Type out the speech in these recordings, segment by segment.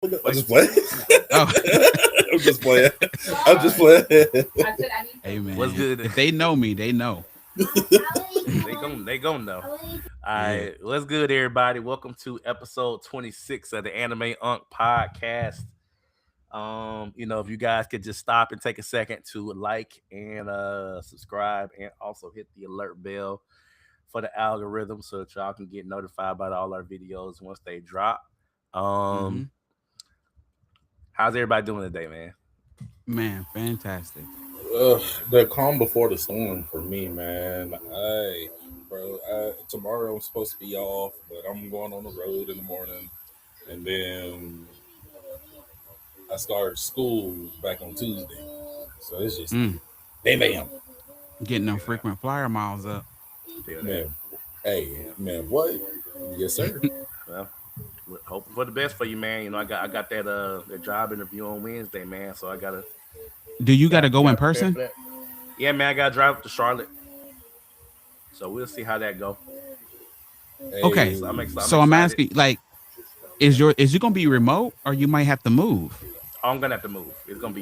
I'm just playing. Oh, I'm just playing. I'm just playing. hey What's man, good? if they know me, they know. They gon' know. All Yeah. right, what's good, everybody? Welcome to episode 26 of the Anime Unk podcast. If you guys could just stop and take a second to like and subscribe, and also hit the alert bell for the algorithm so that y'all can get notified about all our videos once they drop. Mm-hmm. Um, how's everybody doing today, man? Man, fantastic. The calm before the storm for me, man. Tomorrow I'm supposed to be off, but I'm going on the road in the morning, and then I start school back on Tuesday. So it's just Mm. bam, bam, Getting them Yeah, frequent flyer miles up. feel that. man. Hey, Yeah. man, what? Yes, sir. Well, hoping for the best for you, man. I got that job interview on Wednesday, man. So I gotta Do you got to got go in gotta prepare person? for that. Yeah, man. I gotta drive up to Charlotte, so we'll see how that go. Okay, So Hey, I'm so I'm excited. asking, like, Yeah, is it gonna be remote or you might have to move? I'm gonna have to move. It's gonna be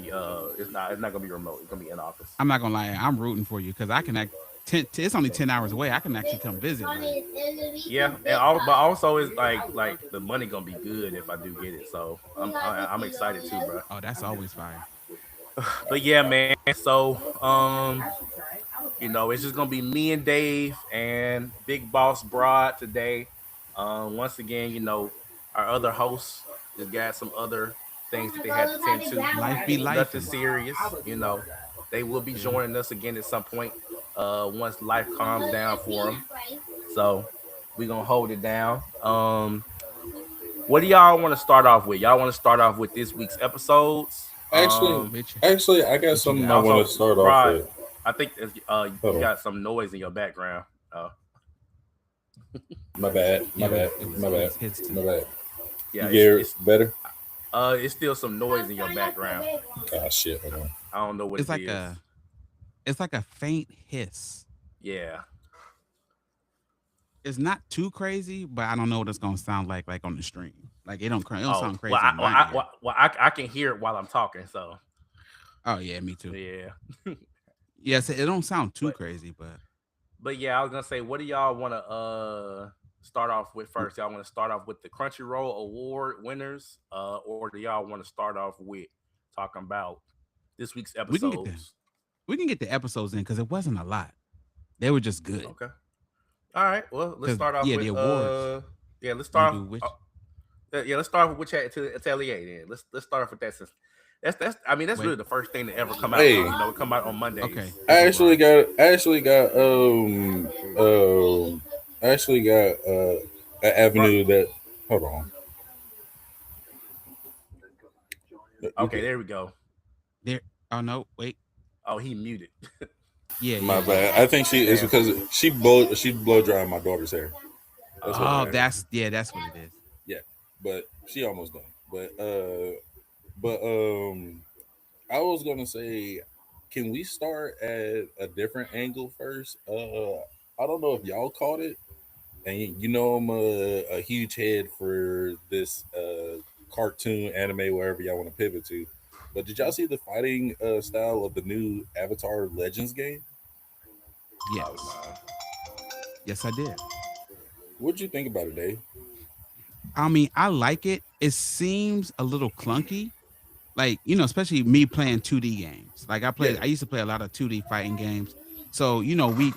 it's not gonna be remote. It's gonna be in office. I'm not gonna lie, I'm rooting for you because I can act. It's only 10 hours away. I can actually come visit. Like, Yeah, but also it's like the money gonna be good if I do get it. So I'm excited too, bro. oh, that's always fire. But yeah, man. So it's just gonna be me and Dave and Big Boss Broad today. Once again, our other hosts just got some other things that they had to tend to. Life be Nothing lifing. serious. They will be Yeah. joining us again at some point. Once life calms down for them. So we gonna hold it down. What do y'all want to start off with? Y'all want to start off with this week's episodes? actually, Which I got what you something And I got? want also, to start off Rod, with. I think Hold you on, got some noise in your background. Uh, my bad, my Yeah, bad, my it bad, was his too. my bad. yeah, You get it better? it's still some noise in your background. Ah, shit. Hold on. I don't know what It's it like is. a faint hiss. Yeah. It's not too crazy, but I don't know what it's gonna sound like on the stream. Like it don't Oh, sound crazy in my ear. I can hear it while I'm talking. So Oh yeah, me too. yeah. Yes, it don't sound too but crazy, but but yeah, I was gonna say, what do y'all want to start off with w- first? Y'all want to start off with the Crunchyroll Award winners, or do y'all want to start off with talking about this week's we can get the episodes? episodes in because it wasn't a lot. They were just good. Okay. All right. Well, let's Because start off yeah, the with awards. let's You want start to do off. which? Yeah, let's start off with which Atelier. Then let's start off with that since that's I mean that's Wait. really the first thing to ever come out. Hey, It come out on Mondays. Okay, you go, Rod. I actually got an Right. avenue that. Hold on. You Okay, good? there we go. There. Oh no, wait. Oh, he muted. Yeah, My yeah, yeah. bad. I think it's Damn. because she blow dried my daughter's hair. That's what it Oh, Okay. is. that's what it is. Yeah, but she almost done. But I was gonna say, can we start at a different angle first? I don't know if y'all caught it, and I'm a huge head for this cartoon anime, wherever y'all want to pivot to. But did y'all see the fighting style of the new Avatar Legends game? Oh Yes, no. yes, I did. What'd you think about it, Dave? I mean, I like it. It seems a little clunky. Like, especially me playing 2D games. Like Yeah, I used to play a lot of 2D fighting games. So, we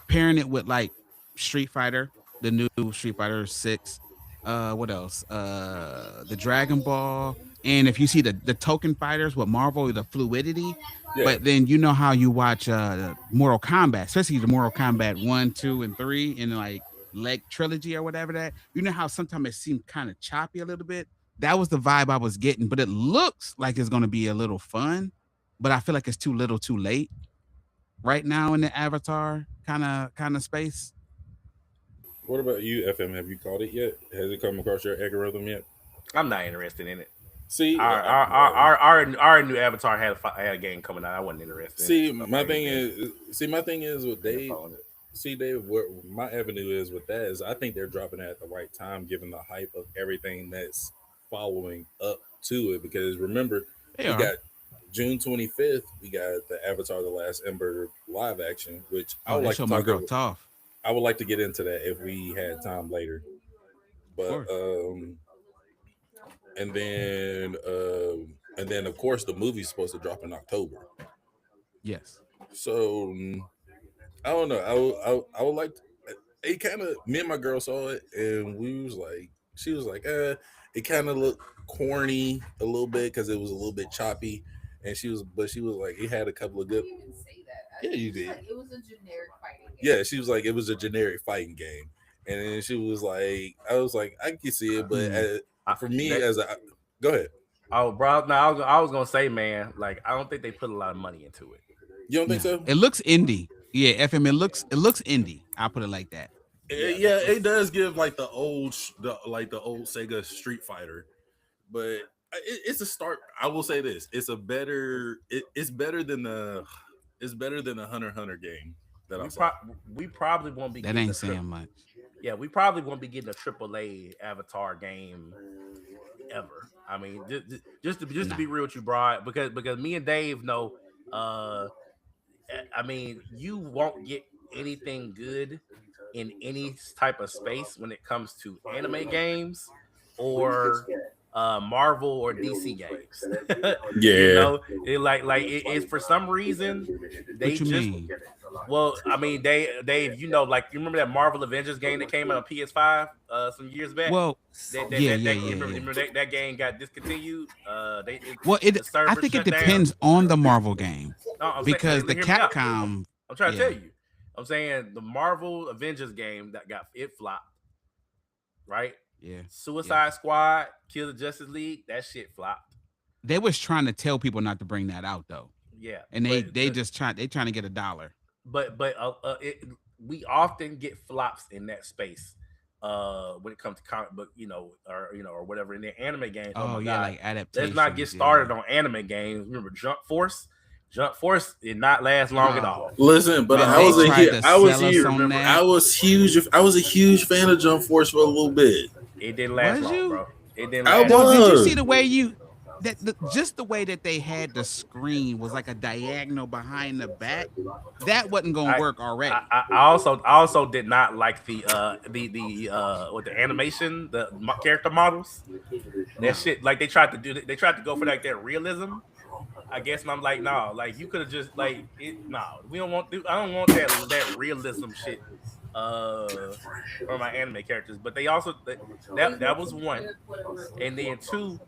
pairing it with like Street Fighter, the new Street Fighter 6. What else? The Dragon Ball. And if you see the token fighters with Marvel, the fluidity. yeah. But then you know how you watch Mortal Kombat, especially the Mortal Kombat 1, 2, and 3 in like leg trilogy or whatever that. You know how sometimes it seemed kind of choppy a little bit. That was the vibe I was getting, but it looks like it's gonna be a little fun. But I feel like it's too little too late right now in the Avatar kind of space. What about you, FM? Have you caught it yet? Has it come across your algorithm yet? I'm not interested in it. See, Our new Avatar had a game coming out. I wasn't interested in it, so I ain't been my thing is with I ain't been Dave. following it. See, Dave, where my avenue is with that is I think they're dropping it at the right time, given the hype of everything that's following up to it because remember They we are. got June 25th. We got the Avatar: The Last Ember live action, which I Oh, would they like to show my talk girl about. Toph. I would like to get into that if we had time later. Of But course. and then of course the movie's supposed to drop in October. Yes. So I don't know. I would like. It kind of me and my girl saw it and we was like, she was like, it kind of looked corny a little bit because it was a little bit choppy, and she was like, it had a couple of good. Yeah, you did. It was a generic fighting game. Yeah, she was like, it was a generic fighting game, and then she was like, I was like, I can see it, but Mm. for me That, as a, go ahead. oh, bro. No, I was gonna say, man. Like, I don't think they put a lot of money into it. You don't think No, so? it looks indie. Yeah, FM. It looks indie. I'll put it like that. Yeah, Yeah, it does give like the old Sega Street Fighter, but it's a start. I will say this: it's better than the Hunter game that I we saw. we probably won't be That getting a ain't trip. saying much. Yeah, we probably won't be getting a AAA Avatar game ever. I mean, just to Nah. be real with you, Brian, because me and Dave know. Uh, I mean, you won't get anything good in any type of space when it comes to anime games or Marvel or DC games. You Yeah, know, it's for some reason they What you just mean? well, I mean, Dave, you know, like you remember that Marvel Avengers game that came out on PS5 some years back. Well, yeah, yeah, You yeah, remember, yeah. that game got discontinued. Well, The I server think it shut down. depends on the Marvel game No, I'm saying, because the hear me out. Capcom, I'm trying to tell yeah, you. I'm saying the Marvel Avengers game that got it flopped, right? yeah, yeah. Suicide Squad, Kill the Justice League, that shit flopped. They was trying to tell people not to bring that out though, Yeah, and they just trying to get $1. we often get flops in that space when it comes to comic book, or whatever in the anime games. Oh Oh my yeah, god, like let's not get adaptations. started Yeah. on anime games. Remember Jump Force did not last long at Oh all. listen, but man, I they was a tried here. to I was sell us here. on Remember, that. I was a huge fan of Jump Force for a little bit. it didn't last Was long, you? bro. It didn't I last Well, long. did you see was. the way just the way that they had the screen was like a diagonal behind the back? That wasn't gonna I work already. I also did not like the with the animation, character models. That No, shit, like they tried to go for like that realism, I guess, and I'm like, no, like you could have just like it. No, we don't want. I don't want that realism shit. For my anime characters, but they also that was one, and then two,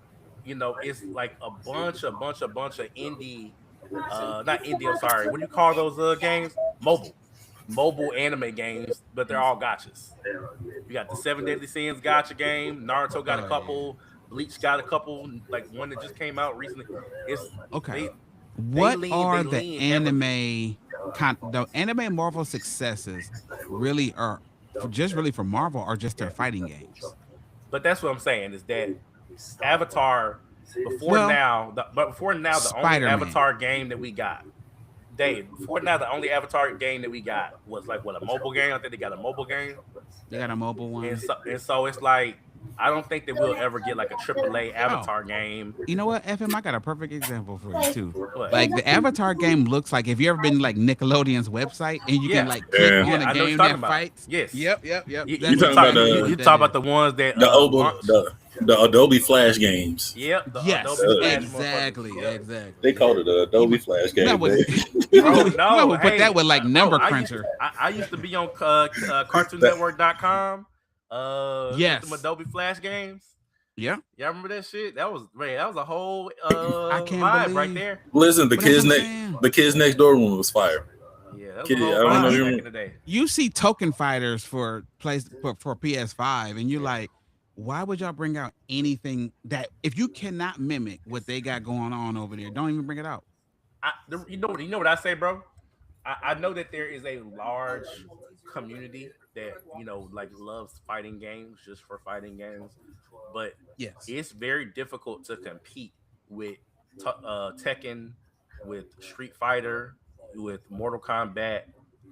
it's like a bunch of indie, not indie. I'm sorry. What do you call those games? Mobile anime games, but they're all gotchas. You got the Seven Deadly Sins gotcha game. Naruto got a oh yeah. couple. Bleach got a couple. Like one that just came out recently. It's Okay. they they What lean they are the lean heavily. anime Marvel successes really are just really for Marvel or just their fighting games? But that's what I'm saying is that Avatar Well, before now the only Spider-Man. Avatar game that we got. Dave, before now the only Avatar game that we got was like what, a mobile game. I think they got a mobile game, They got a mobile and one. so it's like I don't think that we'll ever get like a AAA Oh, Avatar game. you know what, FM? I got a perfect example for you too. What? Like the Avatar game looks like if you ever been like Nickelodeon's website and you can Yeah, like click Yeah. on a I know what you're game talking that about. fights. Yes, Yep. you That's You you talking about talk exactly you, the you what talk that about is. the ones that launch. the Adobe Flash games. Yep, the Yes, Adobe Flash motherfuckers. exactly, Yep. They exactly. called it the You Adobe might, Flash you might game. would They- Bro, you might no, would put that hey, with like bro, Number Cruncher. I used to be on that, CartoonNetwork.com. With them Yes. Adobe Flash games. Yeah. Y'all remember that shit? That was a whole I can't vibe right believe. there. listen, But that's what I'm saying. the kids next door one was fire. Yeah, that was a Kid, I whole don't But know if vibe you back remember. in the day. you see token fighters for PS5, and you're like, why would y'all bring out anything that if you cannot mimic what they got going on over there, don't even bring it out. You know what I say, bro? I know that there is a large community that like loves fighting games just for fighting games, but Yes. it's very difficult to compete with Tekken, with Street Fighter, with Mortal Kombat,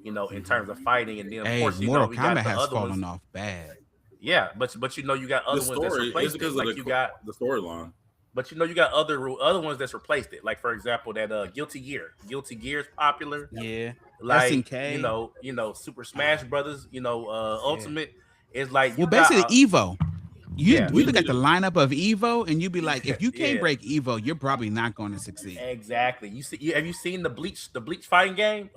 in terms of fighting, and then of Hey, course Mortal we got Kombat the has other fallen ones. off bad. Yeah, but you got The other ones that's story is replaced because it. of Like you got, the storyline. but you got other ones that's replaced it. Like for example, that Guilty Gear. Guilty Gear is popular. Yeah. Like SNK. Super Smash Brothers. Yeah. Ultimate is like you Well, got basically Evo. You yeah, you We look need at the to. lineup of Evo and you be like, if you can't yeah, break Evo, you're probably not going to succeed. exactly. Have you seen the Bleach fighting game?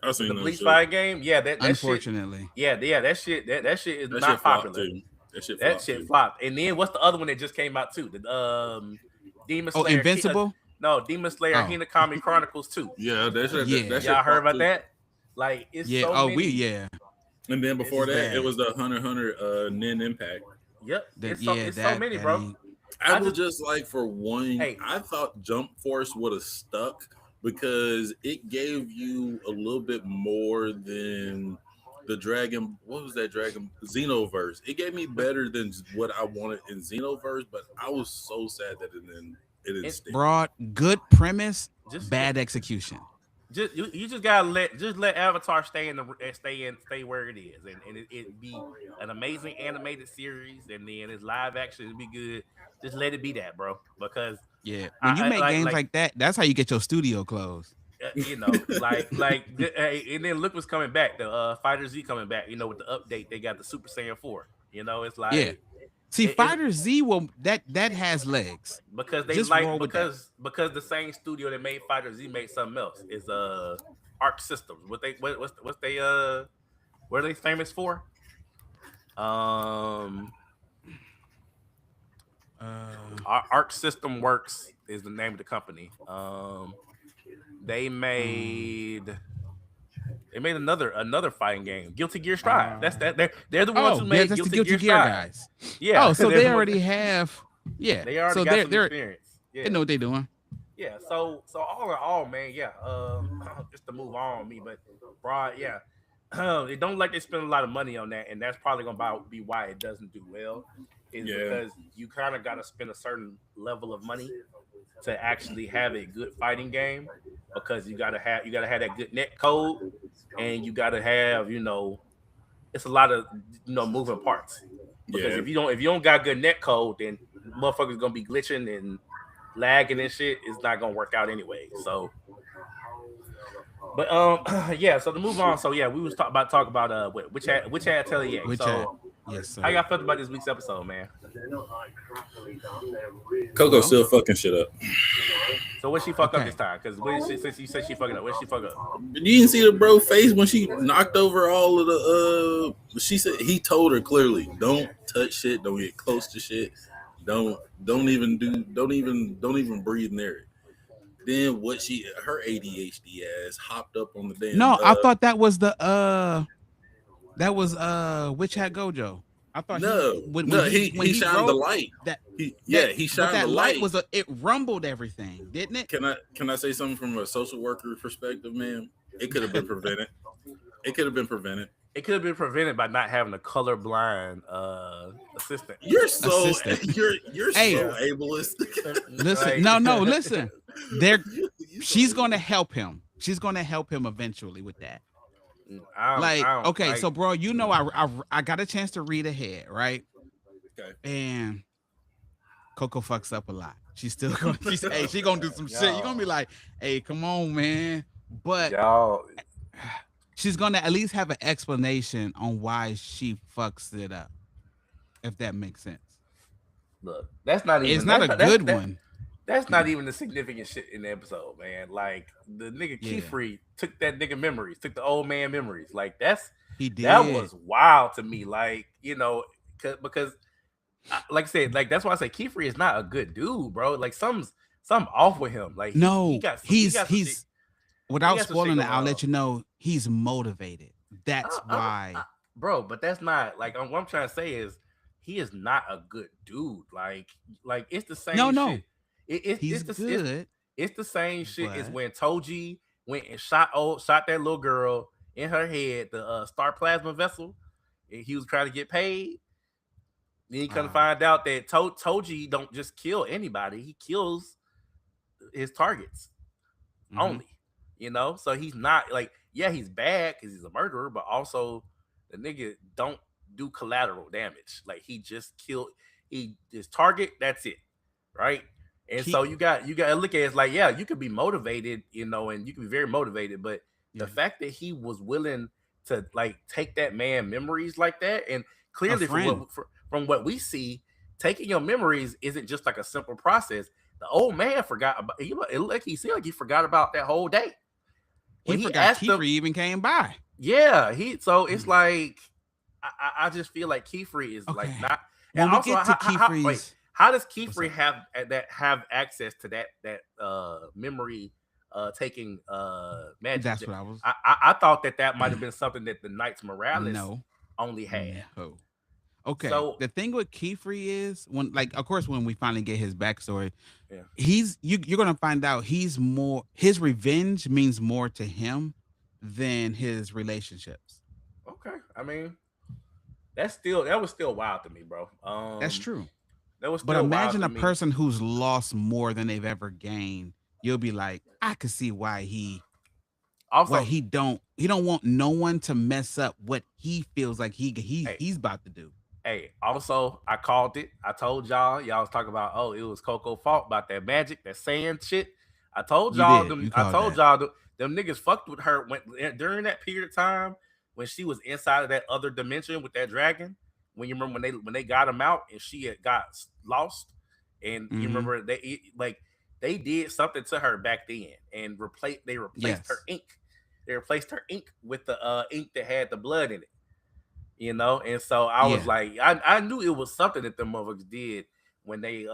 I've The seen that Bleach shit. fighting game. Yeah, that shit. Unfortunately. Yeah, that shit is That shit not flopped popular. too. That shit That flopped shit too. flopped. And then what's the other one that just came out too? The Demon Oh, Slayer. Invincible? No, Demon Slayer Oh, Hinokami Chronicles 2. Yeah, that yeah. shit Y'all heard flopped about too. that? Like it's Yeah. so Oh, many. And then It's before it's that, it bad. was the Hunter Nin Impact. Yep. That It's yeah, so that many, that bro. ain't I I would just just like for one. hey I thought Jump Force would have stuck because it gave you a little bit more than the Dragon. What was that Dragon Xenoverse? It gave me but better than what I wanted in Xenoverse, but I was so sad that it didn't it stick. broad, good premise, just bad execution. you just gotta let Avatar stay where it is, and it be an amazing animated series, and then its live action will be good. Just let it be that, bro. Because Yeah. When you I make like games like like that, that's how you get your studio closed. and then look what's coming back. The Fighter Z coming back. With the update, they got the Super Saiyan 4. It's Yeah. like See, it's Fighter Z will that has legs. because they Just like roll with that. because the same studio that made Fighter Z made something else. Is Arc Systems. What's they what are they famous for? Um, Uh Arc System Works is the name of the company. They um made another fighting game, Guilty Gear Strive. That's uh that. They're the ones who oh, yeah, made that's the Guilty Guilty Gear Gear Strive. guys. Yeah, Oh, so they're they the one. already have yeah. They already So got they're some they're experience. they Yeah, know what they're doing. yeah. So all in all, man, yeah. Just to move on me, but broad, yeah. They don't like they spend a lot of money on that, and that's probably gonna be why it doesn't do well. Is Yeah, because you kind of got to spend a certain level of money to actually have a good fighting game, because you gotta have that good net code, and you gotta have it's a lot of moving parts, because yeah, if you don't got good net code, then motherfuckers gonna be glitching and lagging and shit. It's not gonna work out anyway. So, but yeah. So to move on. So yeah, we was talk about which had Atelier. Which So yes, how sir. y'all felt about this week's episode, man? Coco Well, still fucking shit up. So what she fuck up this okay. time? Because since you said she fucking up, what she fuck up? You didn't see the bro face when she knocked over all of the. She said he told her clearly, "Don't touch shit. Don't get close to shit. Don't even don't even breathe near it." Then her ADHD ass hopped up on the damn. No, I thought that was Witch Hat Gojo. I thought No, when no, he he shined the wrote light. that He but shined the that light light. was it rumbled everything, didn't it? Can I say something from a social worker perspective, man? It could have been prevented. It could have been prevented. It could have been prevented by not having a colorblind assistant. You're so Assistant. you're Hey, so Yeah. ableist. listen. Like, No, listen. There she's So- going to help him. She's going to help him eventually with that. I Like, don't okay, like. so bro, I got a chance to read ahead, right? okay. And Coco fucks up a lot. She's still going. She gonna do some shit. You're gonna be Y'all, like, hey, come on, man. But y'all, she's gonna at least have an explanation on why she fucks it up, if that makes sense. look. That's not It's even. not That's a not. That's good that. one. That's not even the significant shit in the episode, man. Like the nigga Yeah, Keyfree took that nigga memories, took the old man memories. Like he that did. was wild to me. Like because like I said, like that's why I say Keyfree is not a good dude, bro. Like something off with him. Like he No, got some shit. he's He without got some shit spoiling it, going I'll on. let you know he's motivated. That's I, why. bro, but that's not like what I'm trying to say is he is not a good dude. Like it's the No, same shit. no, It's he's the good, it's the same shit as but when Toji went and shot that little girl in her head, the star plasma vessel, and he was trying to get paid. Then he come to uh, find out that Toji don't just kill anybody; he kills his targets mhm. only. So he's not like, yeah, he's bad because he's a murderer, but also the nigga don't do collateral damage. Like he just killed his target. That's it, right? And so you got to look at it as like, yeah, you could be motivated, and you can be very motivated, but the Yeah. fact that he was willing to like take that man memories like that, and A clearly friend. from what we see, taking your memories isn't just like a simple process. The old man forgot about it. Like he seemed like he forgot about that whole day He when he forgot asked him. Kiefer even came by. Yeah, so it's like I just feel like Kiefer is like Okay. not. And When we also, get to wait, Kiefer's, how does what's Kiefer up? have access to that memory taking magic? That's what I was. I thought that might have been something that the Knights Morales No, only had. no. Okay. So The thing with Kiefer is when, like, of course, when we finally get his backstory, yeah, you're gonna find out he's more. His revenge means more to him than his relationships. okay. I mean, that was still wild to me, bro. That's true. That was But still wild imagine to a me. person who's lost more than they've ever gained. You'll be like, I could see why Also, he don't want no one to mess up what he feels like hey, he's about to do. Hey, also, I called it. I told y'all was talking about, oh, it was Coco fault about that magic, that sand shit. I told You y'all did. them. You I called told that. y'all them niggas fucked with her during that period of time when she was inside of that other dimension with that dragon. When you remember when they got him out and she had got lost, and you Mm-hmm. remember they did something to her back then and replaced her Yes. ink. They replaced her ink with the ink that had the blood in it. And so I was Yeah. like, I knew it was something that the motherfuckers did when they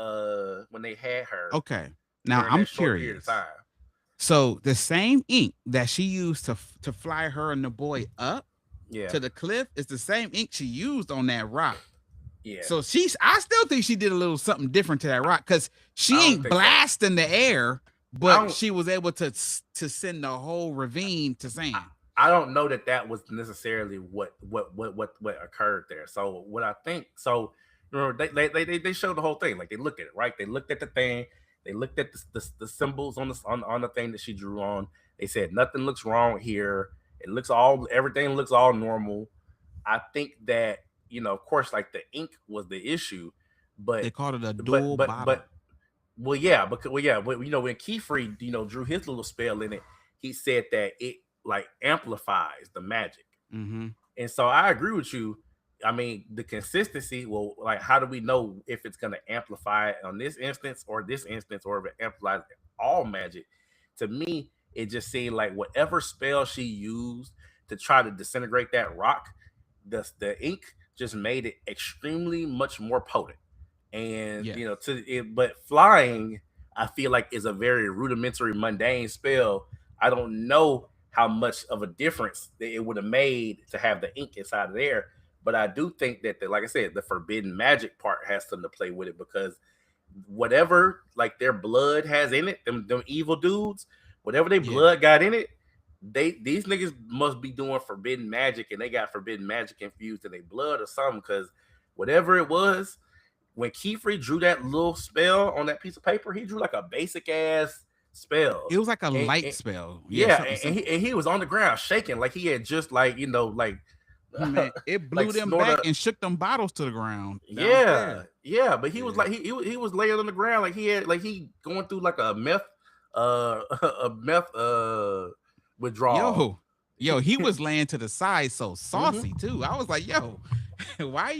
had her Okay. Now during I'm that short period of curious. time. So the same ink that she used to fly her and the boy up Yeah, to the cliff is the same ink she used on that rock. yeah. So I still think she did a little something different to that rock because I she don't ain't think so. blasting the air, I but don't. she was able to send the whole ravine to I, sand. I don't know that was necessarily what occurred there. So what I think. So remember they showed the whole thing. Like they looked at it, right? They looked at the thing. They looked at the symbols on the thing that she drew on. They said nothing looks wrong here. Everything looks all normal. I think that of course, like the ink was the issue, but They called it a but dual but bottle. but well, yeah, but when Keyfree drew his little spell in it, he said that it like amplifies the magic, Mm-hmm. and so I agree with you. I mean, the consistency. Well, like, how do we know if it's going to amplify it on this instance, or if it amplifies all magic? To me, it just seemed like whatever spell she used to try to disintegrate that rock, the ink just made it extremely much more potent. And Yes. but flying, I feel like is a very rudimentary, mundane spell. I don't know how much of a difference that it would have made to have the ink inside of there. But I do think that, like I said, the forbidden magic part has something to play with it, because whatever like their blood has in it, them evil dudes, whatever their Yeah. blood got in it, these niggas must be doing forbidden magic, and they got forbidden magic infused in their blood or something. Because whatever it was, when Kiefer drew that little spell on that piece of paper, he drew like a basic ass spell. It was like a And, light and spell. Yeah, yeah, something and simple. he was on the ground shaking like he had just like Man, it like blew them snort back a and shook them bottles to the ground yeah, downstairs. yeah. But he was Yeah. like he was laying on the ground like he going through like a meth a meth withdrawal. Yo, he was laying to the side so Hmm. saucy too. I was like, yo, why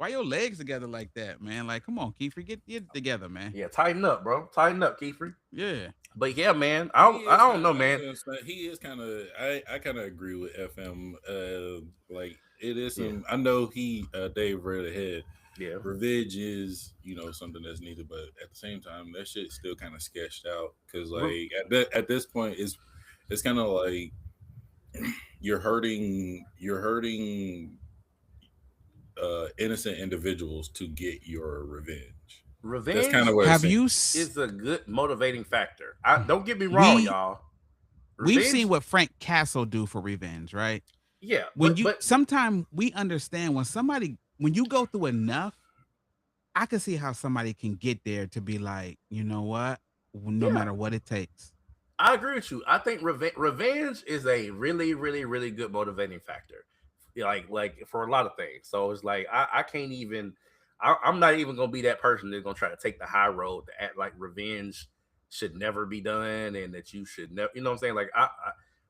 your legs together like that, man? Like, come on, Kiefer, get it together, man. Yeah, tighten up, bro. Tighten up, Kiefer. Yeah. But yeah, man, He I is don't kind know, of. I was man. gonna say he is kind of. I kind of agree with FM. Like it is Yeah, some. I know Dave read ahead. yeah. Revenge is something that's needed, but at the same time, that shit's still kind of sketched out because Re- like at this point, it's kind of like you're hurting innocent individuals to get your revenge. That's kind of Revenge what it Have seems. you is a good motivating factor. I don't get me wrong, we y'all. we've seen Revenge, what Frank Castle do for revenge, right? yeah, When you sometimes we understand when you go through enough, I can see how somebody can get there to be like, you know what? No yeah, matter what it takes. I agree with you. I think revenge is a really, really, really good motivating factor. like for a lot of things. So it's like I can't even. I'm not even gonna be that person that's gonna try to take the high road to act like revenge should never be done and that you should never. You know what I'm saying? Like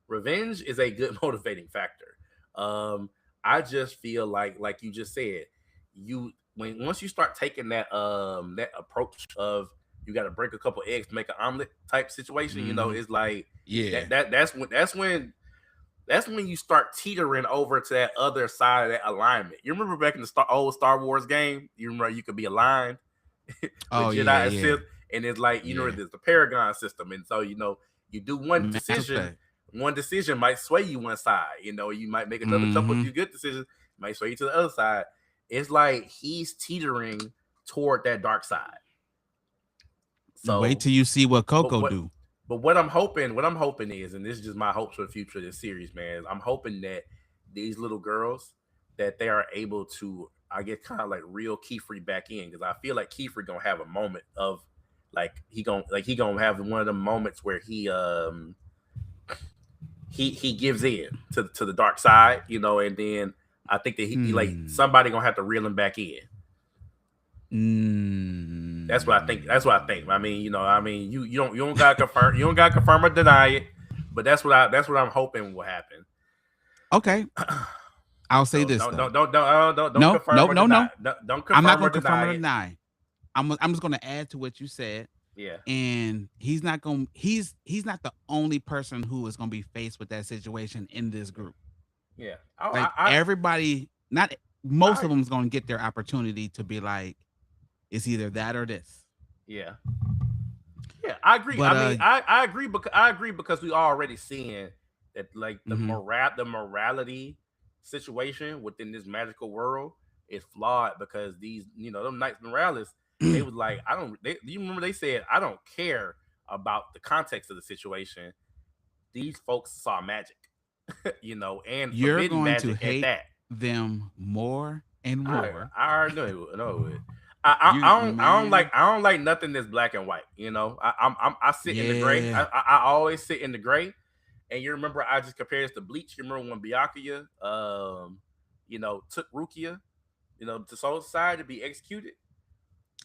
revenge is a good motivating factor. Um, I just feel like you just said, you when once you start taking that approach of you got to break a couple eggs to make an omelet type situation, it's like Yeah. that's when you start teetering over to that other side of that alignment. You remember back in the old Star Wars game, you remember you could be aligned with Oh Jedi yeah, and yeah, Sith, and it's like yeah. there's the Paragon system, and so you do Mass Effect. one decision might sway you one side. You might make another couple Mm-hmm. of good decisions, might sway you to the other side. It's like he's teetering toward that dark side. Wait So, till you see what but Coco what do. but what I'm hoping is, and this is just my hopes for the future of this series, man. Is I'm hoping that these little girls that they are able to, I get kind of like real Kiefer back in, because I feel like Kiefer gonna have a moment of he gonna have one of the moments where he gives in to the dark side, and then I think that he like somebody gonna have to reel him back in. That's what I think. That's what I think. I mean, you don't gotta confirm, or deny it, but that's what I'm hoping will happen. Okay, I'll say So this don't though. don't don't don't No, confirm no, or no, deny. no. Don't I'm not confirm or gonna confirm deny or it. deny. I'm just gonna add to what you said. Yeah, And he's not the only person who is gonna be faced with that situation in this group. yeah. Oh, Like everybody, not most of them is gonna get their opportunity to be like, it's either that or this. yeah. Yeah, I agree. But I mean, I agree because we already seeing that like mhm. the morality situation within this magical world is flawed, because these them Knights Morales, they was like, I don't you remember they said, I don't care about the context of the situation. These folks saw magic, and You're forbidden going to magic at hate that. them more and more. I already know it. Man, I don't like nothing that's black and white. I sit in the gray. yeah. I always sit in the gray. And you remember I just compared this to Bleach. You remember when Byakuya, took Rukia, to Soul Society to be executed.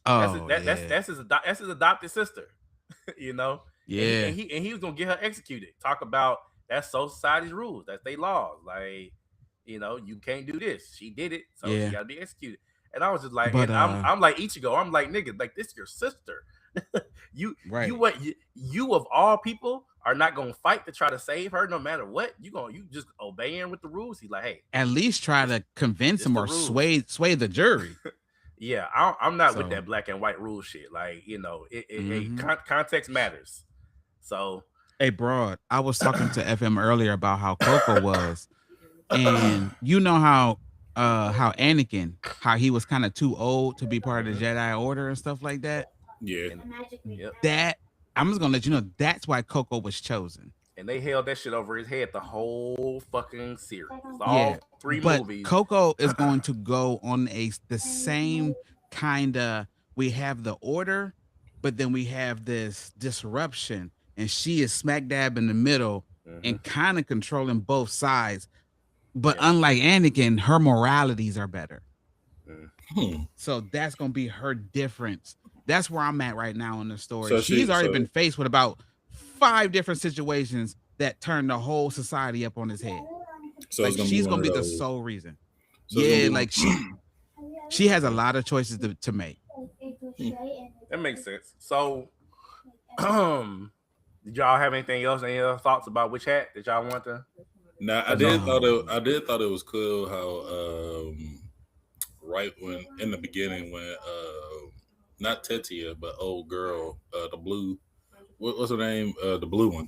Oh yeah. That's his adopted sister, you know, Yeah. and he was gonna get her executed. Talk about that's Soul Society's rules, that's they laws. Like, you can't do this. She did it, so she Yeah. got to be executed. And I was just like, But and I'm like Ichigo. I'm like, nigga, like this your sister. right. You of all people are not gonna fight to try to save her no matter what. You just obeying with the rules. He's like, hey, At least try to convince it's him the or rules. sway the jury. Yeah, I'm not with So that black and white rule shit. Like, mhm. context matters. So Hey, broad. I was talking to FM earlier about how Coco was, and you know how Anakin, how he was kind of too old to be part of the Jedi Order and stuff like that. Yeah. and, yep. That I'm just gonna let you know that's why Coco was chosen. And they held that shit over his head the whole fucking series, Yeah, all three but movies. Coco is going to go on the same kind of. We have the order, but then we have this disruption, and she is smack dab in the middle and kind of controlling both sides. But Yeah. unlike Anakin, her moralities are better. Hmm. So that's gonna be her difference. That's where I'm at right now in the story. So She's already so been faced with about 5 different situations that turn the whole society up on his head. so Like it's gonna be she's one gonna of be the those. sole reason. So it's gonna Yeah, be like she has a lot of choices to make. That makes sense. So, did y'all have anything else? Any other thoughts about which hat that y'all want to? Now I did thought it was cool how right when in the beginning when not Tetia but old girl the blue what's her name the blue one,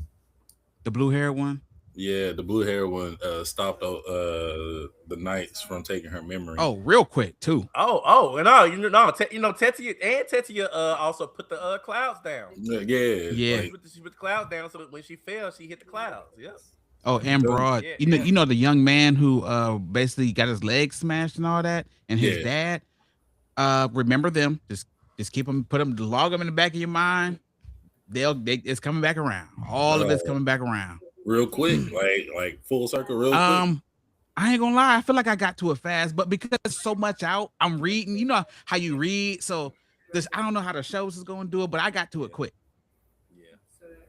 The blue hair one. yeah, the blue hair one stopped the knights from taking her memory. Oh, real quick too. And no, Tetia and Tetia also put the clouds down. Yeah. Like, She put the clouds down, so when she fell, she hit the clouds. Yep. Oh, and broad. Yeah, You know the young man who basically got his leg smashed and all that, and his Yeah. dad. Remember them. Just keep them, log them in the back of your mind. It's coming back around. All of it's coming back around. real quick, like full circle, real quick. Um, I ain't gonna lie, I feel like I got to it fast, but because so much out, I'm reading. You know how you read, so this I don't know how the shows is gonna do it, but I got to it quick. Yeah.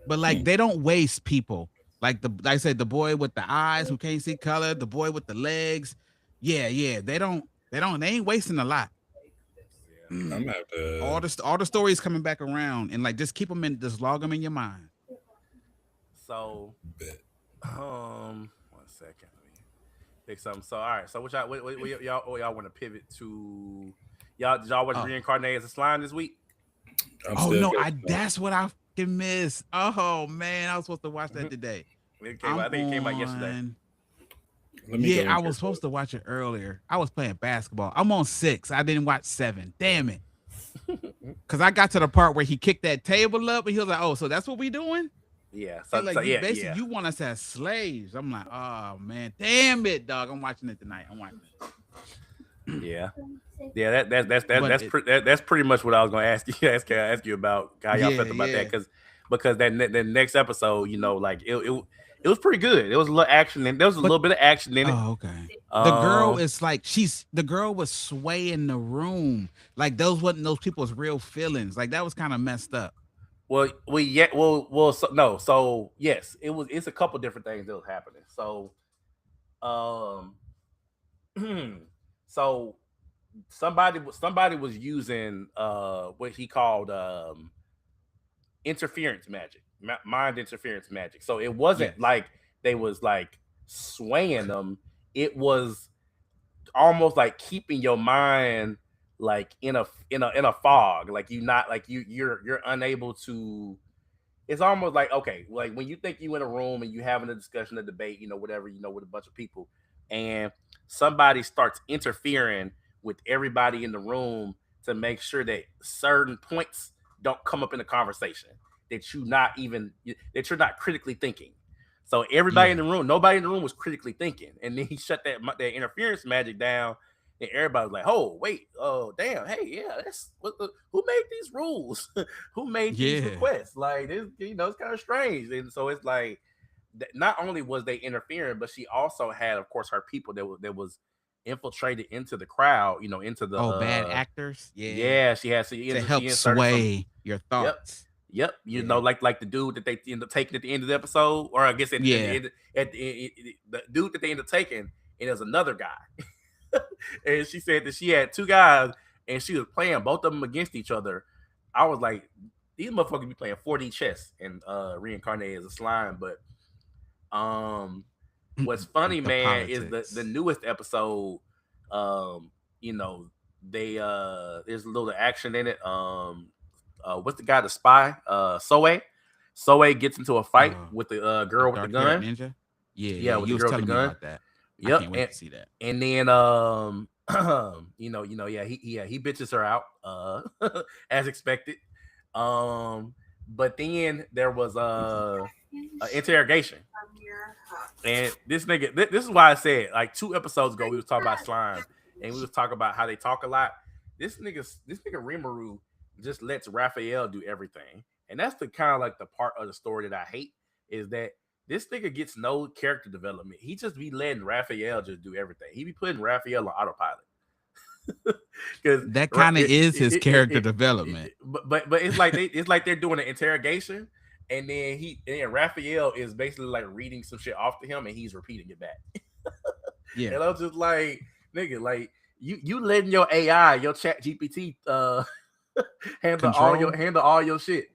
But like they don't waste people. Like I said, the boy with the eyes who can't see color, the boy with the legs. Yeah, yeah. They ain't wasting a lot. Yeah. I'm gonna have to All the stories coming back around and like just keep them in just log them in your mind. So, bet. 1 second. Let me pick something. So, all right. So, what y'all want to pivot to? Y'all did y'all watch Oh, Reincarnated as a Slime this week? I'm oh still no, catching I up. that's what I fucking missed. Oh man, I was supposed to watch that today. It came I'm out. I think it came out yesterday. on. Let me Yeah, go I in was here. supposed to watch it earlier. I was playing basketball. I'm on 6. I didn't watch 7. Damn it. Cause I got to the part where he kicked that table up and he was like, "Oh, so that's what we doing?" Yeah. He So like, "You yeah, basically yeah. you want us as slaves." I'm like, "Oh man, damn it, dog! I'm watching it tonight. I'm watching it." Yeah. Yeah, But it, that's pretty much what I was gonna ask you ask you about how y'all yeah, felt about that yeah. because that next episode, like it was pretty good. There was a little action and there was a But little bit of action in it. oh, okay. The girl Um, is like the girl was swaying the room. Like those wasn't those people's real feelings. Like that was kind of messed up. so, no, so yes, it's a couple different things that was happening. So, um, so somebody was using what he called interference magic, mind interference magic. So it wasn't Yes. like they was like swaying them. It was almost like keeping your mind like in a fog. Like you not like you're unable to. It's almost like okay, like when you think you in a room and you having a discussion, a debate, whatever, with a bunch of people, and somebody starts interfering with everybody in the room to make sure that certain points don't come up in the conversation that you're not critically thinking. So everybody in Yeah. the room, nobody in the room was critically thinking, and then he shut that interference magic down, and everybody was like, "Oh, wait, oh, damn, hey, yeah, that's who made these rules? Who made these Yeah. requests? Like this, it's kind of strange." And so it's like, not only was they interfering, but she also had, of course, her people that was infiltrated into the crowd, into the Oh, bad actors. Yeah. yeah, To she help inserted some. sway your Yep. thoughts. Yep, Yeah. like the dude that they end up taking at the end of the episode, or I guess at the Yeah. end, the dude that they end up taking, and there's another guy, and she said that she had two guys, and she was playing both of them against each other. I was like, these motherfuckers be playing 4D chess and reincarnated as a slime. But what's funny, The man, is the politics. newest episode. Um, you know, they there's a little action in it. What's the guy, the spy? Soe gets into a fight Uh with the the girl with the dark haired gun. ninja. Yeah, Yeah, yeah. with the You was girl with the telling me gun. about that. I Yep, can't wait to see that. and then yeah, he bitches her out as expected. But then there was a interrogation, and this nigga, this is why I said like 2 episodes ago we was talking about slime, and we was talking about how they talk a lot. This nigga Rimuru just lets Raphael do everything, and that's the kind of like the part of the story that I hate is that this nigga gets no character development. He just be letting Raphael just do everything. He be putting Raphael on autopilot because That kind of is his character development. but it's like they're doing an interrogation, and then Raphael is basically like reading some shit off to him, and he's repeating it back. Yeah. And I was just like, nigga, like you letting your AI, your Chat GPT, Control. handle all your shit.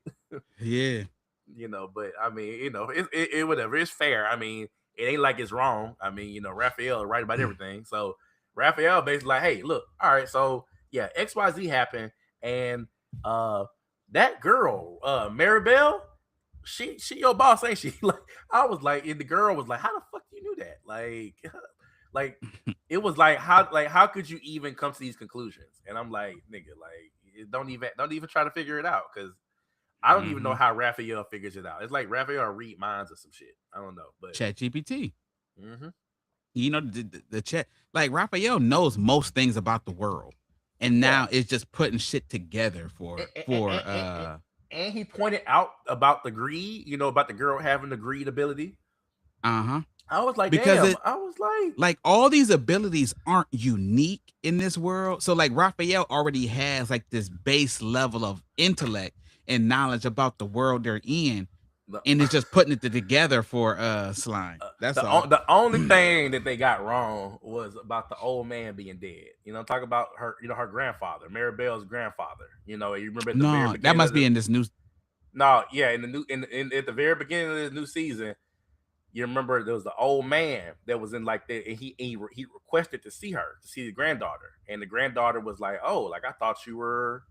Yeah. But I mean, it whatever. It's fair. I mean, it ain't like it's wrong. I mean, Raphael is right about everything. So Raphael basically like, hey, look, all right, so yeah, XYZ happened, and uh that girl, Maribel, she your boss, ain't she? Like I was like, and the girl was like, how the fuck you knew that? Like it was like how could you even come to these conclusions? And I'm like, nigga, like don't even try to figure it out because I don't even know Mm-hmm. how Raphael figures it out. It's like Raphael read minds or some shit. I don't know, but Chat GPT. mm-hmm. You know the chat. Like Raphael knows most things about the world, and Yeah. now it's just putting shit together And, for and, and, and he pointed out about the greed, about the girl having the greed ability. uh huh. I was like, because damn. it I was like, like all these abilities aren't unique in this world. So like Raphael already has like this base level of intellect and knowledge about the world they're in, the, and it's just putting it together for Slime. That's all. the only thing that they got wrong was about the old man being dead. Talk about her, her grandfather, Maribel's grandfather. You remember at the very No, that beginning must of be the in this new. no, yeah, in the new in at the very beginning of the new season, you remember there was the old man that was in like that, and he requested to see her, to see the granddaughter, and the granddaughter was like, "Oh, like I thought you were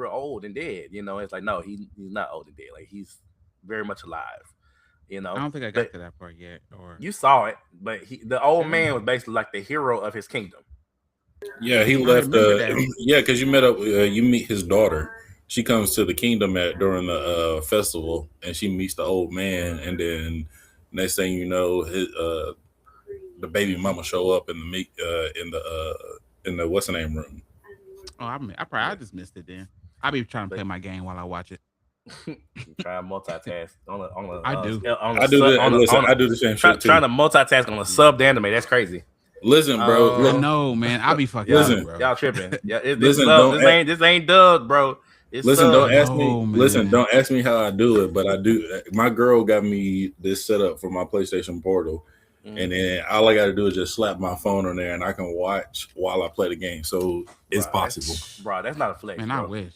old and dead." It's like no, he's not old and dead. Like he's very much alive. I don't think I got But to that part yet. Or you saw it, but the old did I? man was basically like the hero of his kingdom. Yeah, he I left. remember that. Yeah, because you met up. You meet his daughter. She comes to the kingdom at during the festival, and she meets the old man. And then next thing you know, the baby mama show up in the in the what's the name room. Oh, I Yeah, just missed it then. I'll be trying to but play my game while I watch it. trying to multitask I do. I do that. Listen, I do the same shit trying too. to multitask on a sub anime. That's crazy. Listen, bro. I Um, know, man. I'll be fucking y'all up, Listen, bro. y'all tripping? Yeah, this listen. sub. This ain't dubbed, bro. It's Listen. I Don't sub. ask me. know, Listen. man. Don't ask me how I do it, but I do. My girl got me this set up for my PlayStation Portal, and Mm, then all I got to do is just slap my phone on there, and I can watch while I play the game. So it's bro, possible. that's not a flex, Man, I bro. wish.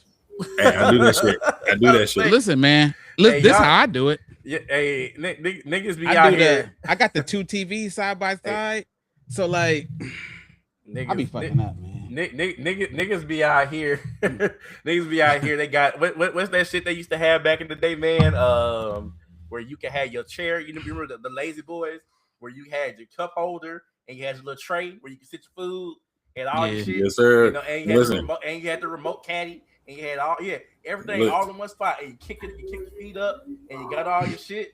Hey, I do that shit. I do Not a that shit. flex. Listen, man. Hey, This y'all. how I do it. Yeah, hey, niggas I be out do the. here. I got the two TVs side by Hey, side, so like I be niggas, fucking up, man. niggas be out here. Niggas be out here. They got what's that shit they used to have back in the day, man? Where you can have your chair. Remember the lazy boys, where you had your cup holder and you had your little tray where you can sit your food and all your Yeah, shit. Yes, sir. And you had the Listen, remote, and you had the remote caddy, and you had everything look, all in one spot. And you kick your feet up, and you got all your shit.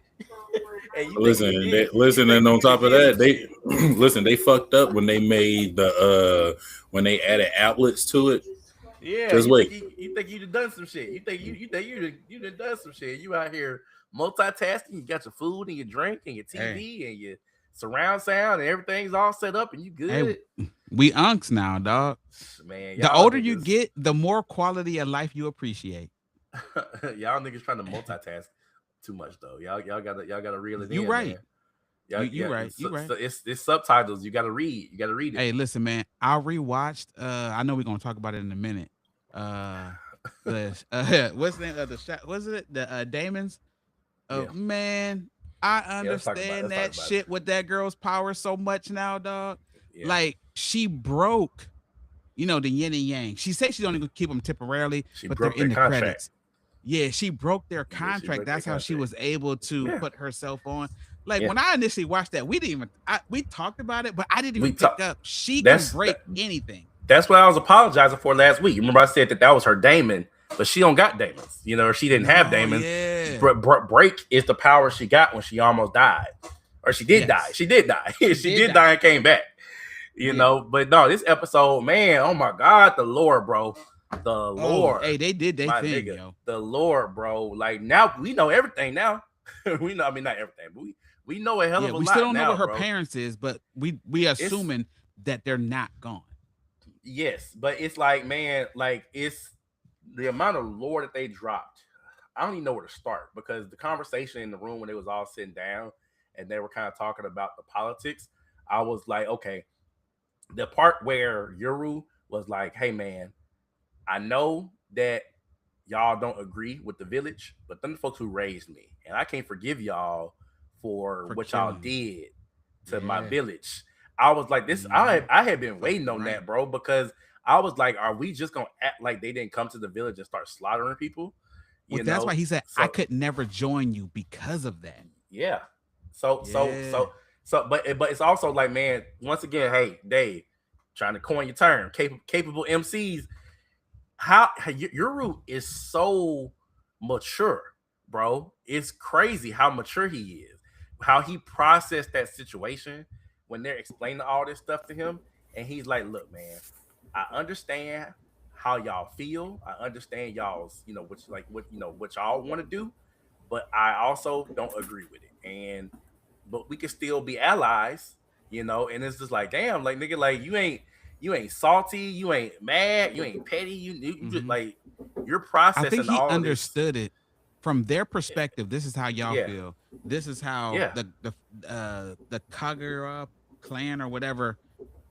And you listen, think and you on really top of did some that, shit. they listen. They fucked up when they made the when they added outlets to it. Yeah, Just wait. you think you done some shit. You done some shit. You out here multitasking. You got your food and your drink and your hey, TV and your surround sound and everything's all set up and you hey, good. we unks now, dog. Man, The y'all older you niggas, get, the more quality of life you appreciate. y'all niggas trying to multitask too much though. Y'all gotta reel it You in, right. man. Yeah, You yeah. right. You right. It's subtitles. You gotta read. You gotta read it. Hey, listen, man. I rewatched. I know we're gonna talk about it in a minute. Uh, the what's the name of the shot? Was it the Damons? Yeah, Man, I yeah. Let's talk about it. understand Let's talk that about it. shit with that girl's power so much now, dog. Yeah, Like she broke, the yin and yang. She said she's only gonna keep them temporarily, she but they're broke their in the contract. credits. Yeah, she broke their Yeah, she contract. broke their That's how she contract. was able to Yeah, put herself on. Like yeah. when I initially watched that, we didn't even we talked about it, but I didn't even We pick talk. up. She can That's break anything. That's what I was apologizing for last week. Remember, I said that was her daemon, but she don't got daemons. Or she didn't have No, daemons. yeah. Break is the power she got when she almost died, or she did die. Yes. She did die. She She did did die die. and came back. Yeah. But no, this episode, man, oh my god, the lore, bro, the Oh, lore, hey, they did their my thing, nigga, yo. the lore, bro. Like now we know everything now. We know, I mean, not everything, but we know a hell Yeah, of a we still lot don't know what now, her bro. parents is, but we It's assuming that they're not gone. Yes, but it's like, man, like it's the amount of lore that they dropped. I don't even know where to start because the conversation in the room when they was all sitting down and they were kind of talking about the politics, I was like, okay, the part where Yuru was like, hey man, I know that y'all don't agree with the village, but them the folks who raised me, and I can't forgive y'all for For what y'all killing them. did to my Yeah. village. I was like, this. Mm-hmm. I had been waiting Fucking on right. that, bro, because I was like, are we just gonna act like they didn't come to the village and start slaughtering people? Well, that's why he said I So could never join you because of that. yeah. So so Yeah. so so, but it's also like, man, once again, hey, Dave, trying to coin your term, capable MCs. How your root is so mature, bro. It's crazy how mature he is, how he processed that situation when they're explaining all this stuff to him, and he's like, "Look, man, I understand how y'all feel. I understand y'all's, what y'all want to do, but I also don't agree with it." And but we can still be allies, and it's just like, damn, like nigga, like you ain't salty, you ain't mad, you ain't petty, you just Mhm. like you're I think processing he all of this. understood it from their perspective. This is how y'all Yeah, feel. This is how yeah, the Kagura clan or whatever.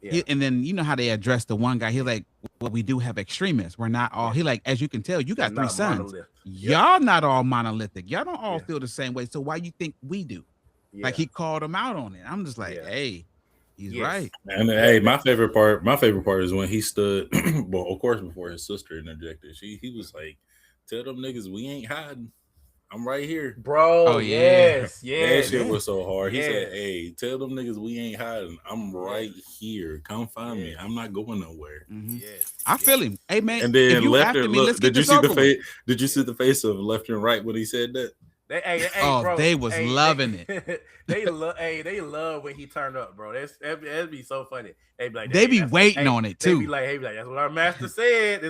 yeah, And then you know how they address the one guy. He like, well, we do have extremists. We're not all. yeah. He like, as you can tell, you We're got three not sons. monolith. Yep. Y'all not all monolithic. Y'all don't all Yeah, feel the same way. So why you think we do? Like yeah, he called him out on it. I'm just like, yeah. hey, he's Yes. right. And Yeah. hey, my favorite part is when he stood. Well, of course, before his sister interjected, he was like, "Tell them niggas we ain't hiding. I'm right here." Bro, Oh yeah, yes, That yes, shit yeah. was so hard. He said, yes, "Hey, tell them niggas we ain't hiding. I'm yes, right here. Come find me. yes, I'm not going nowhere." Mm-hmm. yes, I feel yes. him. Hey man, And if then you left after and me, let's look. get Did you this see the over with. face? Did you see Yeah. the face of left and right when he said that? Hey, Oh, bro. they was Hey, loving it. they love when he turned up, bro. That'd be so funny. They be like, They hey, be that's waiting hey, on it too. they be like, that's what our master said.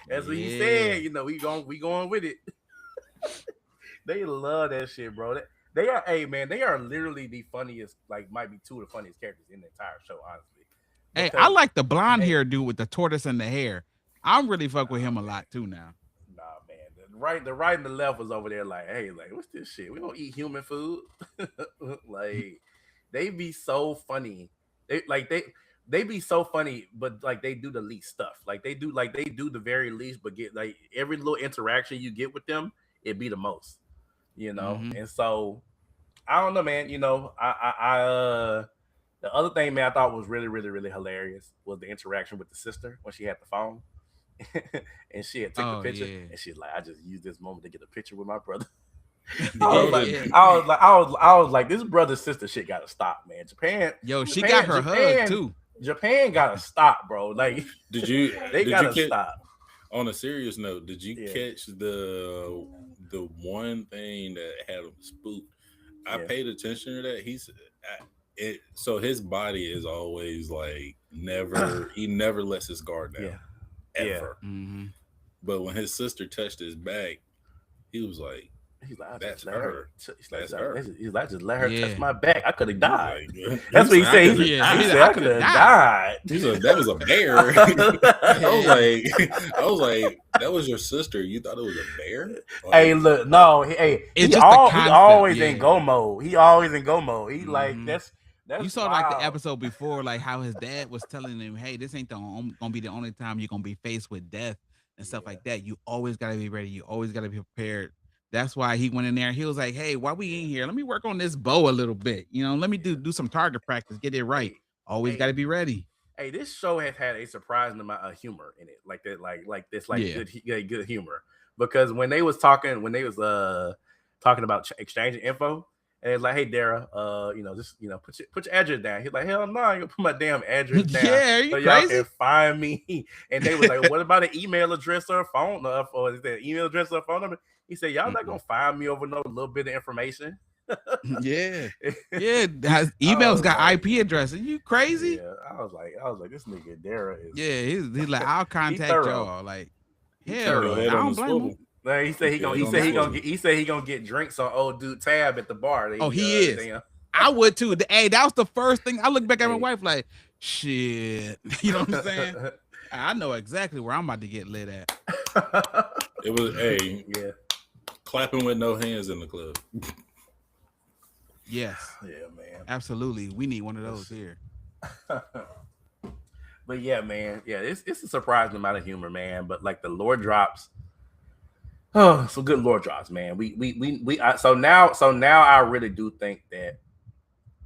That's what he Yeah. said. We going with it. They love that shit, bro. They are, hey man, they are literally the funniest, like might be two of the funniest characters in the entire show, honestly. Hey, I Because like the blonde hey, hair dude with the tortoise and the hair. I'm really fuck with him nah a man, lot too now. nah man. The right and the left was over there like, hey, like what's this shit? We don't eat human food. Like they be so funny. They be so funny, but like they do the least stuff. They do the very least, but get like every little interaction you get with them, it be the most. Mm-hmm. And so I don't know, man. The other thing, man, I thought was really, really, really hilarious was the interaction with the sister when she had the phone. And she had took the Oh picture yeah. and she's like, I just used this moment to get a picture with my brother. The I was girl like, that Yeah. I was like, this brother sister shit gotta stop, man. Yo, she got Japan, her hug Japan, too. Japan gotta stop, bro. Like did you they did you gotta catch? stop. On a serious note, did you Yeah, catch the one thing that had him spooked? I yeah, paid attention to that. So his body is always like never. He never lets his guard down yeah, yeah. ever. Mm-hmm. But when his sister touched his back, he was like, He's like, I just "That's let her. her. He's like, That's her." I just let her touch Yeah. my back. I could have He was died. like, he That's was what he like, "I said. could have Yeah. He He's died." like, said I I could could have have died. died. He said that was a bear. I was Yeah. like, I was like, that was your sister. You thought it was a bear? Hey, Like, look, what? no, hey, It's just the he concept. always in Yeah. go mode. He always in go mode. He like Mm-hmm. You that's saw like the wild. episode before, like how his dad was telling him, "Hey, this ain't gonna be the only time you're gonna be faced with death and stuff Yeah, like that. You always gotta be ready. You always gotta be prepared." That's why he went in there. He was like, "Hey, while we in yeah, here, let me work on this bow a little bit. Let me yeah. do some target practice, get it right. Hey, Always hey, gotta be ready." hey, this show has had a surprising amount of humor in it, like that, like this, like Yeah. good humor. Because when they was talking about exchanging info, and it's like, hey, Dara, just put your address down. He's like, hell no, I'm gonna put my damn address down Yeah, are so you y'all can crazy? find me. And they was like, what about an email address or a phone number? Or is that email address or phone number? He said, y'all not gonna Mm-mm. find me over no little bit of information. Yeah. Yeah. I Emails was got like, IP addresses. You crazy? yeah, I was like, this nigga Dara is Yeah, he's like, I'll he contact thorough. y'all. Like, He Keep hell your yeah. thorough. head I on don't the blame him. swivel. Man, Keep your head on the swivel. he said he gonna get drinks on old dude Tab at the bar. Oh, he is. Damn. I would too. Hey, that was the first thing I look back at my Hey. wife like, shit. You know what I'm saying? I know exactly where I'm about to get lit at. It was Yeah, clapping with no hands in the club. Yes, yeah, man. absolutely. We need one of those here. But yeah, man, yeah, it's a surprising amount of humor, man. But like the lore drops, oh, some good lore drops, man. So now I really do think that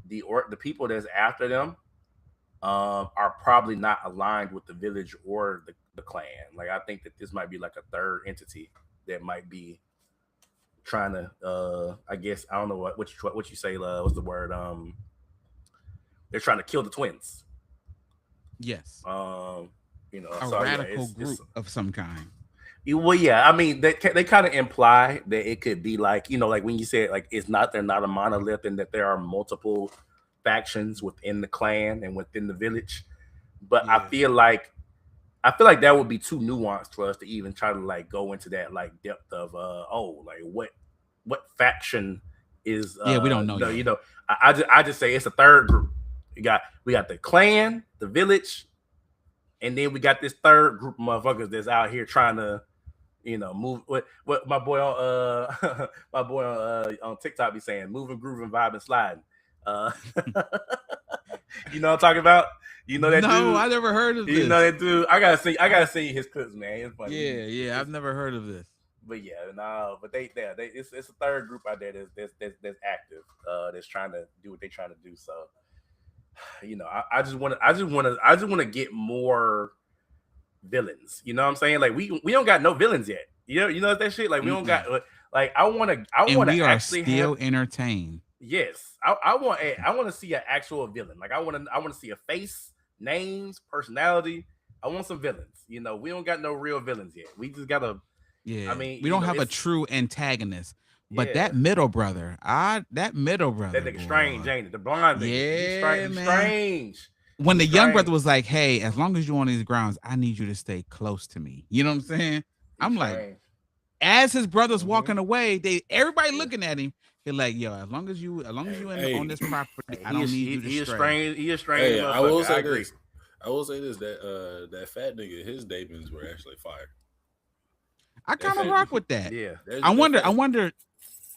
the people that's after them are probably not aligned with the village or the clan. Like I think that this might be like a third entity that might be trying to I guess I don't know what you say, what's the word? They're trying to kill the twins. Yes, Um, a so yeah, radical it's group of some kind. well, yeah. I mean, they kind of imply that it could be like like when you said like they're not a monolith and that there are multiple factions within the clan and within the village. But Yeah. I feel like that would be too nuanced for us to even try to like go into that like depth of like what faction is Yeah, we don't know no, yet. you know, I just say it's a third group. We got the clan, the village, and then we got this third group of motherfuckers that's out here trying to, move. What my boy on my boy on TikTok be saying, moving, grooving, vibing, sliding. Uh, you know what I'm talking about? You know that No, dude. I never heard of You this. know that dude. I gotta see his clips, man. It's funny. Yeah, I've never heard of this. But yeah, no, but it's a third group out there that's active, that's trying to do what they're trying to do. So, I just want to get more villains. You know what I'm saying? Like we don't got no villains yet. You know that shit. Like we don't got like I want And to we are actually still have. entertained. Yes, I want to see an actual villain. Like I want to see a face, names, personality. I want some villains. We don't got no real villains yet. We just gotta. Yeah, I mean, we don't have a true antagonist. But yeah. that middle brother, that middle brother, That nigga boy. strange, ain't it? The blonde nigga. Yeah, He's man. strange. When the He's young strange. brother was like, "Hey, as long as you're on these grounds, I need you to stay close to me." You know what I'm saying? I'm like, strange. as his brother's walking away, everybody looking at him. They're like, "Yo, as long as you on this property, I don't need you to He is stray." strange. He is strange. Hey, motherfucker. I will say agree. this. I will say this that that fat nigga, his demons were actually fire. I kind of rock with that. Yeah. I wonder. What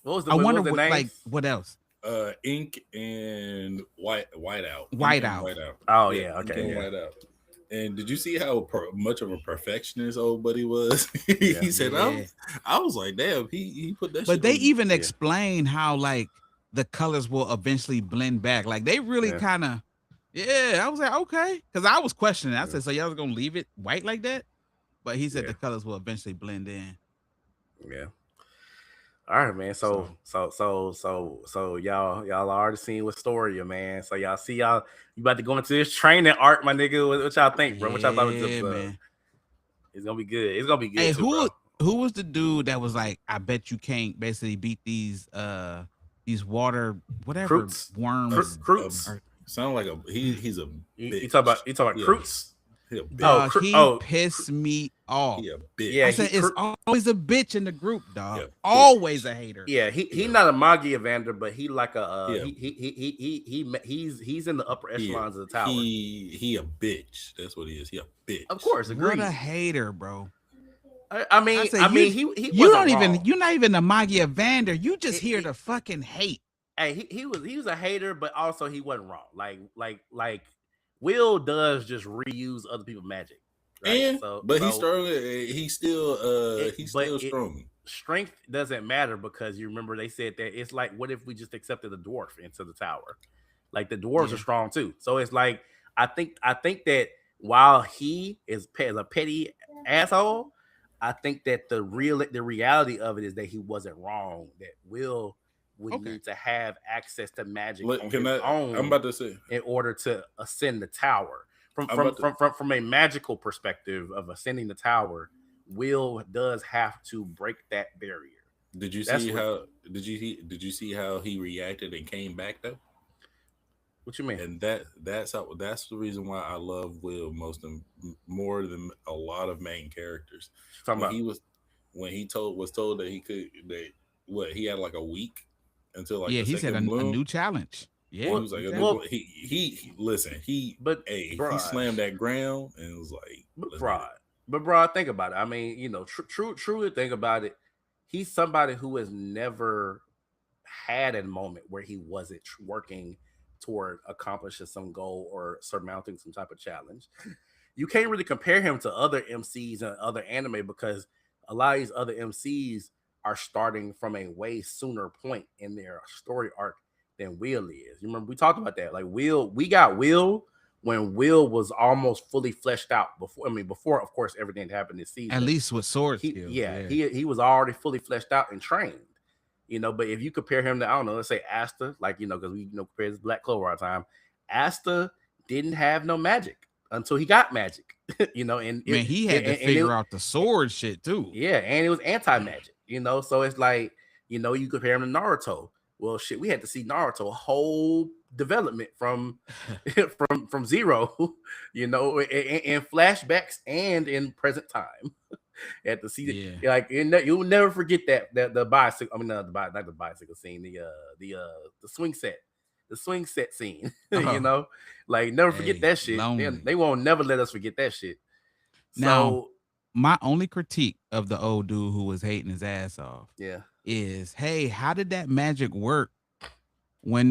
was the? I what wonder was the what names? like what else? Ink and whiteout. Whiteout. Oh yeah. Okay. And Yeah. whiteout. And did you see how much of a perfectionist old buddy was? Yeah. He said, Yeah. I was like, damn, he put that But shit they on. even explain how like the colors will eventually blend back. Like they really kind of, I was like, okay, because I was questioning. I said, so y'all was gonna leave it white like that? But he said the colors will eventually blend in. Yeah. All right, man. So y'all already seen what story, man. So y'all see you about to go into this training arc, my nigga. What y'all think, bro? What y'all thought of this episode? Man. It's gonna be good. It's gonna be good. Hey, too, who was the dude that was like, I bet you can't basically beat these water whatever Croots? worms? Croots. Sound like he's a bitch. You talk about Croots? Dog, he pissed me off. He a bitch. Yeah, I said it's always a bitch in the group, dog. Yeah, always a hater. Yeah, he not a Magi Evander, but he like a he's in the upper echelons of the tower. He a bitch. That's what he is. He a bitch. Of course, agreed. What a hater, bro. I mean, you're not even a Magi Evander. You just here to fucking hate. Hey, he was a hater, but also he wasn't wrong. Like Will does just reuse other people's magic. Right? But he's strong. He's still strong. Strength doesn't matter because you remember they said that it's like, what if we just accepted a dwarf into the tower? Like the dwarves are strong too. So it's like I think that while he is a petty asshole, I think that the reality of it is that he wasn't wrong. That Will would need to have access to magic on his own. I'm about to say, in order to ascend the tower. From a magical perspective of ascending the tower, Will does have to break that barrier. Did you see how he reacted and came back though? What you mean? And that's the reason why I love Will more than a lot of main characters. When he was told that he had like a week until like he said a new challenge. Yeah, he was like, he listen, he slammed that ground and was like, bro, think about it. I mean, truly think about it. He's somebody who has never had a moment where he wasn't working toward accomplishing some goal or surmounting some type of challenge. You can't really compare him to other MCs and other anime because a lot of these other MCs are starting from a way sooner point in their story arc than Will is. You remember we talked about that. Like we got Will when Will was almost fully fleshed out before of course everything happened this season. At least with sword skills. He was already fully fleshed out and trained. But if you compare him to, I don't know, let's say Asta, like, because we compare this Black Clover all the time. Asta didn't have no magic until he got magic. And he had to figure out the sword shit too. Yeah, and it was anti-magic, so it's like, you compare him to Naruto. Well, shit, we had to see Naruto whole development from zero, in flashbacks and in present time. At the see, Yeah. like you'll never forget that the bicycle. I mean, not the bicycle scene. The swing set scene. You Oh, know, like never forget hey, that shit. lonely. They won't never let us forget that shit. Now, So my only critique of the old dude who was hating his ass off yeah. is, hey, how did that magic work when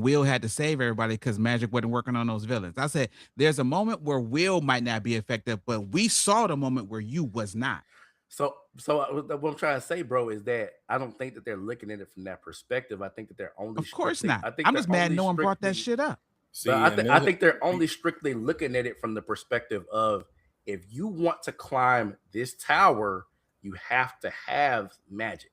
Will had to save everybody because magic wasn't working on those villains? I said there's a moment where Will might not be effective, but we saw the moment where you was not. So what I'm trying to say, bro, is that I don't think that they're looking at it from that perspective. I think that they're only Of course strictly. not. I think I'm they're just mad only no one brought that strictly. shit up. But See, and I this, think they're only strictly looking at it from the perspective of if you want to climb this tower, you have to have magic.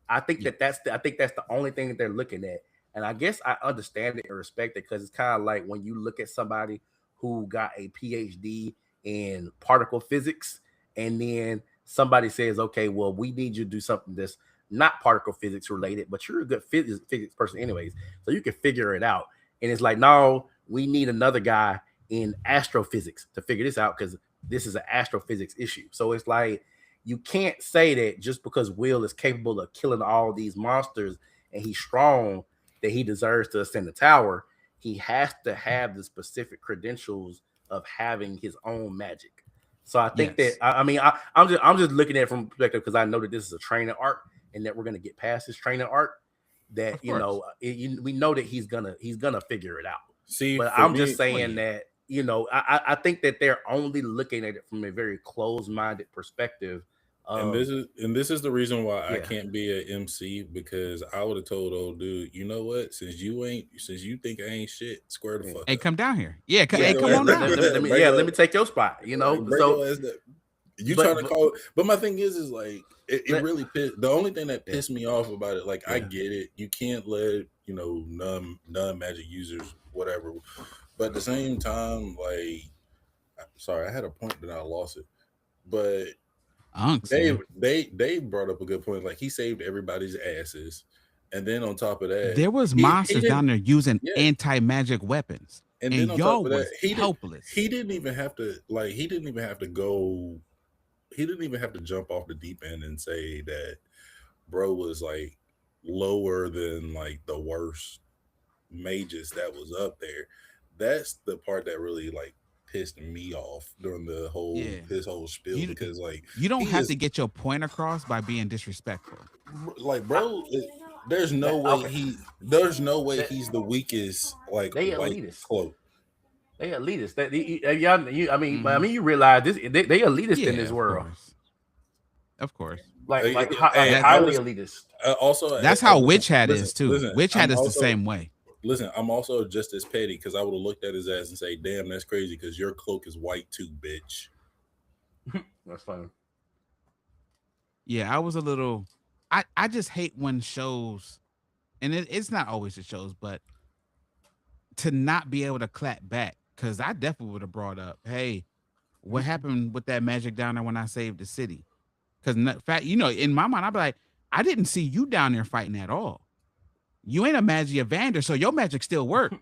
I think Yeah. I think that's the only thing that they're looking at. And I guess I understand it and respect it because it's kind of like when you look at somebody who got a PhD in particle physics, and then somebody says, "Okay, well, we need you to do something that's not particle physics related, but you're a good physics person, anyways, so you can figure it out." And it's like, no, we need another guy in astrophysics to figure this out because this is an astrophysics issue. So it's like you can't say that just because Will is capable of killing all these monsters and he's strong that he deserves to ascend the tower. He has to have the specific credentials of having his own magic. So I think that Yes. I'm just looking at it from perspective because I know that this is a training arc and that we're gonna get past this training arc. That Of course. we know that he's gonna figure it out. see But for I'm just me, Well, saying yeah. that I think that they're only looking at it from a very closed-minded perspective. and Of this is the reason why I yeah, can't be a MC because I would have told old dude, you know what? Since you think I ain't shit, square the yeah, fuck Hey, up. come down here. Yeah, yeah, Bring hey, your come yeah. ass, on down. Let me take your spot. like bring So your ass up. You trying to but call, but my thing is like it let really pissed. The only thing that yeah, pissed me off about it, like I yeah. get it, you can't let non magic users whatever, but at the same time, like sorry, I had a point that I lost it, but Unks, man. they brought up a good point. Like he saved everybody's asses, and then on top of that, There was he monsters didn't. down there using Yeah, anti-magic weapons, and and then on top y'all of that, was helpless. he didn't even have to like he didn't even have to go. He didn't even have to jump off the deep end and say that bro was like lower than like the worst mages that was up there. That's the part that really like pissed me off during the whole Yeah. his whole spiel You because like you don't he have to is get your point across by being disrespectful. like I, bro there's no that way okay. That he's the weakest like they white elitist. cloak. They elitist. Y'all, I Hmm. mean, you realize this? They elitist in this Yeah, of world, course, of course. like Hey, That I highly was elitist. also that's how listen, Witch Hat listen, is too. listen. Witch Hat is the same way. I'm also just as petty because I would have looked at his ass and say, "Damn, that's crazy." Because your cloak is white too, bitch. That's funny. Yeah, I was a little. I just hate when shows, and it's not always the shows, but to not be able to clap back because I definitely would have brought up, hey, what happened with that magic down there when I saved the city? Because fact, in my mind, I'd be like, I didn't see you down there fighting at all. You ain't a Magia Vander, so your magic still work.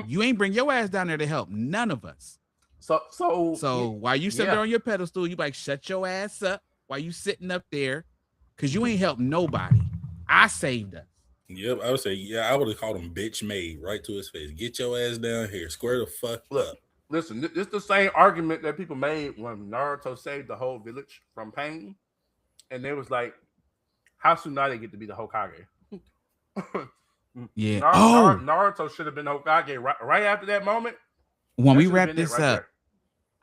You ain't bring your ass down there to help none of us. So while you sit yeah. there on your pedestal, you like shut your ass up while you sitting up there, cause you ain't helped nobody. I saved us. Yep, I would say, yeah, I would have called him bitch made right to his face. Get your ass down here, square the fuck Look, up. listen. This is the same argument that people made when Naruto saved the whole village from pain, and they was like, "How Tsunade get to be the Hokage?" Yeah. Oh, Naruto should have been Hokage right after that moment. when That we should have wrap been it this right up, there.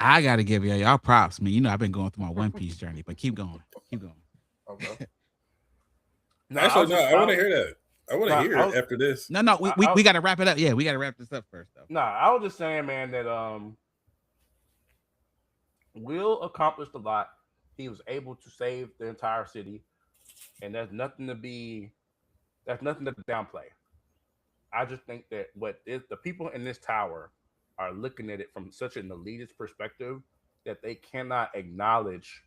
I gotta give y'all props, man. I've been going through my One Piece journey, but keep going, keep going. Okay. No, I Actually, was no, just I want to hear that. I want no, to hear I it was after this. No, I, we gotta wrap it up. Yeah, we gotta wrap this up first, though. no, I was just saying, man, that Will accomplished a lot. He was able to save the entire city, and that's nothing to downplay. I just think that what is the people in this tower are looking at it from such an elitist perspective that they cannot acknowledge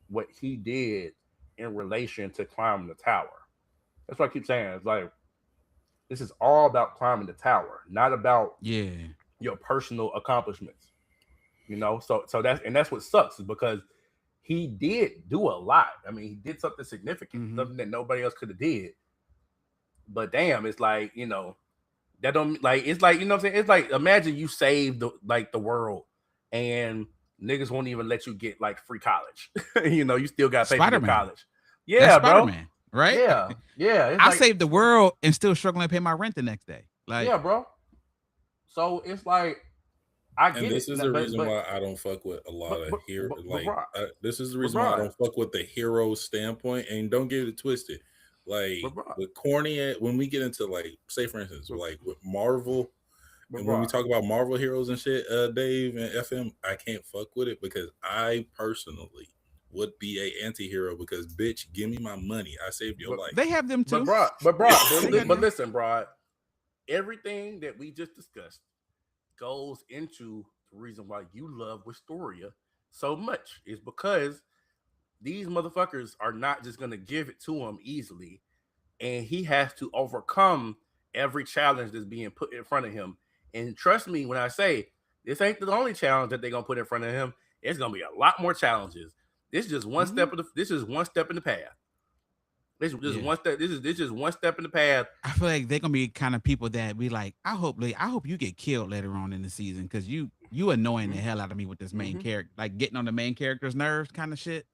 what he did in relation to climbing the tower. That's what I keep saying. It's like this is all about climbing the tower, not about Yeah, your personal accomplishments. So that's what sucks is because he did do a lot. I mean, he did something significant, something that nobody else could have did. But damn, it's like, that don't, like, it's like, what I'm saying? It's like, imagine you saved the world and niggas won't even let you get like free college. You still got to pay for your college. That's Yeah, bro. Spider-Man, right? Yeah. It's I like, saved the world and still struggling to pay my rent the next day. Like, yeah, bro. So it's like, I get And this it. is the reason why I don't fuck with a lot of hero. This is the reason why I don't fuck with the hero standpoint. And don't get it twisted. Like with corny, when we get into like, say for instance, like with Marvel, and when we talk about Marvel heroes and shit, Dave and FM, I can't fuck with it because I personally would be a anti-hero because bitch, give me my money. I saved your life. They have them too. But listen, bro, everything that we just discussed goes into the reason why you love Wistoria so much is because these motherfuckers are not just gonna give it to him easily, and he has to overcome every challenge that's being put in front of him. And trust me when I say this ain't the only challenge that they're gonna put in front of him. It's gonna be a lot more challenges. This is just one step of this is one step in the path. This is one step. This is just one step in the path. I feel like they're gonna be kind of people that be like, I hope you get killed later on in the season because you annoying the hell out of me with this main character, like getting on the main character's nerves, kind of shit.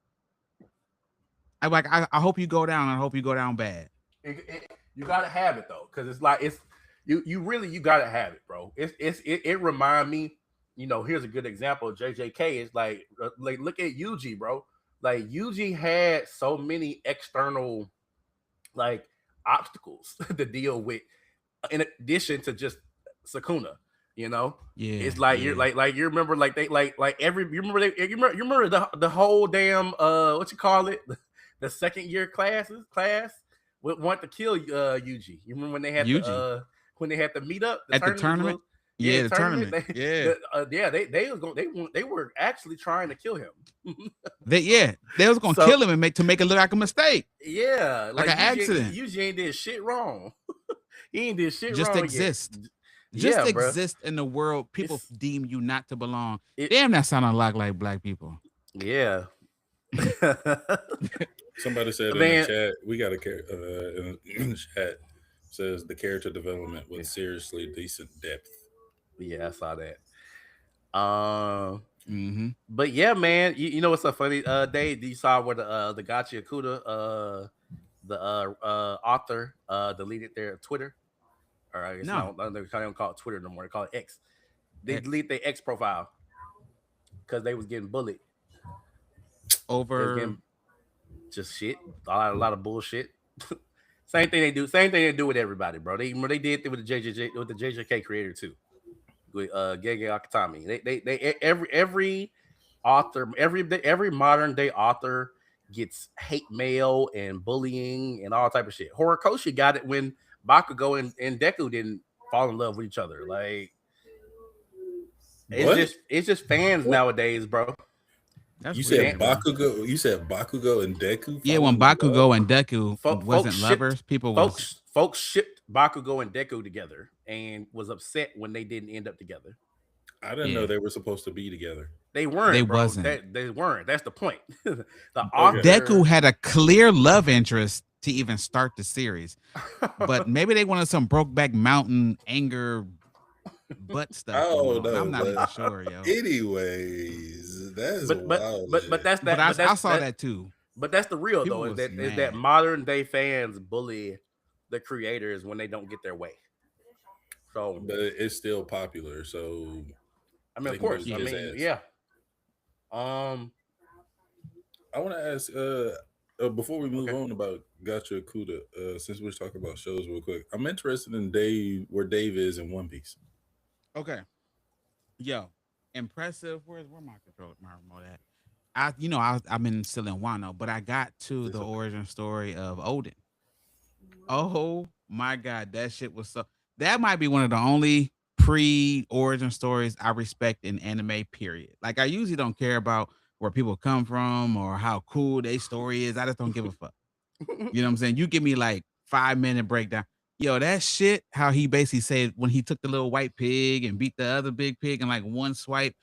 I hope you go down. I hope you go down bad. You gotta have it though, because it's like you really gotta have it, bro. It remind me, here's a good example of JJK. It's like look at Yuji, bro. Like Yuji had so many external like obstacles to deal with in addition to just Sukuna. It's like you're like you remember like they like every you remember the whole damn what you call it, the second year class would want to kill Yuji. You remember when they had the meet up at the tournament? The tournament. They were actually trying to kill him. They was gonna kill him and make it look like a mistake. Yeah, like an accident. Yuji ain't did shit wrong. He ain't did shit just wrong. Exist. Just exist in the world. People deem you not to belong. Damn, that sound a lot like black people. Yeah. Somebody said in the chat, we got a in the chat says the character development with seriously decent depth. Yeah, I saw that. But yeah, man, you know what's so funny? Dave, you saw where the Gachi Akuda, the author, deleted their Twitter. Or I guess no, they don't call it Twitter no more. They call it X. They delete their X profile because they was getting bullied over just shit, a lot of bullshit. Same thing they do with everybody, bro. They did it with the JJK creator too, with Gege Akutami. They every author, every modern day author gets hate mail and bullying and all type of shit. Horikoshi got it when Bakugo and Deku didn't fall in love with each other. Like it's just fans nowadays, bro. You said Bakugo. You said Bakugo and Deku. Yeah, when Bakugo and Deku wasn't lovers, folks shipped Bakugo and Deku together and was upset when they didn't end up together. I didn't know they were supposed to be together. They weren't. They wasn't. They weren't. That's the point. Deku had a clear love interest to even start the series, but maybe they wanted some Brokeback Mountain anger butt stuff. Oh no, I'm not even sure, yo. Anyways, that's wild. But that's that. I saw that too. But that's the real though. Is that modern day fans bully the creators when they don't get their way. So, but it's still popular. So, I mean, of course. I mean, yeah. I want to ask before we move on about Gacha Akuda, since we're talking about shows real quick, I'm interested in where Dave is in One Piece. Okay. Yo, impressive. Where my remote at? I've been still in Wano, but I got to the origin story of Odin. Oh my God, that shit was so. That might be one of the only pre-origin stories I respect in anime. Period. Like I usually don't care about where people come from or how cool their story is. I just don't give a fuck. You know what I'm saying? You give me like 5-minute breakdown. Yo, that shit, how he basically said when he took the little white pig and beat the other big pig in like one swipe,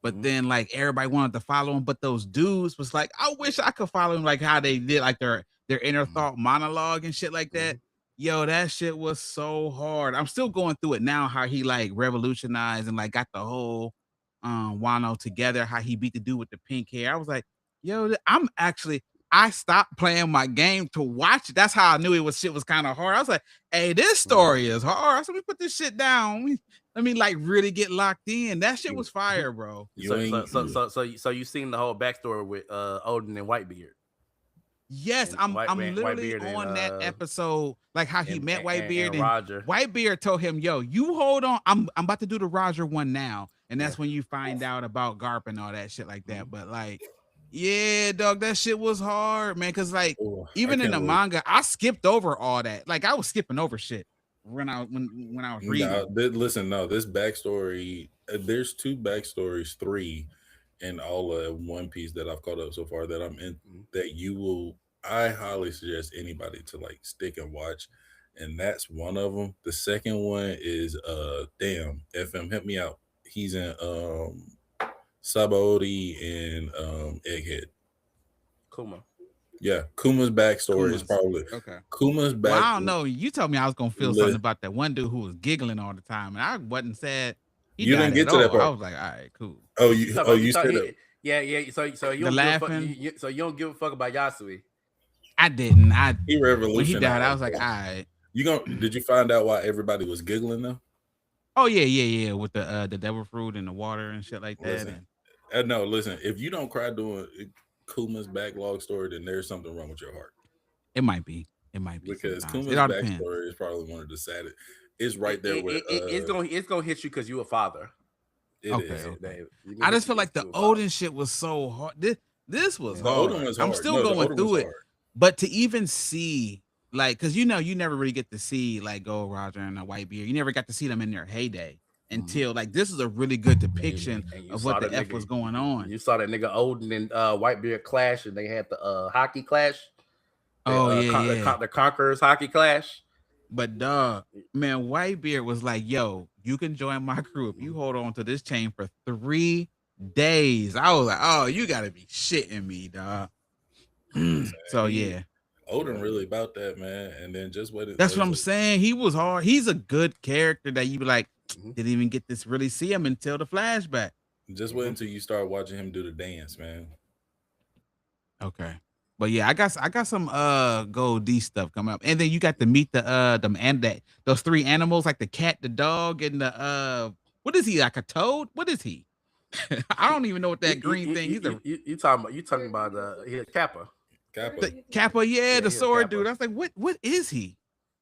But then like everybody wanted to follow him, but those dudes was like, I wish I could follow him, like how they did like their inner thought monologue and shit like that. Yo, that shit was so hard. I'm still going through it now, how he like revolutionized and like got the whole Wano together, how he beat the dude with the pink hair. I was like, yo, I stopped playing my game to watch it. That's how I knew shit was kind of hard. I was like, hey, this story is hard. So let me put this shit down. Let me like really get locked in. That shit was fire, bro. So you seen the whole backstory with Odin and Whitebeard? Yes, I'm literally on that episode, like how he met Whitebeard and Roger. Whitebeard told him, yo, you hold on. I'm about to do the Roger one now. And that's when you find out about Garp and all that shit like that. But like, yeah, dog, that shit was hard, man. Cause like even in the manga, I skipped over all that. Like I was skipping over shit when I was reading. This backstory, there's 2 backstories, 3 in all of One Piece that I've caught up so far that I'm in, that I highly suggest anybody to like stick and watch. And that's one of them. The second one is FM, help me out. He's in Sabaody and Egghead. Kuma. Yeah, Kuma's backstory is probably Kuma's back. Well, I don't know. You told me I was gonna feel something about that one dude who was giggling all the time, and I wasn't sad. You didn't get to that part. I was like, all right, cool. You said that. Yeah. So you don't so you don't give a fuck about Yasui. I didn't. He revolutionized. When he died, I was like, all right. Did you find out why everybody was giggling though? Oh yeah, with the devil fruit and the water and shit like that. Listen. If you don't cry doing Kuma's backlog story, then there's something wrong with your heart. It might be because Kuma's backstory is probably one of the saddest. It's right there with it's gonna hit you because you a father. It is. Okay. I just feel like the Odin shit was so hard. This was hard. Odin was hard. I'm still going through it, but to even see like, because you never really get to see like Gold Roger and Whitebeard. You never got to see them in their heyday until like this is a really good depiction of what the F was going on. You saw that nigga Odin and Whitebeard clash, and they had the hockey clash. The Conquerors hockey clash. But dog, man, Whitebeard was like, yo, you can join my crew if you hold on to this chain for 3 days. I was like, oh, you gotta be shitting me, dog. So yeah. Odin really about that, man. And then just that's what I'm saying. He was hard. He's a good character that you be like, didn't even get to really see him until the flashback. Just wait until you start watching him do the dance, man. Okay. But yeah, I got some Gold D stuff coming up. And then you got to meet those 3 animals, like the cat, the dog, and the what is he, like a toad? What is he? I don't even know what that green thing. You talking about Kappa. Kappa, the sword Kappa. Dude. I was like, what is he?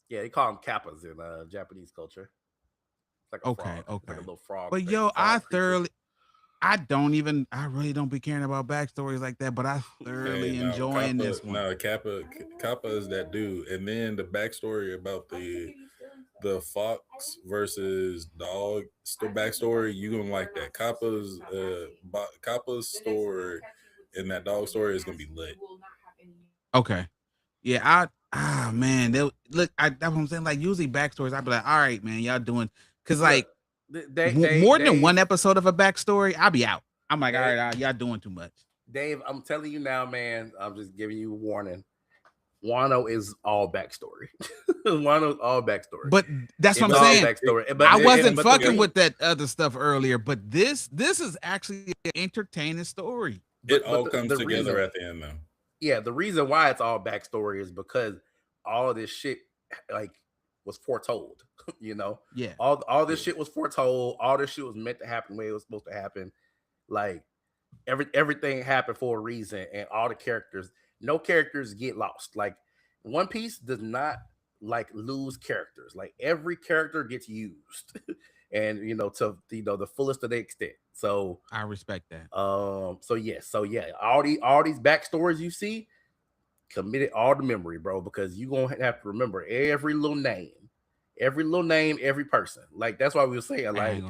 Yeah, they call him Kappas in Japanese culture. It's like a frog. Like a little frog. But yo, I really don't be caring about backstories like that, but I thoroughly enjoying this one. No, Kappa is that dude. And then the backstory about the fox versus dog backstory, you're gonna like that. Kappa's story and that dog story is gonna be lit. Okay. Yeah, man, that's what I'm saying. Like usually backstories, I'd be like, all right, man, y'all doing, because like more than one episode of a backstory, I'll be out. I'm like, all right, y'all doing too much. Dave, I'm telling you now, man. I'm just giving you a warning. Wano is all backstory. Wano's all backstory. But that's what I'm saying. Backstory. I wasn't fucking with that other stuff earlier, but this is actually an entertaining story. It all comes together at the end, though. Yeah, the reason why it's all backstory is because all of this shit like was foretold. Yeah. All this shit was foretold. All this shit was meant to happen the way it was supposed to happen. Like everything happened for a reason, and all the characters. No characters get lost. Like One Piece does not like lose characters. Like every character gets used, and to the fullest of the extent. So I respect that. So yeah. All these backstories you see, committed all the memory, bro. Because you gonna have to remember every little name, every person. Like that's why we were saying like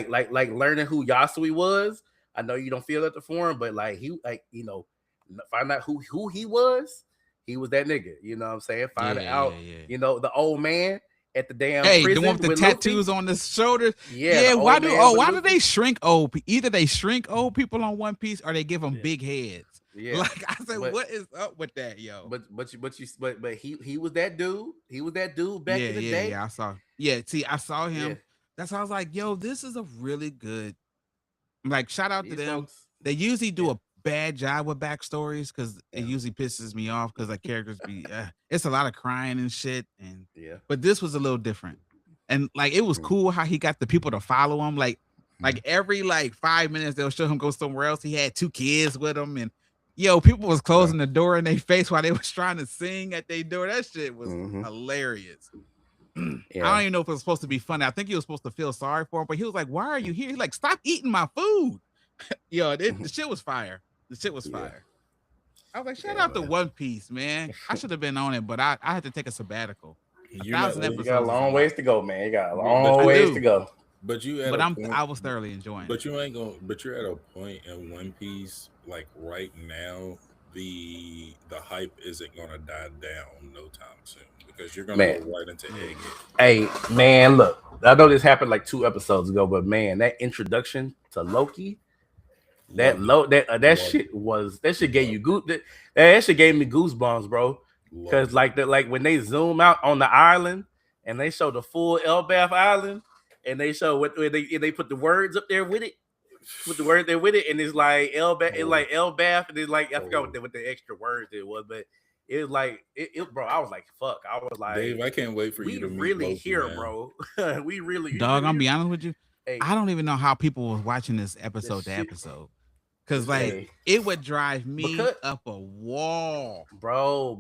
learning who Yasui was. I know you don't feel that the form, but find out who he was. He was that nigga. You know what I'm saying? Find out. Yeah. The old man. at the damn Hey, the prison one with the with Luffy. tattoos on the shoulders. Yeah, Yeah, the why old man with why do Luffy. they shrink old either they shrink old people on One Piece or they give them Yeah. big heads. Yeah, Like I said, but what is up with that, yo? but he was that dude. He was that dude back in the day. Yeah. I saw. Yeah, see, I saw Yeah, him. That's why I was like, yo, this is a really good. Like, shout out to these them. folks. They usually do Yeah, a bad job with backstories because it yeah, usually pisses me off because like characters be it's a lot of crying and shit. And yeah. but this was a little different. And like it was Mhm. cool how he got the people to follow him. Like every like 5 minutes they'll show him go somewhere else. He had 2 kids with him, and people was closing the door in their face while they was trying to sing at their door. That shit was Mhm. hilarious. I Yeah. don't even know if it was supposed to be funny. I think he was supposed to feel sorry for him, but he was like, "Why are you here?" He's like, "Stop eating my food." The shit was fire. The shit was Yeah. fire. I was like, shout Yeah, out to man. One Piece, man. I should have been on it, but I had to take a sabbatical. You're not 1,000 really, You got a episodes is a long lot. ways to go, man. You got a But long you- ways do. to go. but you at But a point. I was thoroughly enjoying But it. you ain't gonna. But you're at a point in One Piece, like right now, the hype isn't gonna die down no time soon because you're gonna Man. go right into Egghead. Hey, man, look. I know this happened like 2 episodes ago, but man, that introduction to Loki, that Love it. that Love shit gave you that shit gave me goosebumps, bro. Love Because it. like when they zoom out on the island and they show the full Elbath Island and they show what they put the words up there with it, put the word there with it, and it's like Elbath, it's like Elbath, and it's like I forgot what the extra words it was, but it was like bro. I was like, fuck. I was like, Dave, I can't wait for you we to meet really Loki, here, man. bro. we really, Dog, I'm really be here. honest with you. Hey, I don't even know how people was watching this episode to shit- episode. Cause It's like hey, it would drive me because up a wall. bro,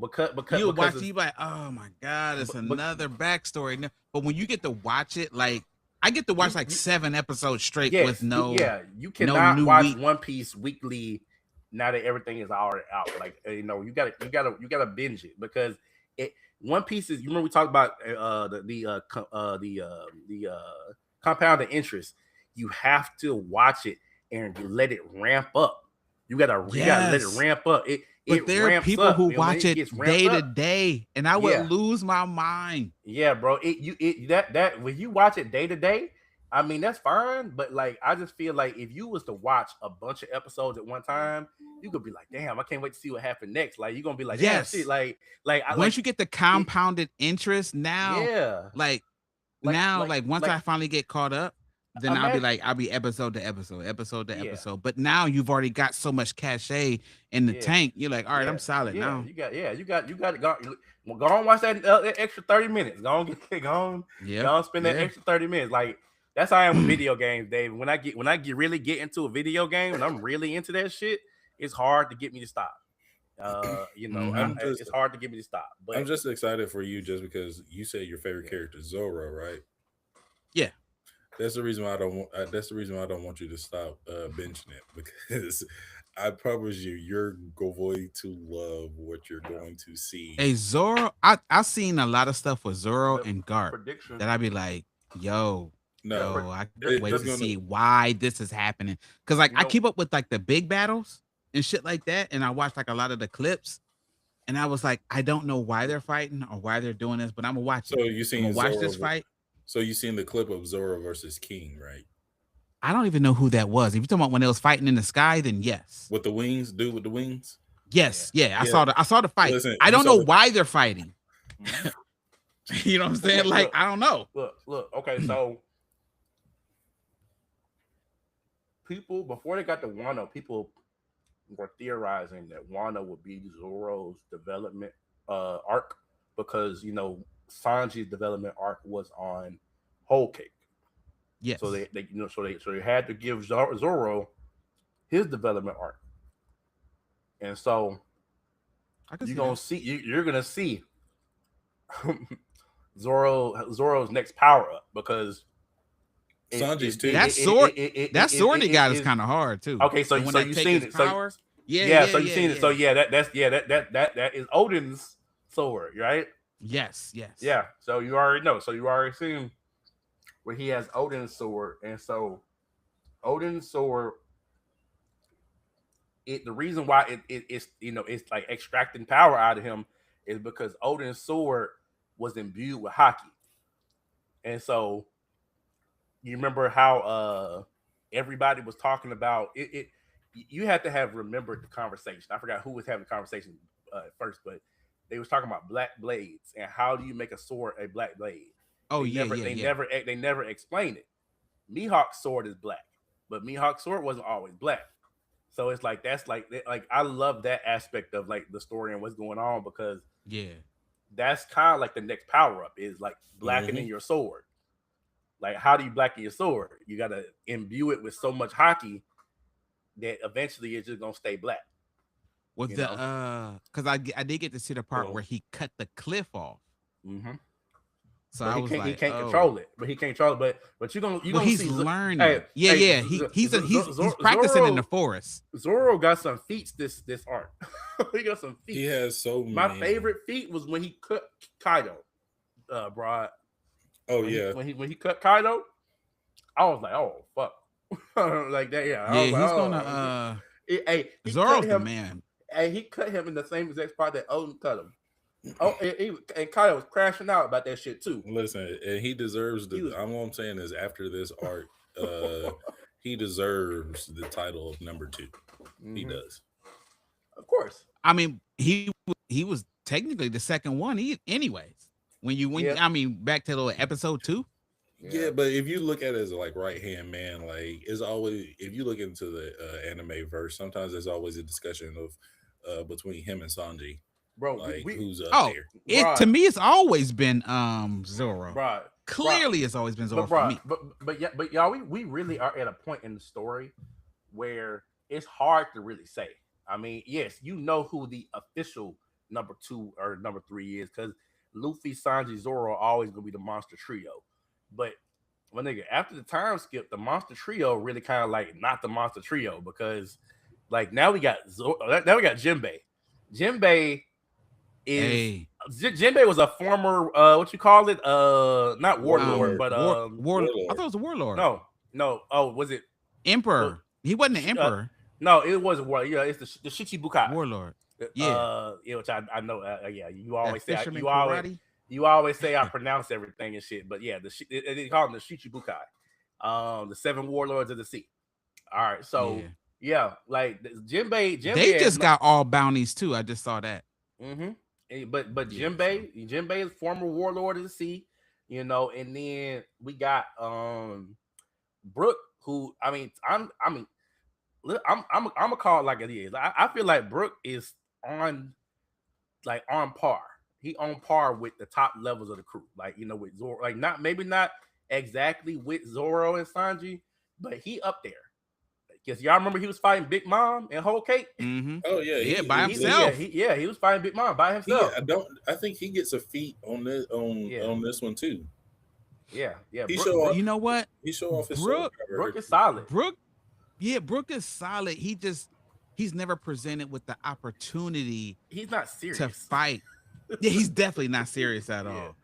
You would watch because it, you be like, oh my god, it's but- another backstory. But when you get to watch it, like I get to watch like 7 episodes straight yes, with no you cannot new watch week. One Piece weekly now that everything is already out. Like you gotta binge it because it One Piece is. You remember we talked about the compounded interest. You have to watch it and let it ramp up. You gotta let it Yes. ramp up. But there are ramps people up, who and when watch it gets ramped day to up- day, and I Yeah. would lose my mind. Yeah, bro. That when you watch it day to day, I mean that's fine. But like, I just feel like if you was to watch a bunch of episodes at one time, you could be like, damn, I can't wait to see what happened next. Like you're gonna be like, damn, Yes. shit. Once you get the compounded interest, now, yeah, like like- once like- I finally get caught up, then I'll be episode to episode. But now you've already got so much cachet in the Yeah. tank. You're like, all right, Yeah. I'm solid Yeah, now. you got to go on watch that extra 30 minutes. Go on Yeah. go on spend that Yeah. extra 30 minutes. Like that's how I am with video games, Dave. When I really get into a video game and I'm really into that shit, it's hard to get me to stop. It's hard to get me to stop. But I'm just excited for you just because you said your favorite character is Zoro, right? Yeah. That's the reason why I don't want. That's the reason why I don't want you to stop binging it because I promise you, you're going to love what you're going to see. Hey, Zoro, I've seen a lot of stuff with Zoro The and Garp prediction. that I'd be like, yo, No, I it- can't wait it's to gonna- see why this is happening. Because like You I know- keep up with like the big battles and shit like that, and I watch like a lot of the clips, and I was like, I don't know why they're fighting or why they're doing this, but I'm gonna watch So it. you I'm seen gonna watch Zoro this fight. So you seen the clip of Zoro versus King, right? I don't even know who that was. If you're talking about when they was fighting in the sky, then yes. With the wings, dude with the wings. Yes, yeah. I Yeah. saw the fight. Listen, I you don't saw know the- why they're fighting. Mhm. You know what I'm saying? Like, I don't know. Look. Okay, so people before they got to Wano, people were theorizing that Wano would be Zoro's development arc because Sanji's development arc was on Whole Cake. Yes. So they had to give Zoro his development arc, and so I can you're see gonna that. see you're gonna see Zoro's next power up because Sanji's too. That sword he got is kind of hard too. okay. So And when so that you've take seen his it. So power, so you've seen it. So that is Odin's sword, right? Yes. Yeah. So you already know. So you already seen where he has Odin's sword, and so Odin's sword. The reason why it's like extracting power out of him is because Odin's sword was imbued with hockey. And so you remember how everybody was talking about it. You had to have remembered the conversation. I forgot who was having the conversation first, but they was talking about black blades and how do you make a sword a black blade. Oh yeah, yeah, yeah. They never explained it. Mihawk's sword is black, but Mihawk's sword wasn't always black. So it's like that's like I love that aspect of like the story and what's going on because Yeah. that's kind of like the next power up is like blackening Mm-hmm. your sword. Like how do you blacken your sword? You gotta imbue it with so much hockey that eventually it's just gonna stay black. Was You the know. because I did get to see the part where he cut the cliff off. Mm-hmm. So But I was he like, can't oh, control it. But he can't control it. But you're well, gonna he's see. learning. Yeah, yeah. He's practicing in the forest. Zoro got some feats this arc. He got some feats. He has so My many. favorite feat was when he cut Kaido, Broad. Oh yeah. When he cut Kaido, I was like, oh fuck, like that. Yeah, I Yeah, was like, he's oh. gonna Hey, he Zoro's cut the him. man. And he cut him in the same exact spot that Odin cut him. Oh, and Kaido was crashing out about that shit too. Listen, and he deserves the. All I'm saying is, after this arc, he deserves the title of number 2. Mm-hmm. He does, of course. I mean, he was technically the second one. Anyways, I mean, back to the episode 2. Yeah, but if you look at it as like right hand man, like it's always if you look into the anime verse, sometimes there's always a discussion of between him and Sanji. Bro, like who's up there? It to me, it's always been Zoro. Right. Clearly, it's always been Zoro for me. But y'all, we really are at a point in the story where it's hard to really say. I mean, yes, you know who the official number 2 or number 3 is because Luffy, Sanji, Zoro are always gonna be the monster trio. But my nigga, after the time skip, the monster trio really kind of like not the monster trio because like now we got Jinbei. Jinbei is Jinbei was a former what you call it? Not warlord, but warlord. I thought it was a warlord. No. Oh, was it emperor? He wasn't an emperor. No, it was a warlord. Yeah, it's the Shichibukai warlord. Yeah, which I know. Yeah, you always say karate? You always say I pronounce everything and shit, but yeah, they call them the Shichibukai, the 7 warlords of the sea. All right, so yeah like Jinbei, they just got all bounties too. I just saw that. Mm-hmm. But Jinbei is former warlord of the sea, you know, and then we got Brook, who I'm gonna call it like it is. I feel like Brook is on par. He on par with the top levels of the crew, like you know, with Zoro, like maybe not exactly with Zoro and Sanji, but he up there. Because y'all remember he was fighting Big Mom and Whole Cake. Mm-hmm. Oh yeah, by himself. He was fighting Big Mom by himself. I think he gets a feat on this one too. Yeah. You know what? He show off his Brook is solid. Brook is solid. He's never presented with the opportunity. He's not serious to fight. Yeah, he's definitely not serious at all.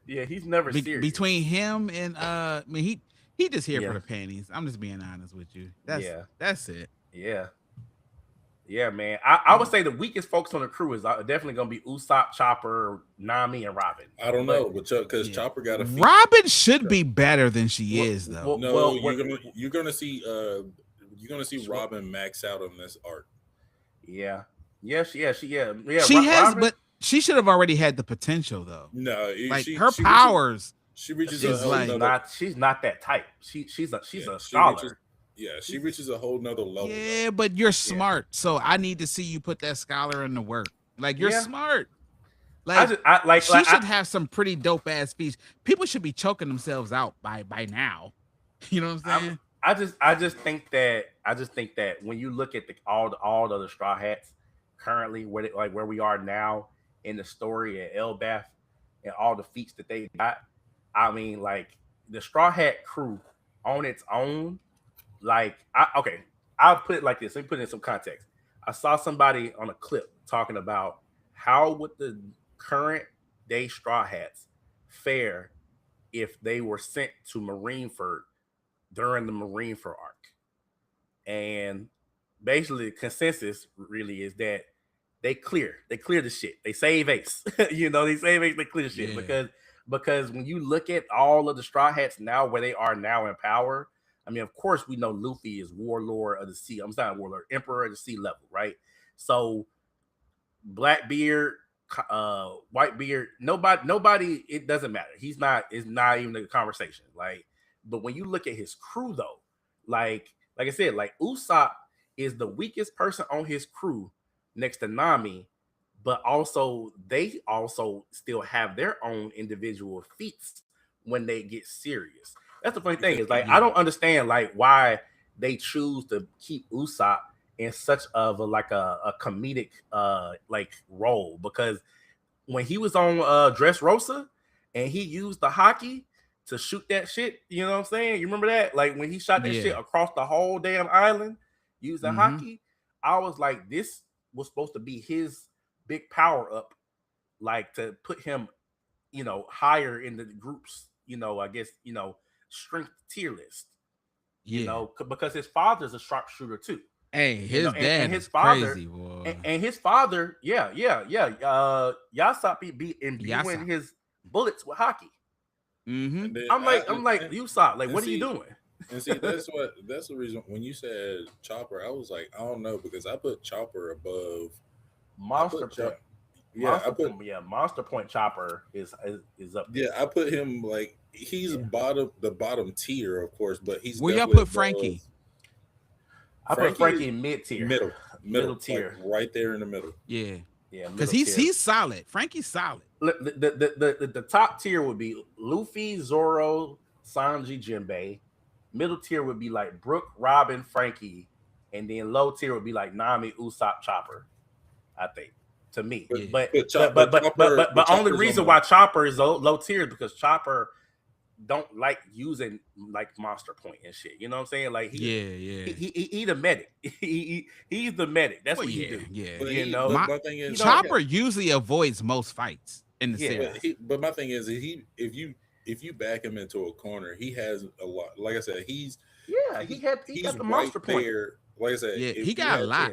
Yeah, he's never serious. Between him and I mean he just here for the panties. I'm just being honest with you. That's it. Yeah, man. I would say the weakest folks on the crew is definitely gonna be Usopp, Chopper, Nami, and Robin. I don't know, but because Chopper got a feat. Robin should be better than she is, though. You're gonna see Robin max out on this arc. Yeah. She has, Robin, but she should have already had the potential, though. No, her powers. She reaches she's not that type. She's a scholar. She reaches a whole nother level. Yeah, but you're smart, so I need to see you put that scholar in the work. Like you're smart. Like she should have some pretty dope ass speech. People should be choking themselves out by now. You know what I'm saying? I just think that when you look at all the other Straw Hats currently, where we are now in the story at Elbaf and all the feats that they got, I mean, like the Straw Hat crew on its own, I'll put it like this. Let me put it in some context. I saw somebody on a clip talking about how would the current day Straw Hats fare if they were sent to Marineford during the Marineford arc. And basically the consensus really is that they clear the shit. They save Ace. They save Ace, they clear the shit because when you look at all of the Straw Hats now, where they are now in power, I mean, of course, we know Luffy is Warlord of the Sea. I'm sorry, Warlord, Emperor of the Sea level, right? So Blackbeard, Whitebeard, nobody. It doesn't matter. He's not. It's not even a conversation. Like, but when you look at his crew, though, like I said, like Usopp is the weakest person on his crew next to Nami, but also they also still have their own individual feats when they get serious. That's the funny thing is like I don't understand like why they choose to keep Usopp in such of a comedic like role, because when he was on Dressrosa and he used the hockey to shoot that shit, you know what I'm saying? You remember that? Like when he shot that shit across the whole damn island using hockey, I was like, this was supposed to be his big power up, like to put him, higher in the groups, I guess, strength tier list, because his father's a sharpshooter too. Hey, his dad and his is father, crazy, boy. and his father, yeah. Yasop be imbuing his bullets with hockey. Mm-hmm. I'm like, Usopp, like, what are you doing? And see, that's the reason when you said Chopper, I was like, I don't know, because I put Chopper above Monster Point. Monster Point Chopper is up there. Yeah, I put him like he's the bottom tier, of course, but he's where y'all put Frankie? I put Frankie in mid tier, middle tier, like right there in the middle. Yeah, because he's solid. Frankie's solid. The top tier would be Luffy, Zoro, Sanji, Jinbei. Middle tier would be like Brook, Robin, Frankie, and then low tier would be like Nami, Usopp, Chopper. I think, to me, but only reason why Chopper is low tier is because Chopper don't like using like Monster Point and shit. You know what I'm saying? Like he the medic. He's the medic. That's what he do. Yeah. But my thing is, Chopper usually avoids most fights in the series. But my thing is, if you back him into a corner, he has a lot. Like I said, he's got the Monster Point. There. Like I said, he got a lot.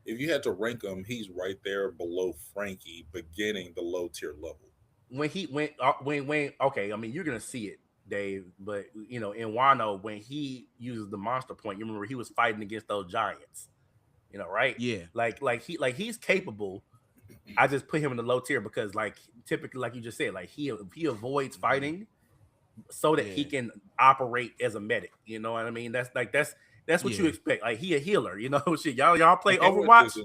If you had to rank him, he's right there below Frankie, beginning the low tier level. When okay, I mean you're gonna see it, Dave, but in Wano, when he uses the Monster Point, you remember he was fighting against those giants, right? Yeah, like he's capable. I just put him in the low tier because like typically, like you just said, like he avoids fighting so that he can operate as a medic. You know what I mean? That's what you expect. Like he a healer, shit. Y'all play Overwatch.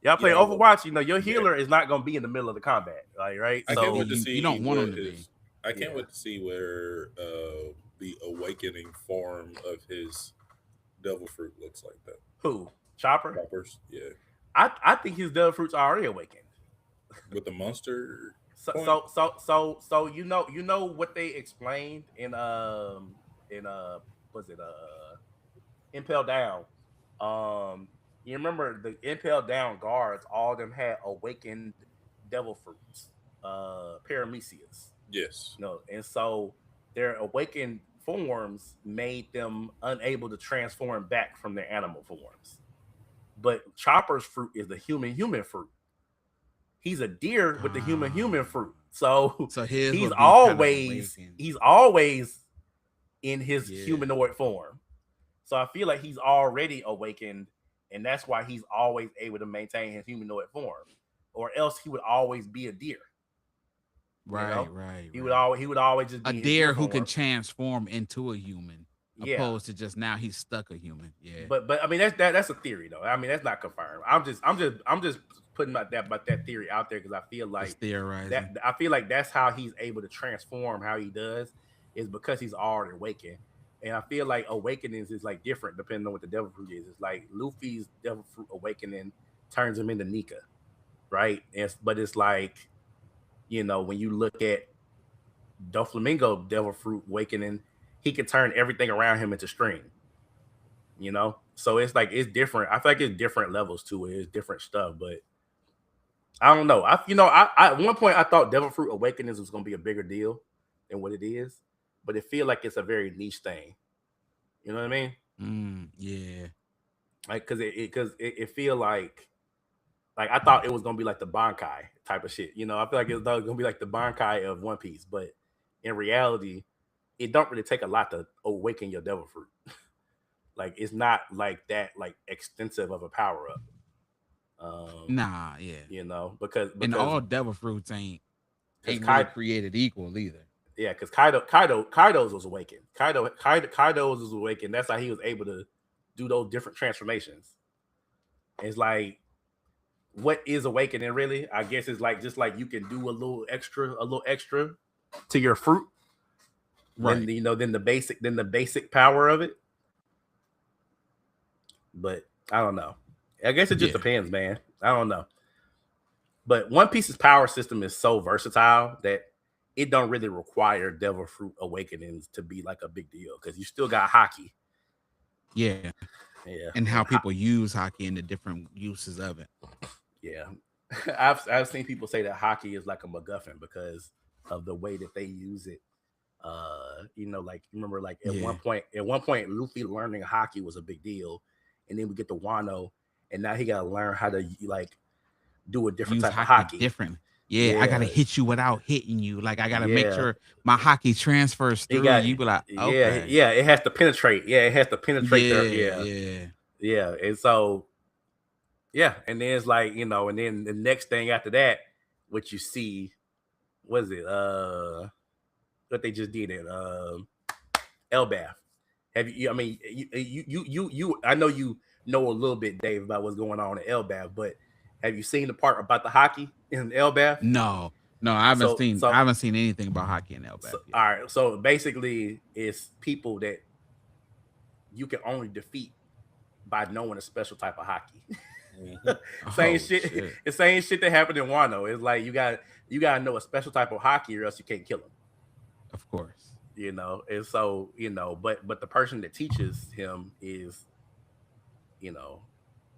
Y'all play Overwatch. Your healer is not gonna be in the middle of the combat, like right. I can't wait to see. You don't want him to be. I can't wait to see where the awakening form of his devil fruit looks like. That who Chopper? Choppers, yeah. I think his devil fruit's already awakened with the monster. So you know what they explained in was it Impel Down. You remember the Impel Down guards, all of them had awakened devil fruits, Paramecia. Yes. No, and so their awakened forms made them unable to transform back from their animal forms. But Chopper's fruit is the human fruit. He's a deer with the human fruit. So he's always in his humanoid form. So I feel like he's already awakened, and that's why he's always able to maintain his humanoid form, or else he would always be a deer. Right. He would always just be a deer who can transform into a human, opposed to just now he's stuck a human. Yeah. But I mean that's a theory though. I mean that's not confirmed. I'm just putting that theory out there because I feel like theorizing. I feel like that's how he's able to transform how he does is because he's already awakened. And I feel like awakenings is like different depending on what the devil fruit is. It's like Luffy's devil fruit awakening turns him into Nika, right? But it's like, when you look at Doflamingo devil fruit awakening, he can turn everything around him into string. So it's like it's different. I feel like it's different levels to it. It's different stuff, but I don't know. I at one point I thought devil fruit awakenings was going to be a bigger deal than what it is. But it feel like it's a very niche thing. You know what I mean? Yeah. Like, cause it feel like I thought it was gonna be like the Bankai type of shit. I feel like it was gonna be like the Bankai of One Piece, but in reality, it don't really take a lot to awaken your devil fruit. Like it's not like that like extensive of a power up. Um, Nah, yeah. you know, because And because all devil fruits because ain't really created equal either. yeah, because Kaido's was awakened. Kaido's was awakened. That's how he was able to do those different transformations. It's like what is awakening really? I guess it's like just like you can do a little extra to your fruit. Then Right. then the basic power of it. But I don't know. I guess it just Yeah. depends, man. I don't know. But One Piece's power system is so versatile that it don't really require Devil Fruit awakenings to be like a big deal because you still got hockey. Yeah. Yeah, And how and people use hockey and the different uses of it. yeah, I've seen people say that hockey is like a MacGuffin because of the way that they use it. Like remember, like Yeah. at one point, Luffy learning hockey was a big deal, and then we get to Wano, and now he got to learn how to like do a different Use type of hockey hockey. differently. Yeah, I gotta Yeah, hit you without hitting you. Like I gotta make yeah. sure my hockey transfers He through. got You be like, yeah, okay, yeah. It has to penetrate. Yeah, it has to penetrate there. yeah, Yeah, yeah. yeah. And so yeah, and then it's like and then the next thing after that, what you see, what is it? What they just did in Elbath. Have you? I mean, you. I know you know a little bit, Dave, about what's going on in Elbath, but have you seen the part about the hockey in Elbath? No, no, So I so haven't seen anything about hockey in so Elbath yet. all right. So basically, it's people that you can only defeat by knowing a special type of hockey. Mhm. Same Oh shit. shit. The same shit that happened in Wano. It's like you got to know a special type of hockey, or else you can't kill him. Of course. And so but the person that teaches him is you know,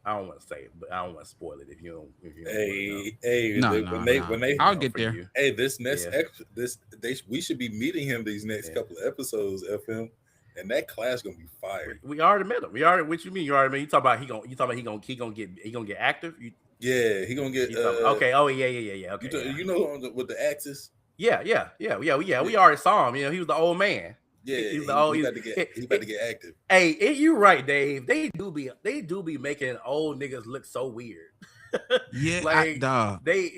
I don't want to say it, but I don't want to spoil it if you don't want to know. No, When no, when no. they I'll get For there. you, this next yeah, we should be meeting him these next yeah. couple of episodes, FM, and that class gonna be fire. We already met him. We already. What you mean? You already met? You talk about he gonna. You talk about he gonna get active. Yeah, he gonna get You talk okay. Oh yeah. Okay, yeah. you know with the axes. Yeah. Yeah, We already saw him. He was the old man. yeah, He was the old. he about to get active. Hey, you right, Dave. They do be making old niggas look so weird. Yeah, like dog. they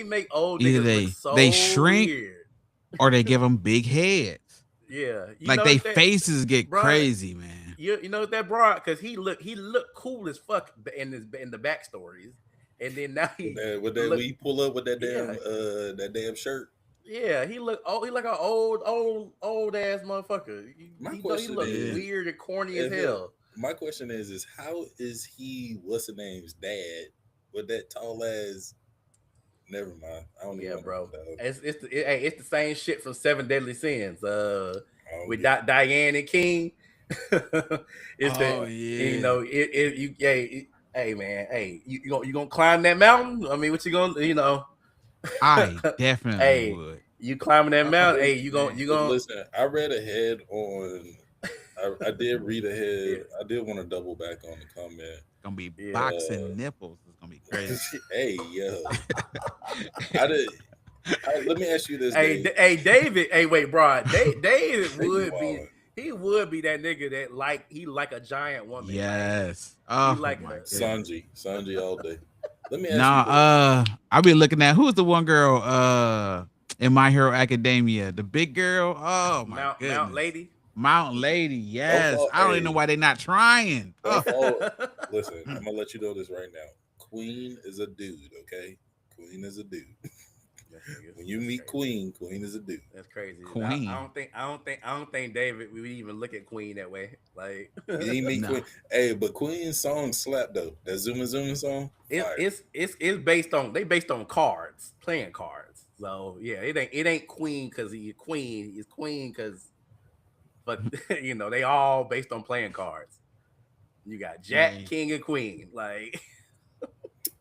make old Either niggas look they so shrink weird. or they give them big heads. Yeah, you Like know they that, faces get bro. crazy, man. You know that bro because he looked cool as fuck in the backstories, and then now he With that look we pull up with yeah that damn shirt. yeah he like an old ass motherfucker. My He question look Yeah. is, weird and corny as FM, hell. my question is how is he what's the name's dad with that tall ass? Never mind. I don't even Yeah, want to bro. know. It's the same shit from Seven Deadly Sins. I don't With get it. Diane and King. It's the Oh you yeah. know it you hey man you gonna climb that mountain? I mean, what you gonna I definitely hey, would. you climbing that mountain? Hey, Man. you gonna Listen, I read ahead on. I did read ahead. yeah I did want to double back on the comment. Gonna be yeah. boxing nipples. It's gonna be crazy. Hey, yo, I did. Let me ask you this, Hey, Dave. hey, David. Hey, wait, bro. David Hey, you would be. wildin'. He would be that nigga that he like a giant woman. Like Yes. he Oh like my a goodness. Sanji all day. Let me ask you Nah, this. I be looking at who's the one girl in My Hero Academia, the big girl. Oh my Mount goodness. Lady. Mountain Lady, Don't yes. fall. I don't even know Hey, why they not trying. don't Oh. fall. Listen, I'm gonna let you know this right now. Queen is a dude. Okay, Queen is a dude. When you That's meet crazy. Queen is a dude. That's crazy. Queen. I don't think David we even look at Queen that way. Like You ain't meet No. Queen. Hey, but Queen's song slap though. That Zuma song, fire. it's based on they based on cards, playing cards. So yeah, it ain't Queen because he's Queen. It's Queen because but they all based on playing cards. You got Jack, Man. King, and Queen. Like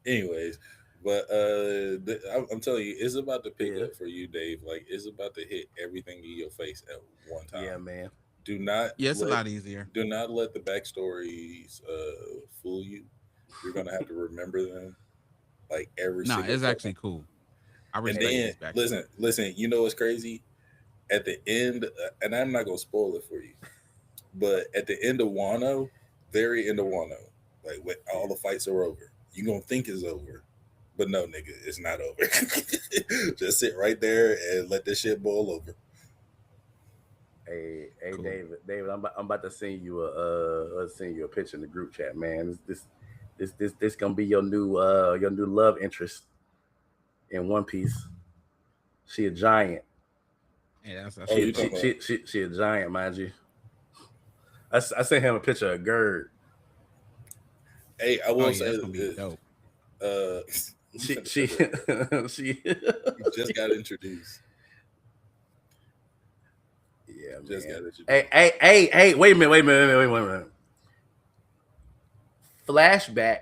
Anyways, but I'm telling you, it's about to pick yeah, up for you, Dave. Like it's about to hit everything in your face at one yeah, time. man. Do not Yeah, it's a let lot easier. the backstories fool you. You're gonna have to remember them like every No, single it's fucking. actually cool. I And respect Hey, then his backstory. listen. You know what's crazy? at the end, and I'm not gonna spoil it for you, but at the end of Wano, very end of Wano, like when all the fights are over, you gonna think it's over, but no, nigga, it's not over. Just sit right there and let this shit boil over. Hey, Cool. David, I'm about to send you a picture in the group chat, man. This gonna be your new love interest in One Piece. She a giant. Yeah, that's Oh, She you pretty she talking dope. about? she she a giant, mind you. I sent him a picture of Gerd. Hey, I Oh will yeah, say that's gonna be dope. you She sent a she picture of her. she. He just got introduced. Yeah, Just got man. Hey, introduced. hey, hey, hey! Wait a minute! Wait a minute! Wait a minute! Flashback.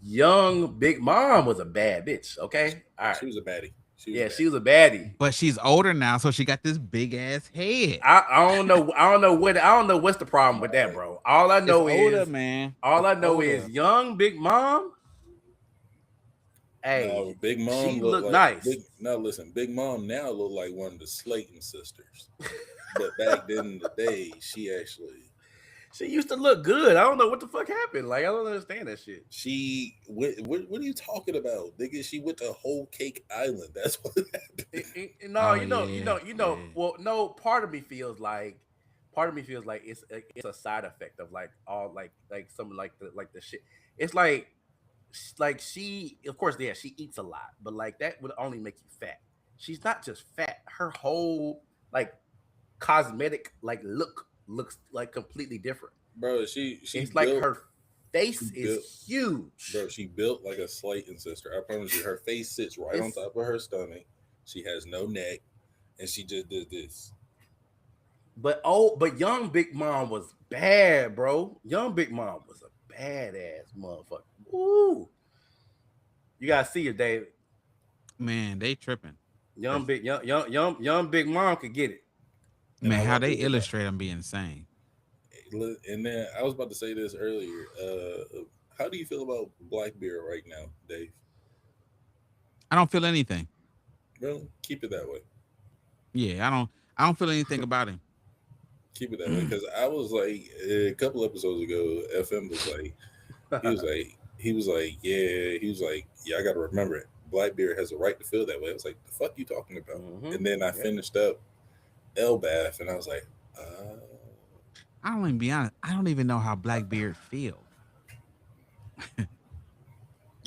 Young Big Mom was a bad bitch. Okay, all right. She was a baddie. She was Yeah, bad. she was a baddie. But she's older now, so she got this big ass head. I don't know. I don't know what's the problem with that, Right. bro. It's older, man. All It's I know is older. young Big Mom. Now, Hey, Big Mom she looked looked like nice. big. Now listen, Big Mom now look like one of the Slayton sisters, but back then in the day, she actually She used to look good. I don't know what the fuck happened. Like I don't understand that shit. what are you talking about, nigga? She went to Whole Cake Island. That's what happened. No, Oh yeah, yeah. Well, no. Part of me feels like it's a side effect of like all like some like the shit. It's like she, of course, yeah, she eats a lot, but like that would only make you fat. She's not just fat. Her whole like cosmetic like looks like completely different. Bro, she It's like built her face she is built huge. bro, she built like a Slayton sister. I promise you, her face sits right on It's top of her stomach. She has no neck, and she just did this. but young Big Mom was bad, bro. Young Big Mom was a badass motherfucker. Ooh, you gotta see her, David. Man, they tripping. Young 'Cause, Big young Big Mom could get it. And man, I how wonder they if I, illustrate them be insane. and then I was about to say this earlier. How do you feel about Blackbeard right now, Dave? I don't feel anything. Really, keep it that way. Yeah, I don't feel anything about him. Keep it that way, because I was like a couple episodes ago, FM was like, he was like, yeah, I got to remember it. Blackbeard has a right to feel that way. I was like, the fuck you talking about? Mm-hmm. And then I Yep. finished up Elbath, and I was like, uh, I don't even be honest. I don't even know how Blackbeard feel.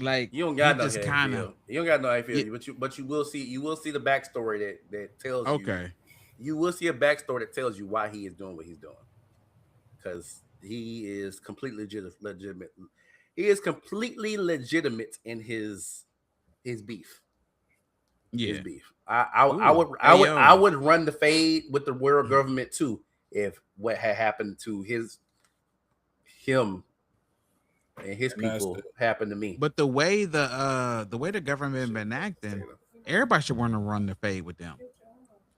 Like You don't he got no just how you kind of feel. You don't got no how you feel. yeah. But you will see the backstory that tells you. Okay. You will see a backstory that tells you why he is doing what he's doing. Because he is completely legitimate. He is completely legitimate in his beef. His Yeah. beef. Ooh. Hey I yo. would run the fade with the world government too if what had happened to him and his and I people said, happened to me. But the way the government been acting, everybody should want to run the fade with them.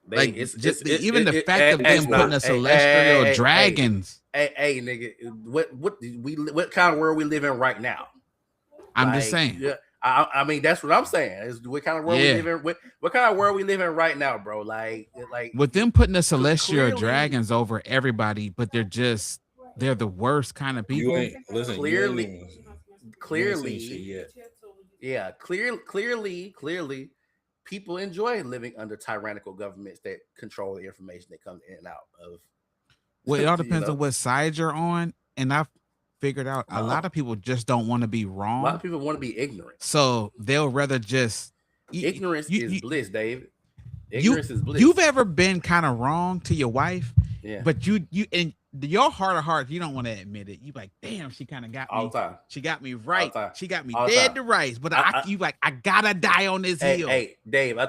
They Like it's even the fact of it's them putting not. the Hey, hey, celestial hey, hey, dragons. hey, nigga, what kind of world we live in right now? I'm just Like, saying. yeah, I mean that's what I'm saying. Is what kind of world we Yeah. live in? What kind of world we live in right now, bro? Like With them putting the celestial clearly, dragons over everybody, but they're the worst kind of you people. ain't listen. clearly, You ain't seen shit clearly, yet. yeah, clearly, people enjoy living under tyrannical governments that control the information that comes in and out Well, it of, all you depends on know. what side you're on. And I've figured out a lot No, of people just don't want to be a lot of wrong. people want to be ignorant. So they'll rather just you Ignorance you is you, bliss, David. you Ignorance is you've bliss. ever been kind of wrong to your wife, Yeah, but you in your heart of hearts, you don't want to admit it. You like, damn, she kind of got all me. the time, She got me all the right. time, She got me all the dead time. to rights. But I you like, I gotta die on this Hey, hill. hey, Dave. So I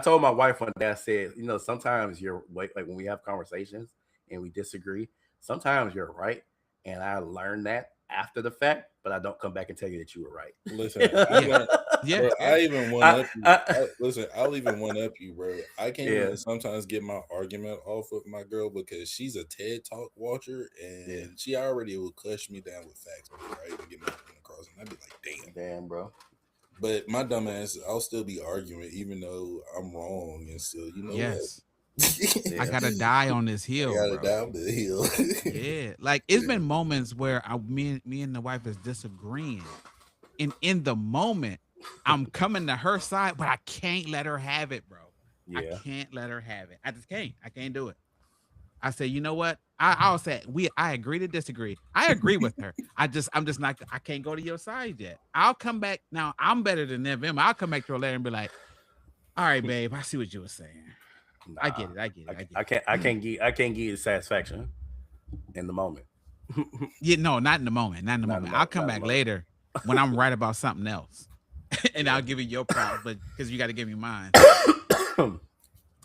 told my wife one day. I said, sometimes you're like when we have conversations and we disagree. Sometimes you're right, and I learned that after the fact. But I don't come back and tell you that you were right. Listen, I yeah, learned, yeah, bro. yeah. I even one I, up you. I, Listen, I'll even one up you, bro. I can't yeah, even sometimes get my argument off with my girl because she's a TED Talk watcher yeah. and she already will cuss me down with facts before I even get my point across. And I'd be like, damn. Damn, bro. But my dumb ass, I'll still be arguing even though I'm wrong and still, you know what? Yes. I Yeah. gotta die on this I hill, got it bro. down the hill. Yeah, like it's been moments where me and the wife is disagreeing, and in the moment, I'm coming to her side, but I can't let her have it, bro. I Yeah. can't let her have it. I just can't. I can't do it. I say, you know what? I'll say I agree to disagree. I agree with her. I'm just not. I can't go to your side yet. I'll come back now. I'm better than them. I'll come back to her later and be like, all right, babe. I see what you were saying. I Nah. get it. I get it. I get I it. can't. I can't give you the satisfaction in the moment. Yeah, no, not in the moment. Not in the Not in the moment. I'll moment. come Not in back the moment. later when I'm right about something else, and Yeah. I'll give you your props, but because you got to give me mine. All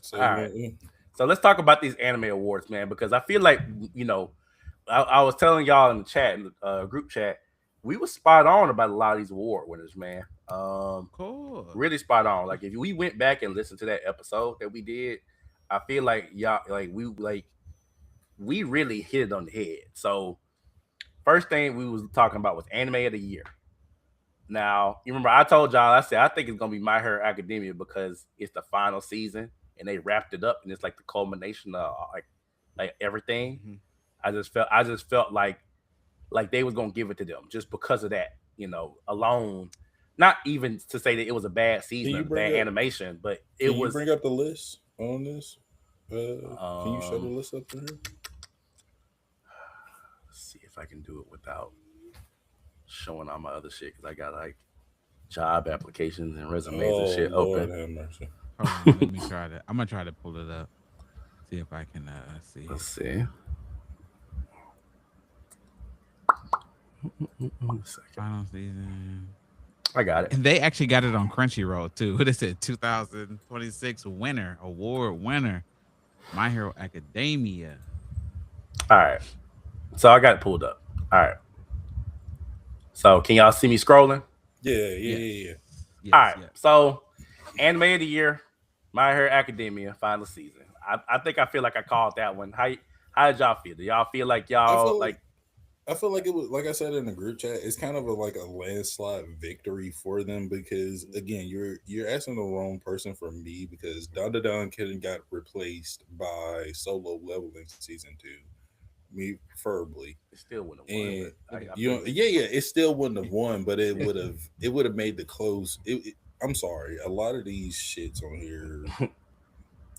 So you right. want So let's talk about these anime awards, man, because I feel like you know, I was telling y'all in the chat, in the group chat, we were spot on about a lot of these award winners, man. Cool. Really spot on. Like if we went back and listened to that episode that we did, I feel like y'all, we really hit it on the head. So first thing we was talking about was anime of the year. Now, you remember I told y'all, I said I think it's gonna be My Hero Academia because it's the final season and they wrapped it up and it's like the culmination of like everything. Mhm. I just felt like they was gonna give it to them just because of that, alone. Not even to say that it was a bad can season you or bring bad up animation, but it can you was bring up the list on this? Can you show the um list up in here? see if I can do it without showing all my other shit because I got like job applications and resumes and Oh shit Lord open. have mercy. Hold on. Let me try to. I'm gonna try to pull it up. See if I can see Let's it. see. One second. Final season. I got it. And they actually got it on Crunchyroll too. What is it? 2026 winner, award winner, My Hero Academia. All right. So I got it pulled up. All right. So can y'all see me scrolling? Yeah, yeah, Yes. yeah, yeah. All Yes. right. Yes. So anime of the year, My Hero Academia, final season. I think I feel like I called that one. How did y'all feel? Do y'all feel like I y'all feel like like I feel like it was like I said in the group chat. It's kind of like a landslide victory for them because again, you're asking the wrong person for me because Don Don Kid got replaced by Solo Leveling season two, me preferably, it still wouldn't have won, and but I you feel know, you. yeah, it still wouldn't have won, but Yeah. it would have made the close. I'm sorry, a lot of these shits on here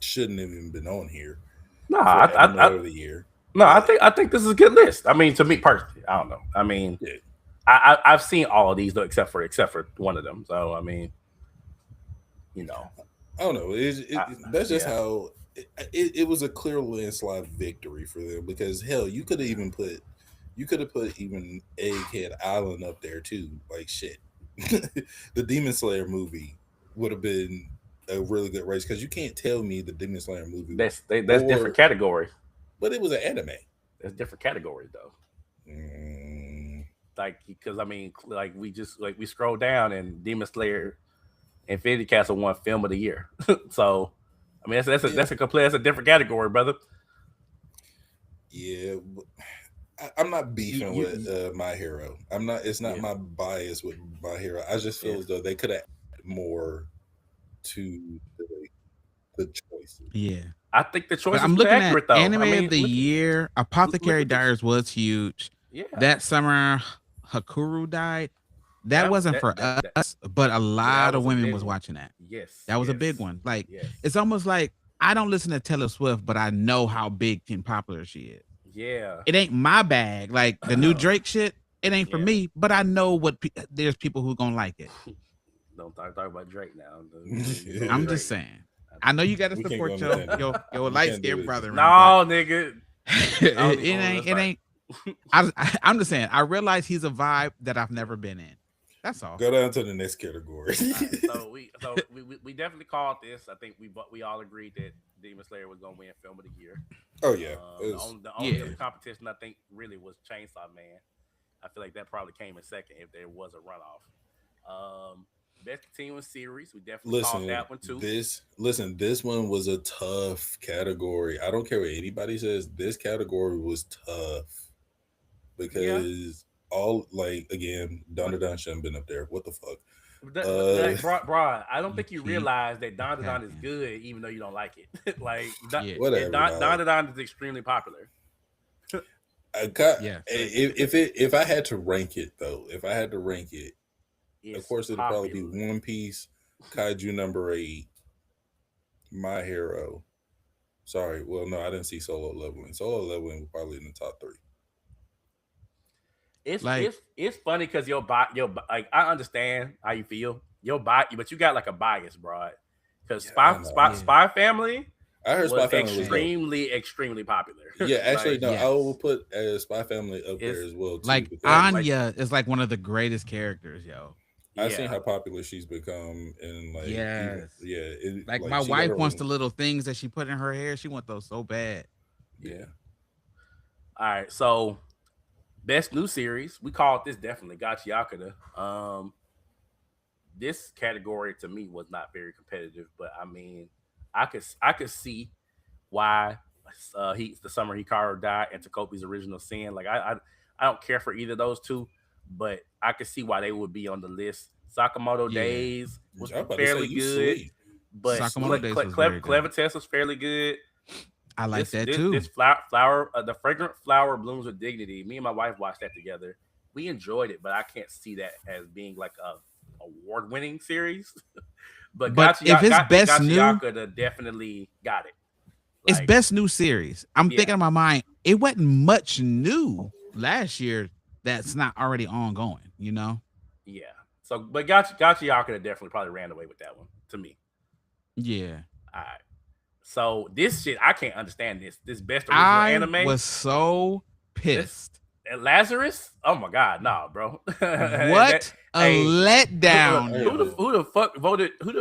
shouldn't have even been on here No, for I, I, anime I of the year, no, but I think this is a good list. I mean, to me personally, I don't know. I mean, yeah, I've seen all of these though, except for one of them. So I mean, you know, I don't know. That's just yeah, how it was a clear landslide victory for them because hell, you could have put even Egghead Island up there too. Like shit, the Demon Slayer movie would have been a really good race because you can't tell me the Demon Slayer movie that's different or categories. but it was an anime. That's different categories though. Mm, Like because I mean, like we scroll down and Demon Slayer, Infinity Castle won Film of the Year. So I mean yeah, that's a different category, brother. yeah. I'm not You, beefing you, with you My Hero. I'm not. It's not yeah, my bias with My Hero. I just yeah. feel as though they could have added more to the choices. Yeah. I think the But choices I'm was looking at accurate though. I anime of mean, the year. look Apothecary at the Diaries was huge. yeah. That summer, Hakuru died. That wasn't for That us, but a yeah, that lot of was a women big was one. watching that. Yes, That was a yes, big one. Like yes, it's almost like I don't listen to Taylor Swift, but I know how big and popular she is. yeah. It ain't my bag. Like the new Drake shit, it ain't for Yeah. me. But I know there's people who gonna like it. Don't talk about Drake now. You go to I'm Drake. just saying. I know you got to We can't go support on Nintendo. your We light can't do skinned this. brethren, but No, nigga. I don't it, even it want to ain't it start. ain't. I'm just saying. I realize he's a vibe that I've never been in. That's all. Go down to the next category. All right, so we definitely called this. I think we all agreed that Demon Slayer was gonna win Film of the Year. Oh yeah, The only Yeah. other competition I think really was Chainsaw Man. I feel like that probably came in second if there was a runoff. Best continuing series, we definitely called listen, that one too. this one was a tough category. I don't care what anybody says. This category was tough Yeah, because all like again, Don but Don shouldn't have been up there. What the fuck? Bro, I don't You think you keep realize that Don Don is attacking. good, even though you don't like it. Like Yeah. Whatever, dog. Don Don is extremely popular. I got, Yeah. if I had to rank it though, if I had to rank it, of It's course it'd probably be popular. One Piece, Kaiju number 8, My Hero. Sorry, well no, I didn't see Solo Leveling. Solo Leveling was probably in the top 3. It's Like, it's it's funny because like I understand how you feel your body, but you got like a bias, bro. Because Yeah, I know. yeah. Spy Family I heard Spy was Family was dope. extremely popular. Yeah, actually, Like no, I will yes. put Spy Family up there it's as well too Like because like Anya is like one of the greatest characters, yo. I've seen yeah. how popular she's become, and like even Yes. Like my like she got wife her wants the own. little things that she put in her hair. She wants those so bad. Yeah, All right, so best new series we called this definitely Gachiakada. This category to me was not very competitive, but I mean, I could see why he the summer Hikaru died and Takopi's original sin. Like I don't care for either of those two, but I could see why they would be on the list. Sakamoto Yeah. Days was I'm about to say fairly you good, sleep. You but Sakamoto sleep. Days was very good. Clever Test was fairly good. I like that too. This flower the fragrant flower blooms with dignity. Me and my wife watched that together. We enjoyed it, but I can't see that as being like a award winning series. But But if it's best new, Gachiaka definitely got it. it's Like best new series. I'm yeah, thinking in my mind, it wasn't much new last year that's not already ongoing, you know? yeah. So but Gachiaka definitely probably ran away with that one to me. Yeah. All right. So this shit I can't understand this. This best original I anime. was so This pissed. Lazarus? Oh my god, nah, bro. That, What a hey, letdown, Hey, man. yo. who the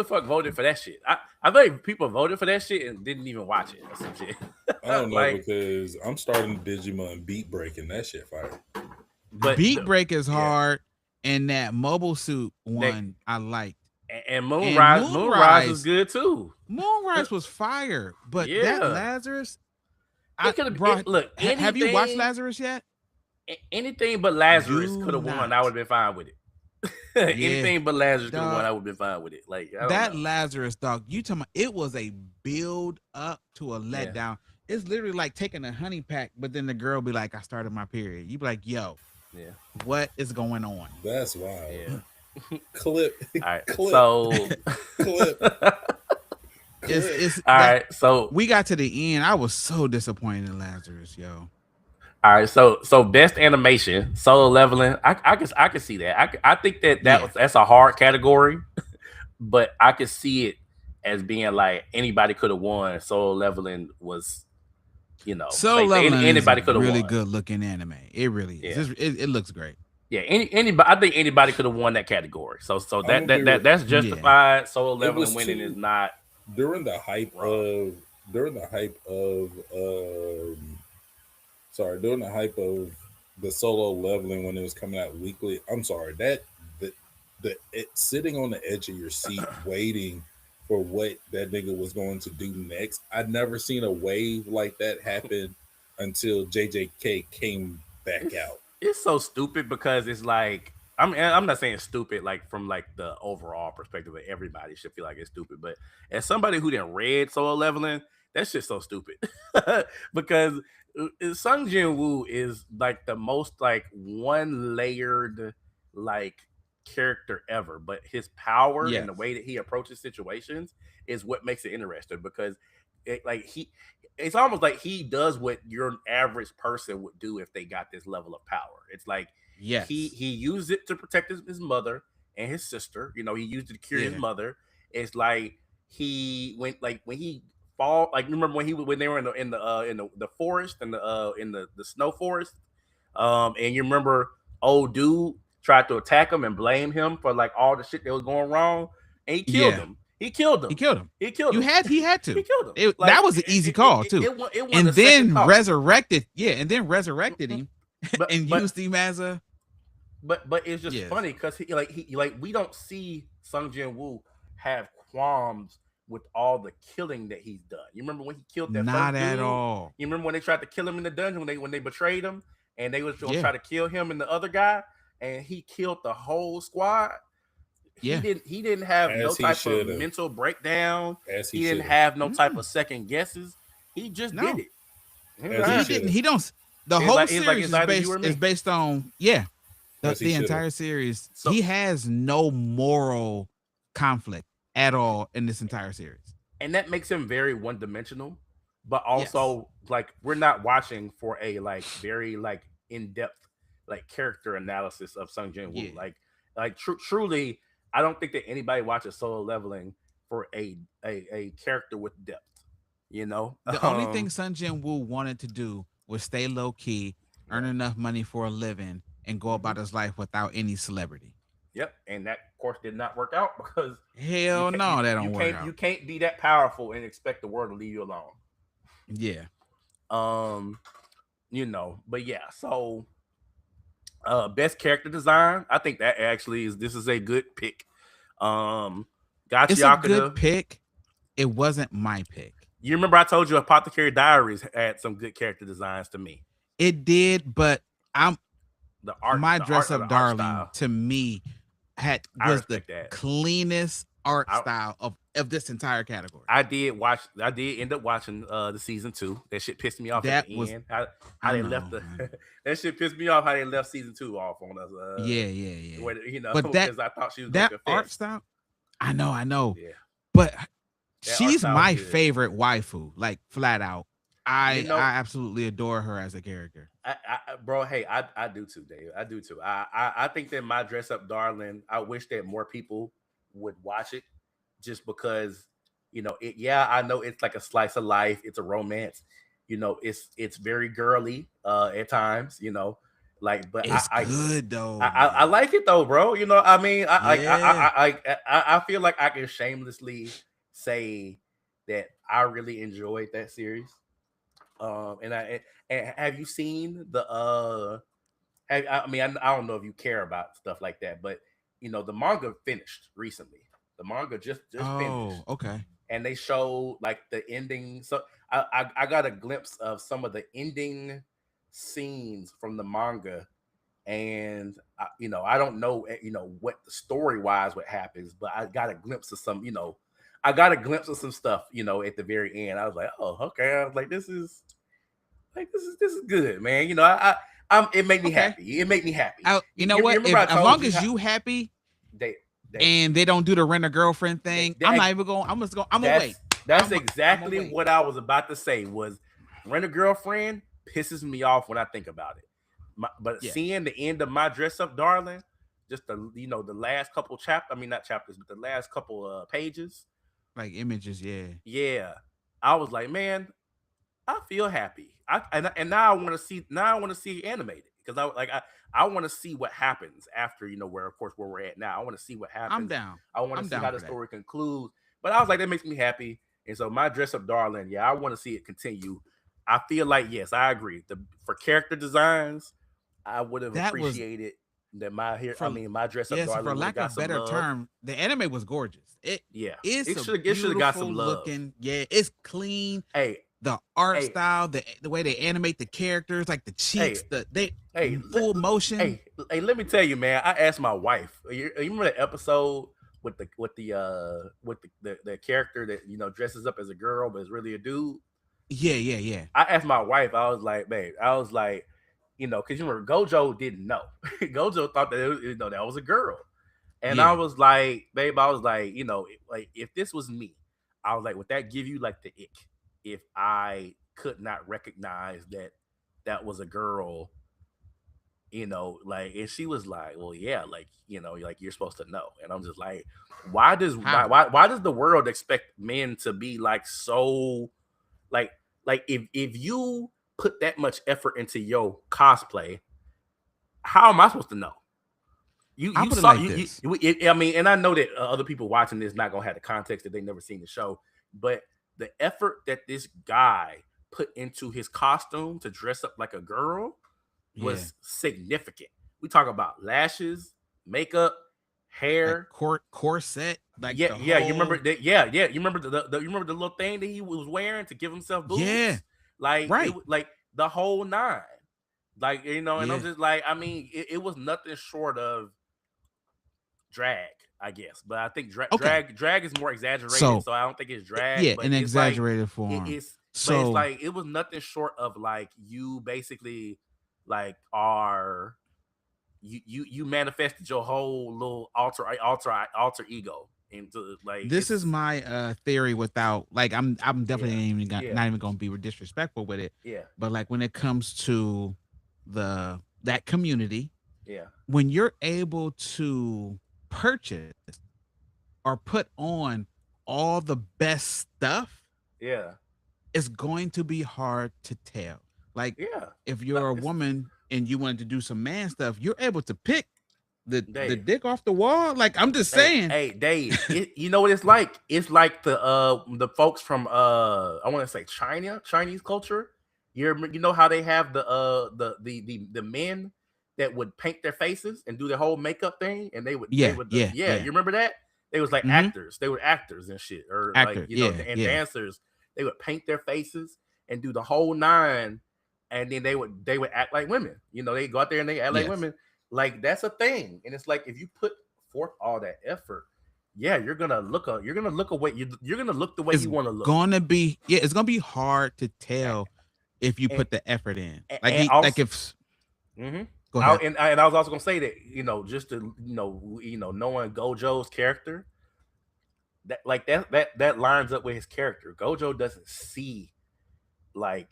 fuck voted for that shit? I think people voted for that shit and didn't even watch it or some shit. I don't know Like, because I'm starting Digimon Beat Break and that shit fire. but Beat Break is yeah, hard, and that mobile suit that one I liked. and And Moonrise was good too. Moonrise was fire, but that Yeah, Lazarus, it could have it, look have you watched anything Lazarus yet? anything but Lazarus Do could have won. I not. would have been fine with it. Yeah, Anything but Lazarus could have won. dog. I would have been fine with it. Like I don't That know. Lazarus, dog. You talking about it was a build up to a Yeah, letdown. It's literally like taking a honey pack, but then the girl be like, I started my period. You be like, yo, yeah, what is going on? That's wild. yeah. Clip, All right, clip, so clip, clip. It's all that right, so we got to the end. I was so disappointed in Lazarus, yo. all right, so best animation, Solo Leveling. I can see that. I think Yeah. that's a hard category, but I could see it as being like anybody could have won. Solo Leveling was, Solo like Leveling is a anybody could have really won. good looking anime. It really Yeah, is. It looks great. yeah. Anybody, I think anybody could have won that category. So I'm gonna be. that's Yeah. justified. Solo It Leveling was winning is too not during the hype wrong. of during the hype of sorry during the hype of the Solo Leveling when it was coming out weekly. I'm sorry that sitting on the edge of your seat waiting for what that nigga was going to do next. I'd never seen a wave like that happen until JJK came back it's out. it's so stupid because it's like I'm not saying stupid like from like the overall perspective that everybody should feel like it's stupid, but as somebody who didn't read Solo Leveling, that's just so stupid because Sung Jin Woo is like the most like one layered like character ever, but his power and Yes. the way that he approaches situations is what makes it interesting because like it's almost like he does what your average person would do if they got this level of power. It's like he Yes. he used it to protect his mother and his sister. He used it to cure his Yeah. mother. It's like he went like when he fall like remember when they were in the forest and the snow forest. And you remember old dude tried to attack him and blame him for like all the shit that was going wrong, and he killed Yeah. him. He killed He him. killed him. He killed him. He had He to. killed him. That Like was an easy call too. it wasn't And a second then thought. resurrected. Yeah, and then resurrected him But and but used him as a but it's just yes. funny because he like we don't see Sung Jin Woo have qualms with all the killing that he's done. You remember when he killed that Not first at dude? all. You remember when they tried to kill him in the dungeon when they betrayed him and they was gonna Yeah. try to kill him and the other guy and he killed the whole squad. Yeah. He didn't have no As he type of should have. mental breakdown. As he He didn't should have. have no type Mm, of second guesses. He just did no. it. He was As he He like, should didn't. have. He don't. The it's whole like series it's either you or is me. based on As he the should have. entire series. So He has no moral conflict at all in this entire series. and that makes him very one dimensional, but Yes. also like we're not watching for a like very like in depth like character analysis of Sung Jin Woo. Yeah. Truly, I don't think that anybody watches Solo Leveling for a character with depth. You know, The only thing Sun Jin Woo wanted to do was stay low key, earn right. enough money for a living, and go Hmm. about his life without any celebrity. Yep, and that of course did not work out because Hell no, that don't work you out. can't be that powerful and expect the world to leave you alone. Yeah. Um, but yeah, so best character design, I think that actually this is a good pick. Um It's a good Gachiakada. pick. It wasn't my pick. You remember I told you Apothecary Diaries had some good character designs to me. It did, but I'm my The dress art of up the art darling style. to me I was the respect that. cleanest art I, style of this entire category. I did end up watching the season 2. That shit pissed me off at That the was end. How I they left know. the I know. that shit pissed me off how they left season 2 off on us. Yeah, yeah, yeah. Where, But because I thought she was gonna that art confess. style, I know. Yeah. But That art she's style was my good. favorite waifu, like flat out. You know, I absolutely adore her as a character. bro, hey, I do too, Dave. I do too. I think that my dress up darling. I wish that more people would watch it, just because it. Yeah, I know it's like a slice of life. It's a romance. It's very girly at times. But It's good though, I man. like it though, bro. I mean, Yeah. I feel like I can shamelessly say that I really enjoyed that series. And have you seen the I don't know if you care about stuff like that, but the manga finished recently. The manga just finished, Oh, okay. and they showed like the ending. So I got a glimpse of some of the ending scenes from the manga, and I don't know what the story wise what happens, but I got a glimpse of some I got a glimpse of some stuff at the very end. I was like, oh, okay. I was like, this is good, man. It made me Okay. happy. It made me happy. You know You what? remember If I as told long you as how you happy they they and they don't do the rent a girlfriend thing, I'm not even going. I'm just going. I'm gonna wait. that's I'm exactly wait. what I was about to say. Was Rent a Girlfriend pisses me off when I think about it. But Yeah. seeing the end of My Dress Up Darling, just the last couple chapters. I mean, not chapters, but the last couple pages. Like images, yeah. Yeah, I was like, man, I feel happy. And now I want to see it animated, because I want to see what happens after where of course where we're at now. I want to see what I'm happens. down. I want I'm to see down how for the that. story concludes. But I was like, that makes me happy. And so My Dress Up Darling, yeah, I want to see it continue. I feel like, yes, I agree. For character designs, I would have That was appreciated that for My Dress Up so for Darling would have lack got of some better love. term, the anime was gorgeous. Yeah, It's it a should have got beautiful some love. looking. Yeah, it's clean. Hey, The art hey, style, the way they animate the characters, like the cheeks, hey, they hey, full motion. hey, let me tell you, man. I asked my wife. You remember the episode with the character that dresses up as a girl but is really a dude? Yeah, yeah, yeah, I asked my wife. I was like, babe. I was like, because you remember Gojo didn't know. Gojo thought that that was a girl, and I yeah. was like, babe. I was like, like if this was me, I was like, would that give you like the ick if I could not recognize that that was a girl? Like, and she was like, well, yeah, like, like you're supposed to know. And I'm just like, why does How? why does the world expect men to be like so like if you put that much effort into your cosplay, how am I supposed to know? I'll You put it saw like this. I mean, and I know that other people watching this not gonna have the context that they never seen the show, but the effort that this guy put into his costume to dress up like a girl Yeah, was significant. We talk about lashes, makeup, like hair. corset, like Yeah, the yeah. You remember whole. that? Yeah, yeah. You remember you remember the little thing that he was wearing to give himself Yeah, boobs? Like right. like the whole nine. And I'm Yeah, just like, I mean, it was nothing short of drag. I guess. But I think Okay. drag is more exaggerated, So so I don't think it's drag. yeah, But in it's like exaggerated form. it's but it's So like it was nothing short of like you basically like are you manifested your whole little alter ego into like this is it's my theory without like I'm definitely yeah yeah not even gonna be disrespectful with it. yeah But like when it comes to that community, yeah when you're able to purchase or put on all the best stuff, yeah it's going to be hard to tell. Like yeah. if No, you're a it's woman and you wanted to do some man stuff, you're able to pick the Dave. dick off the wall. Like I'm just Hey, saying. hey, Dave. You know what it's like? It's like the folks from I want to say Chinese culture. You know how they have the men that would paint their faces and do their whole makeup thing, and they Yeah, would yeah, yeah. You yeah. remember that? They was like Mm-hmm. actors. They were actors and shit, or like Actor. Yeah, and yeah. dancers. They would paint their faces and do the whole nine, and then they would act like women. They go out there and they act like Yes. women. Like that's a thing, and it's like if you put forth all that effort, yeah, you're gonna look the way It's you want to look. gonna be it's gonna be hard to And tell if you and, put the effort in. and Like also, if mm-hmm. go ahead. And I was also gonna say that just to knowing Gojo's character, that lines up with his character. Gojo doesn't see like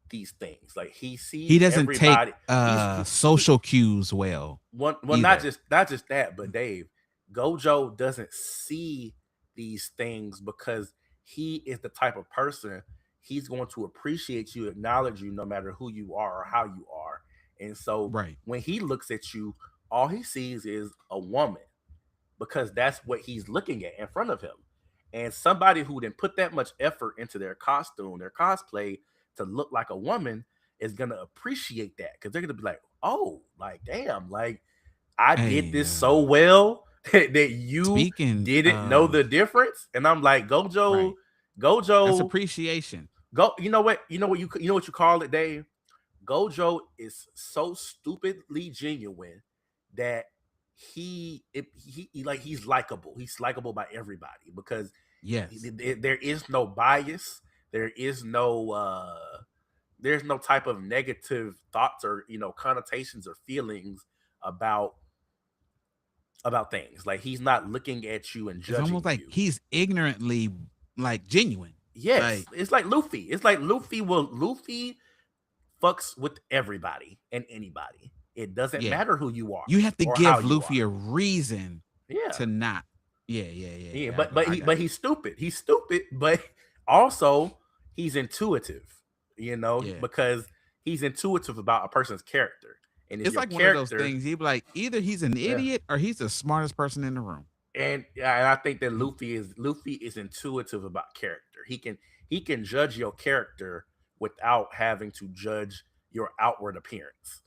these things. Like he He sees doesn't take everybody. He's social cues well well, not either. just that, but Dave, Gojo doesn't see these things because he is the type of person he's going to appreciate you, acknowledge you, no matter who you are or how you are. And so Right. when he looks at you, all he sees is a woman because that's what he's looking at in front of him. And somebody who didn't put that much effort into their costume, their cosplay to look like a woman is gonna appreciate that because they're gonna be like, oh, like damn, like I did Hey, this so well that you speaking didn't know the of difference. And I'm like, right, that's Gojo, appreciation. go. You know what you call it, Dave. Gojo is so stupidly genuine that he's likable. He's likable by everybody because Yes. there is no bias. There is no there's no type of negative thoughts or connotations or feelings about things. Like he's not looking at you and It's almost judging like you. he's ignorantly like genuine. Yes, Like it's like Luffy. It's like Luffy fucks with everybody and anybody. It doesn't yeah, matter who you are you have to or how give you Luffy are. a reason Yeah. to not. Yeah, yeah, yeah, Yeah, yeah. I got but you. he's stupid. He's stupid, but also he's intuitive, Yeah. because he's intuitive about a person's character. And if It's your like one of those character, things. He'd be like, either he's an yeah, idiot or he's the smartest person in the room. and I think that Luffy is intuitive about character. He can judge your character without having to judge your outward appearance.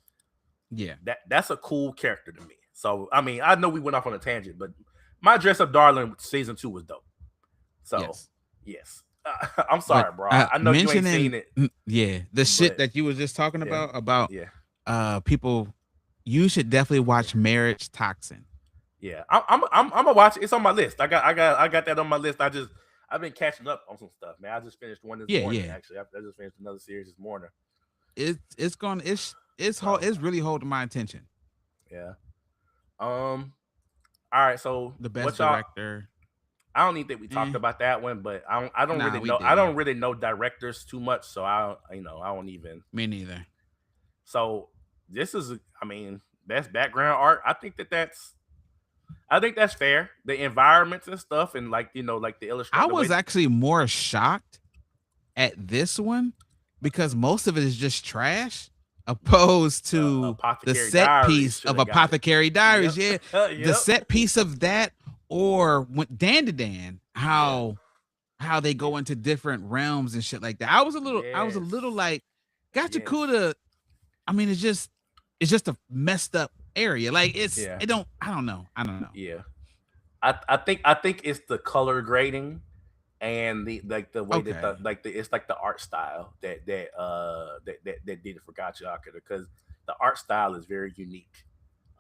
Yeah. That's a cool character to me. So I mean, I know we went off on a tangent, but my dress up darling season 2 was dope. So Yes. yes, I'm But sorry, bro. I know you ain't seen mentioning it, yeah, the shit but that you was just talking yeah, about yeah, people, you should definitely yeah, watch Marriage Toxin. yeah. I'm gonna watch it. It's on my list. I got that on my list. I've been catching up on some stuff, man. I just finished one this Yeah, morning. yeah. Actually, I just finished another series this morning. So It's really holding my attention. yeah. All right. So The best what y'all? director. I don't even think we Eh, talked about that one, but I don't nah, really we know. I didn't. don't really know directors too much, so I don't even. Me neither. So this is, I mean, best background art. I think that's fair. The environments and stuff, and like like the I illustrate the was way. actually more shocked at this one because most of it is just trash opposed to the Apothecary set Diaries piece should of have got it. Apothecary Diaries. Yep. Yeah, the Yep. set piece of that, or when Dan to Dan, Yeah. how they Yeah. go into different realms and shit like that. I was a little Yes. like, Yes. Gachakuda. I mean, it's just a messed up area. Like Yeah. I don't know. Yeah. I think it's the color grading and the way that Okay. it's like the art style that did it for Gotcha because the art style is very unique.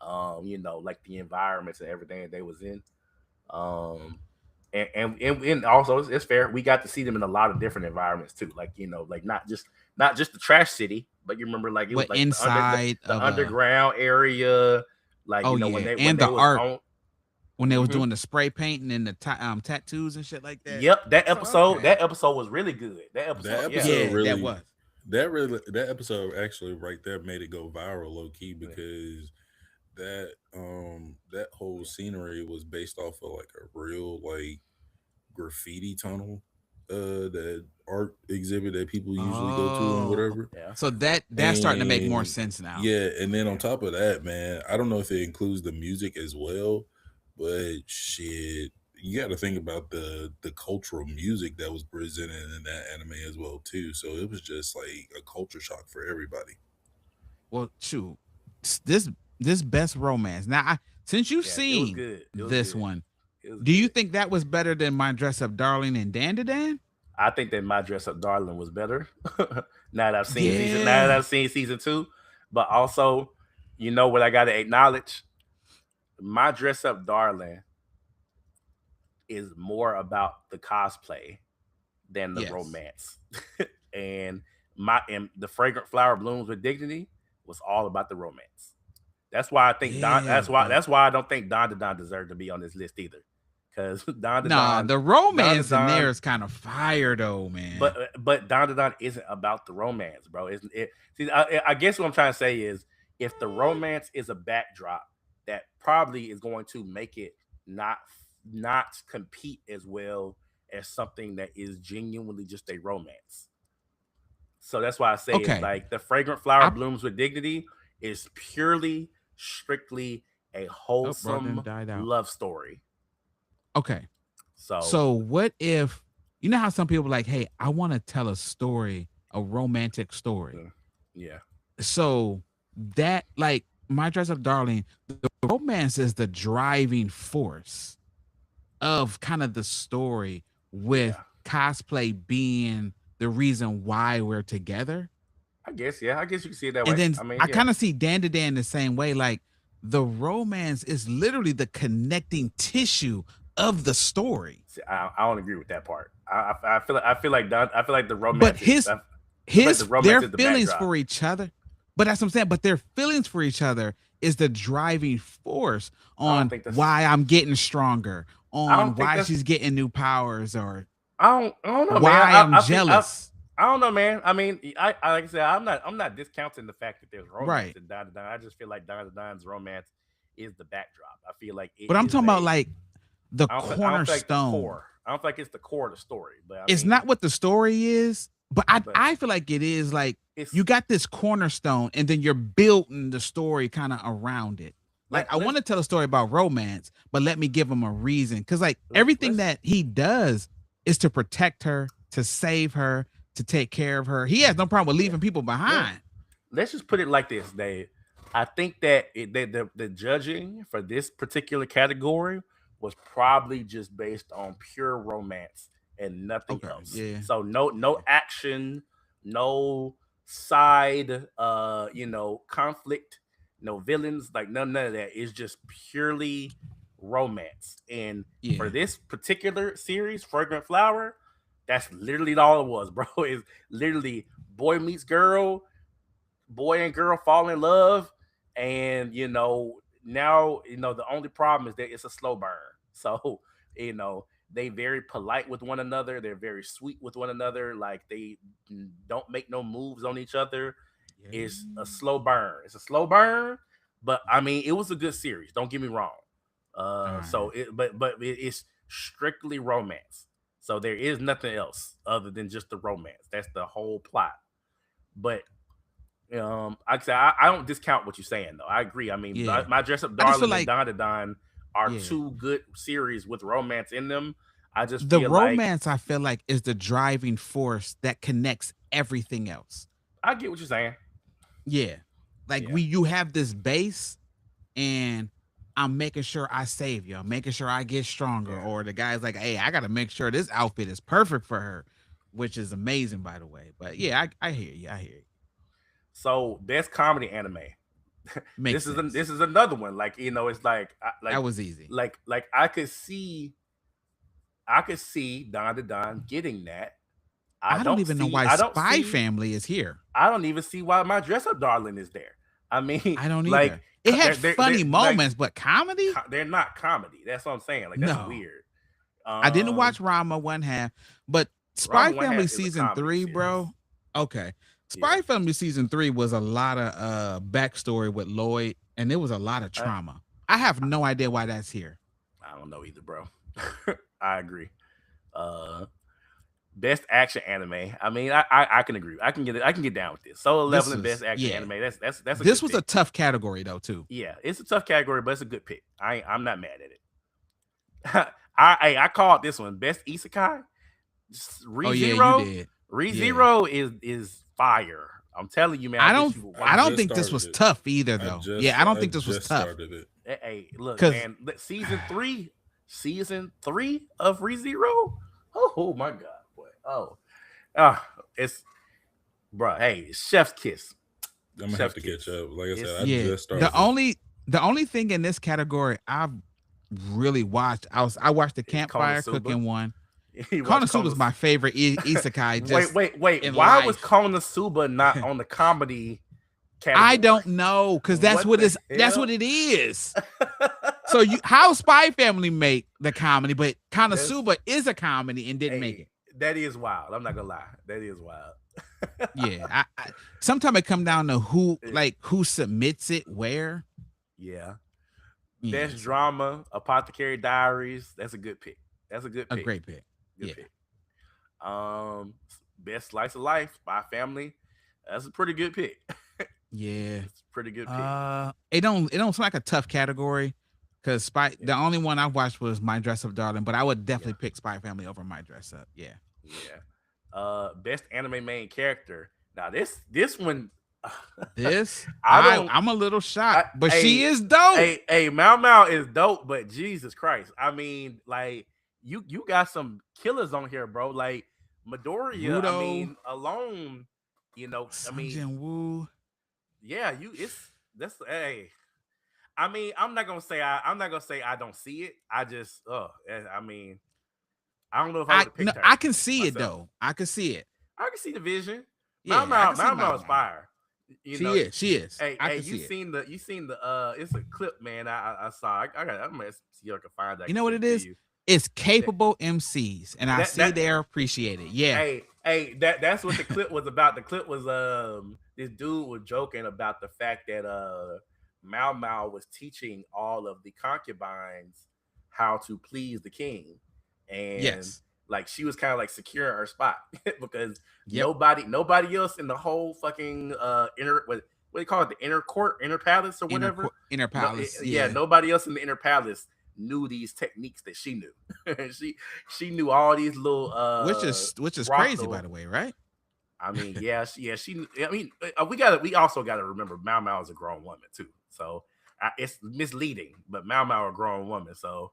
like the environments and everything that they was in. Um, and also it's fair. We got to see them in a lot of different environments too. Like like not just the trash city, but you remember like it was What like inside the of a? underground area. Like Oh when yeah, they and the was art on. when they was Hmm. doing the spray painting and the tattoos and shit like that. Yep, that So episode okay, that episode was really good. That That episode, yeah, episode yeah, that really, was. that episode actually right there made it go viral low key yeah, because that whole scenery was based off of like a real like graffiti tunnel that art exhibit that people usually go to and Oh, whatever. yeah. so that's starting to make more And sense now. yeah, and then on Yeah. top of that, man, I don't know if it includes the music as well, but shit, you got to think about the cultural music that was presented in that anime as well too. So it was just like a culture shock for everybody. Well, shoot, this this best romance. Now, since you've Yeah, it was seen good. It was this good. one, It was do you good. think that was better than My Dress Up Darling and Dan? I think that My Dress Up Darling was better. Now that Yeah. I've seen season two, but also, what I got to acknowledge, My Dress Up Darling is more about the cosplay than the Yes. romance, and the Fragrant Flower Blooms with Dignity was all about the romance. That's why I think Don. Yeah, but That's why I don't think Don DeDon deserved to be on this list either, because nah, the Don romance in DeDon there is kind of fire though, man. but Don Don isn't about the romance, bro. Isn't it? See, I guess what I'm trying to say is if the romance is a backdrop, that probably is going to make it not not compete as well as something that is genuinely just a romance. So that's why I say it's Okay. like the Fragrant Flower I Blooms with Dignity is purely, strictly a Oh, bro, then wholesome died out. love story. Okay. So So what if you know how some people are like, hey, I want to tell a story, a romantic story. uh, yeah, So that like My Dress Up Darling, the romance is the driving force of kind of the story with yeah. cosplay being the reason why we're together. I guess you can see it that And way. then I mean, I yeah. kind of see Dan the same way. Like the romance is literally the connecting tissue of the story. See, I don't agree with that part. I feel like the But romance is his I feel like the his romance their is the feelings backdrop. for each other, but that's what I'm saying. But their feelings for each other is the driving force I don't on think that's why I'm getting stronger, I on don't think why that's she's getting new powers, or I don't know, man. why I'm I think jealous. I don't know, man. I mean, I like I said, I'm not discounting the fact that there's romance Right. in Don to Don. I just feel like Don to Don's romance is the backdrop. I feel like it But I'm is talking about a like the I don't feel like the cornerstone. core. I don't feel like it's the core of the story. But I It's mean, not what the story is, but but I feel like it is like you it's got this cornerstone and then you're building the story kind of around it. Like I want let's to tell a story about romance, but let me give him a reason. Cause like everything let's that he does is to protect her, to save her, to take care of her. He has no problem with yeah leaving people yeah. behind. Let's just put it like this, Dave. I think that the judging for this particular category was probably just based on pure romance and nothing Okay. else. Yeah. So no Yeah. action, no side conflict, no villains, like none of that. It's just purely romance. And for Yeah. this particular series, Fragrant Flower, that's literally all it was, bro. Is literally boy meets girl, boy and girl fall in love, and now the only problem is that it's a slow burn. So they very polite with one another, they're very sweet with one another, like they don't make no moves on each other. Yeah. It's a slow burn, but I mean it was a good series, don't get me wrong. All So right. it's strictly romance, so there is nothing else other than just the romance. That's the whole plot. But like I said, I don't discount what you're saying though. I agree. I mean, Yeah. my Dress Up I just feel Darling and like, Don to Don are yeah. two good series with romance in them. I just The feel like romance I feel like is the driving force that connects everything else. I get what you're saying. Yeah. Like Yeah, you have this base and I'm making sure I save you. I'm making sure I get stronger. yeah. Or the guy's like, hey, I gotta make sure this outfit is perfect for her, which is amazing by the way. But yeah, I hear you. I hear you. So best comedy anime. Makes sense. This is another one. Like, it's That was easy. like I could see Don to Don getting that. I don't even know why I don't Spy see Family is here. I don't even see why my dress up darling is there. I mean, I don't like either. It had funny like moments, but comedy? they're not comedy. That's what I'm saying. Like, that's No. weird. I didn't watch Rama one half, but Spy Rama one Family half is a season comedy 3, series. bro. Okay. Spy Family season 3 was a lot of backstory with Lloyd, and there was a lot of trauma. I have no idea why that's here. I don't know either, bro. I agree. Best action anime. I mean, I can agree. I can get down with this. Solo Leveling best action anime. That's a this good was pick. a tough category though too. Yeah, it's a tough category, but it's a good pick. I'm not mad at it. I called this one best isekai. ReZero. You did. ReZero is fire. I'm telling you, man. I don't think this was tough either though. I don't think this was tough. Hey, look, man. Season 3 of ReZero. Oh my god. It's bro. Hey, chef's kiss. I'm gonna have to catch up. Like I said, I just started. The only thing in this category I've really watched, I watched the campfire cooking one. Konosuba is my favorite isekai. Wait. Why was Konosuba not on the comedy category? I don't know, because that's what it is. So how Spy Family make the comedy, but Konosuba is a comedy and didn't make it. That is wild. I'm not gonna lie. That is wild. Yeah. Sometimes it come down to who submits it where. Yeah. Best drama, Apothecary Diaries. That's a good pick. That's a good pick. A great pick. Good pick. Best slice of life, Spy Family. That's a pretty good pick. Yeah. It's a pretty good pick. It don't sound like a tough category. Because the only one I watched was My Dress Up Darling, but I would definitely pick Spy Family over My Dress Up. Yeah. Best anime main character. Now this one, I'm a little shocked, but she is dope. Hey, Mao Mao is dope, but Jesus Christ, I mean, like you got some killers on here, bro. Like Midoriya, Rudo, I mean, alone, I mean, Woo. Yeah, hey. I mean, I'm not gonna say I don't see it. I just, I mean, I don't know if I would pick her. I can see it though. I can see it. I can see the vision. Yeah, Mao Mao is fire. She is. Hey, you seen the it's a clip, man. I saw. I'm gonna see if I can find that. You know what it is? It's capable MCs, and I see they're appreciated. Yeah. Hey, that's what the clip was about. The clip was this dude was joking about the fact that Mao Mao was teaching all of the concubines how to please the king, and like she was kind of like securing her spot because nobody else in the whole fucking inner what do you call it, the inner court, inner palace or whatever, inner palace. Nobody else in the inner palace knew these techniques that she knew. she knew all these little which is crazy, by the way, right? I mean, she. I mean, we also got to remember Mao Mao is a grown woman too, so it's misleading. But Mao Mao a grown woman, so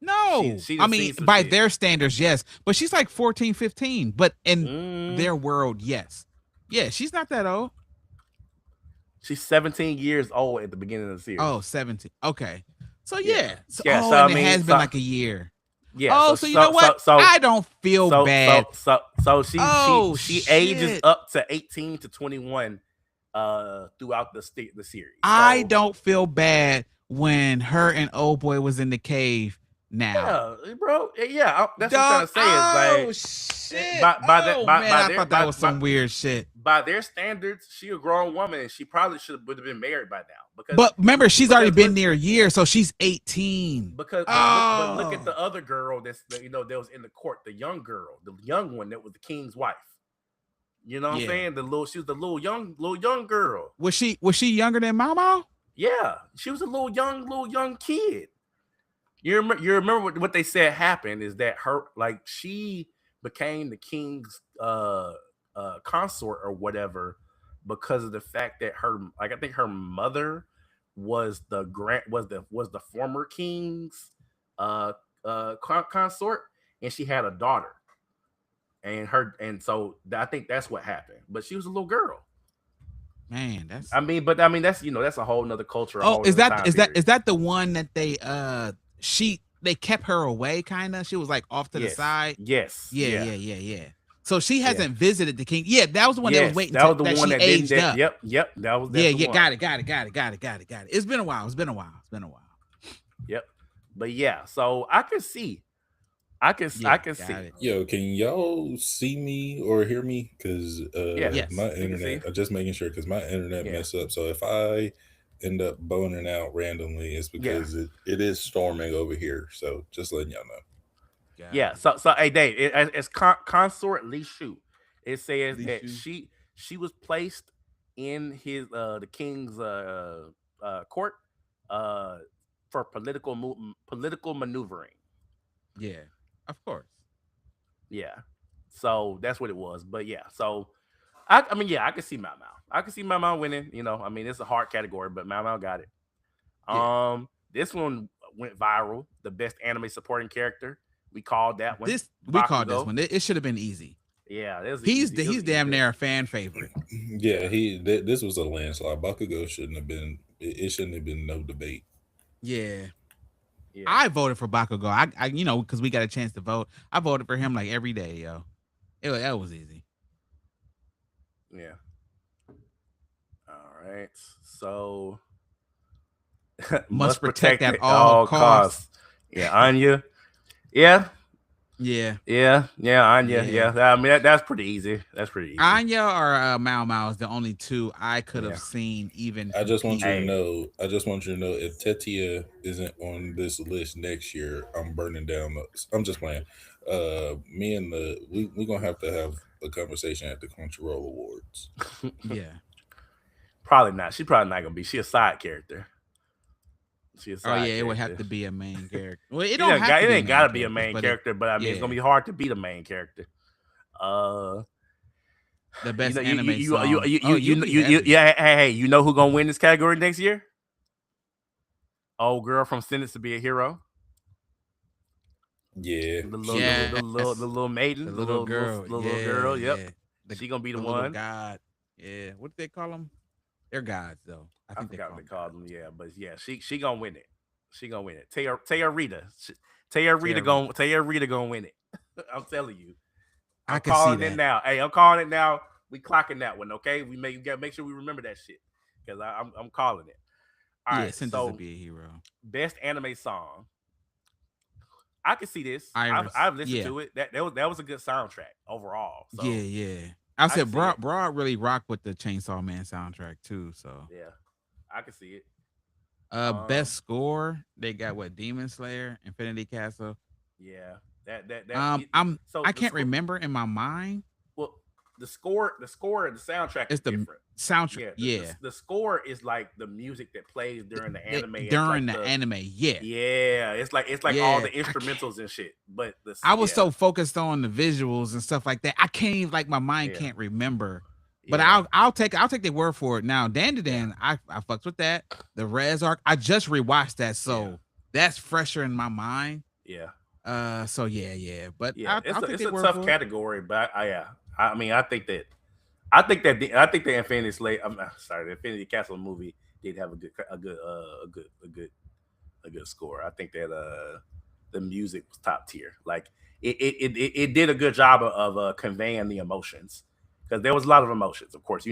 no. I mean, by their standards, yes, but she's like 14, 15. But in their world, yes, yeah, she's not that old. She's 17 years old at the beginning of the series. Oh, 17. Okay, so yeah, so I mean, it has been like a year. Yeah. Oh, so you know what? I don't feel bad. So she ages up to 18 to 21 throughout the series. I don't feel bad when her and old boy was in the cave now. Yeah, bro. Yeah, that's what I'm trying to say. Shit. I thought that was some weird shit. By their standards, she a grown woman and she probably would have been married by now. But remember, she's already been there a year, so she's 18. But look at the other girl that was in the court, the young girl, the young one that was the king's wife. You know what I'm saying? She was the little young girl. Was she younger than Mama? Yeah, she was a little young kid. You remember what they said happened is that she became the king's consort or whatever because of the fact that I think her mother was the former king's consort, and she had a daughter, and so I think that's what happened. But she was a little girl. Man, that's I mean, but I mean that's that's a whole nother culture, a oh, whole nother time period. is that the one that they kept her away kind of? She was like off to the Yes, side. yes, Yeah, yeah, yeah, yeah, yeah. So she yeah. hasn't visited the king. Yeah, that was the one that was Yes, waiting that to was the that one she that didn't. aged That up. yep. Yeah, That's the yeah, one. got it. It's been a while. It's been a while. It's been a while. Yep. But yeah, so I can see. I Yeah, can got see. it. Yo, can y'all see me or hear me? Because Yeah, Yes. my we can see. internet, just making sure, because my internet Yeah, messed up. So if I end up boning out randomly, it's yeah, because it is storming over here. So just letting y'all know. Got yeah. it. So hey, Dave, it's consort Li Shu. It says that Lishu. she was placed in his the king's court uh for political maneuvering. Yeah. Of course. Yeah. So that's what it was. But yeah, so I mean, yeah, I can see Mau Mau. I can see Mau Mau winning. I mean, it's a hard category, but Mau Mau got it. Yeah. This one went viral. The best anime supporting character. We called that one We called this Bakugo. one. It should have been easy. Yeah, it was an He's easy. It was he's an easy damn pick. near a fan favorite. Yeah, Yeah, this was a landslide. Bakugo shouldn't have been. It shouldn't have been no debate. Yeah. yeah, I voted for Bakugo. I because we got a chance to vote. I voted for him like every day, yo. That was easy. yeah. All right. So Must must protect protect at at all all costs. costs. Yeah, Anya. Yeah, Yeah. yeah, Anya. Yeah. Yeah, I mean that's pretty easy. That's pretty easy. Anya or Mao Mao is the only two I could have Yeah. seen even I just want compete. you to Hey, know. I just want you to know if Tetia isn't on this list next year, I'm burning down. I'm just playing. Me and we gonna have a conversation at the Crunchyroll Awards. Yeah. probably not. She probably not gonna be. She a side character. She a Oh yeah, side it would have character. to be a main character. Well, it You don't know, have to it be ain't main gotta be a characters, main but character, but I mean, it's gonna yeah, be hard to be the main character. Uh, the best anime you song. Oh, you'll be heavy. yeah. Hey, you know who gonna win this category next year? Old girl from Sentenced to Be a Hero. Yeah, The little, she gonna win. the little The maiden, little girl. little Yeah, girl. Yep, yeah. The she gonna be the the little one. god. Yeah. What do they call them? They're gods though. I I think they forgot call what they them called gods. them. Yeah, but yeah, she gonna win it. She gonna win it. Taya Rita. Terry. Taya Rita gonna win it. I'm telling you. I I'm can see calling it that. now. Hey, I'm calling it now. We clocking that one, okay? We gotta make sure we remember that shit because I'm calling it. All Yeah, right. Sentenced to So Be a Hero. best anime song. I can see this. Iris. I've listened Yeah. to it. That was a good soundtrack overall. Yeah, So yeah. I I can said see it. Broad really rocked with the Chainsaw Man soundtrack too. So Yeah, I can see it. best score, they got what Demon Slayer, Infinity Castle. Yeah. That so I the can't score. remember in my mind. Well, the score and the soundtrack is It's the different. soundtrack. Yeah, Yeah. the score is like the music that plays during the anime and During like the anime. Yeah. yeah, it's like all Yeah. the instrumentals and shit. But I was yeah, so focused on the visuals and stuff like that. I can't even like my mind yeah, can't remember. But yeah, I'll take their word for it. Now, yeah, Dan, I fucked with that. The Res arc. I just rewatched that, yeah, so that's fresher in my mind. yeah, So yeah. But yeah. I'll take It's their a word tough for it. category, but yeah, I mean, I think the Infinity Slate. I'm sorry, the Infinity Castle movie did have a good score. I think that the music was top tier. Like it did a good job of conveying the emotions because there was a lot of emotions. Of course,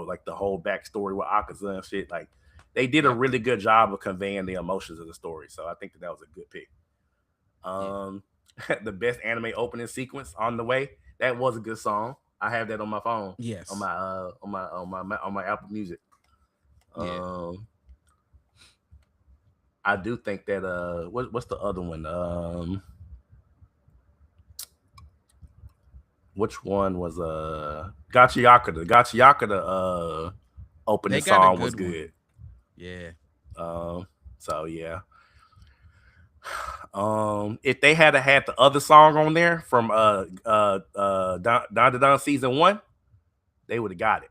like the whole backstory with Akaza and shit. Like they did a Yep. really good job of conveying the emotions of the story. So I think that was a good pick. Yeah. The best anime opening sequence on the way. That was a good song. I have that on my phone, on Yes. my on my Apple Music. Yeah. Um, I do think that what's the other one? Which one was Gachiyaka? The Gachiyaka opening They got a song was good one. good. Yeah. So yeah. If they had the other song on there from Don season 1, they would have got it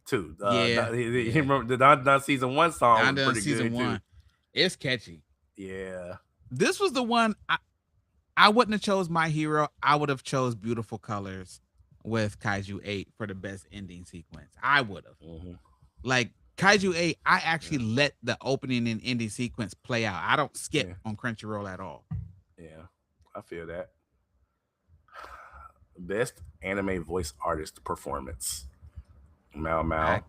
too. Yeah. You Yeah. remember the Don season 1 song Down was to pretty season good too. one. It's catchy. Yeah. This was the one I wouldn't have chose My Hero. I would have chose Beautiful Colors with Kaiju 8 for the best ending sequence. I would have. Mm-hmm. Like Kaiju 8, I actually Yeah. let the opening and ending sequence play out. I don't skip Yeah. on Crunchyroll at all. Yeah. I feel that. Best anime voice artist performance. Mao I Mao.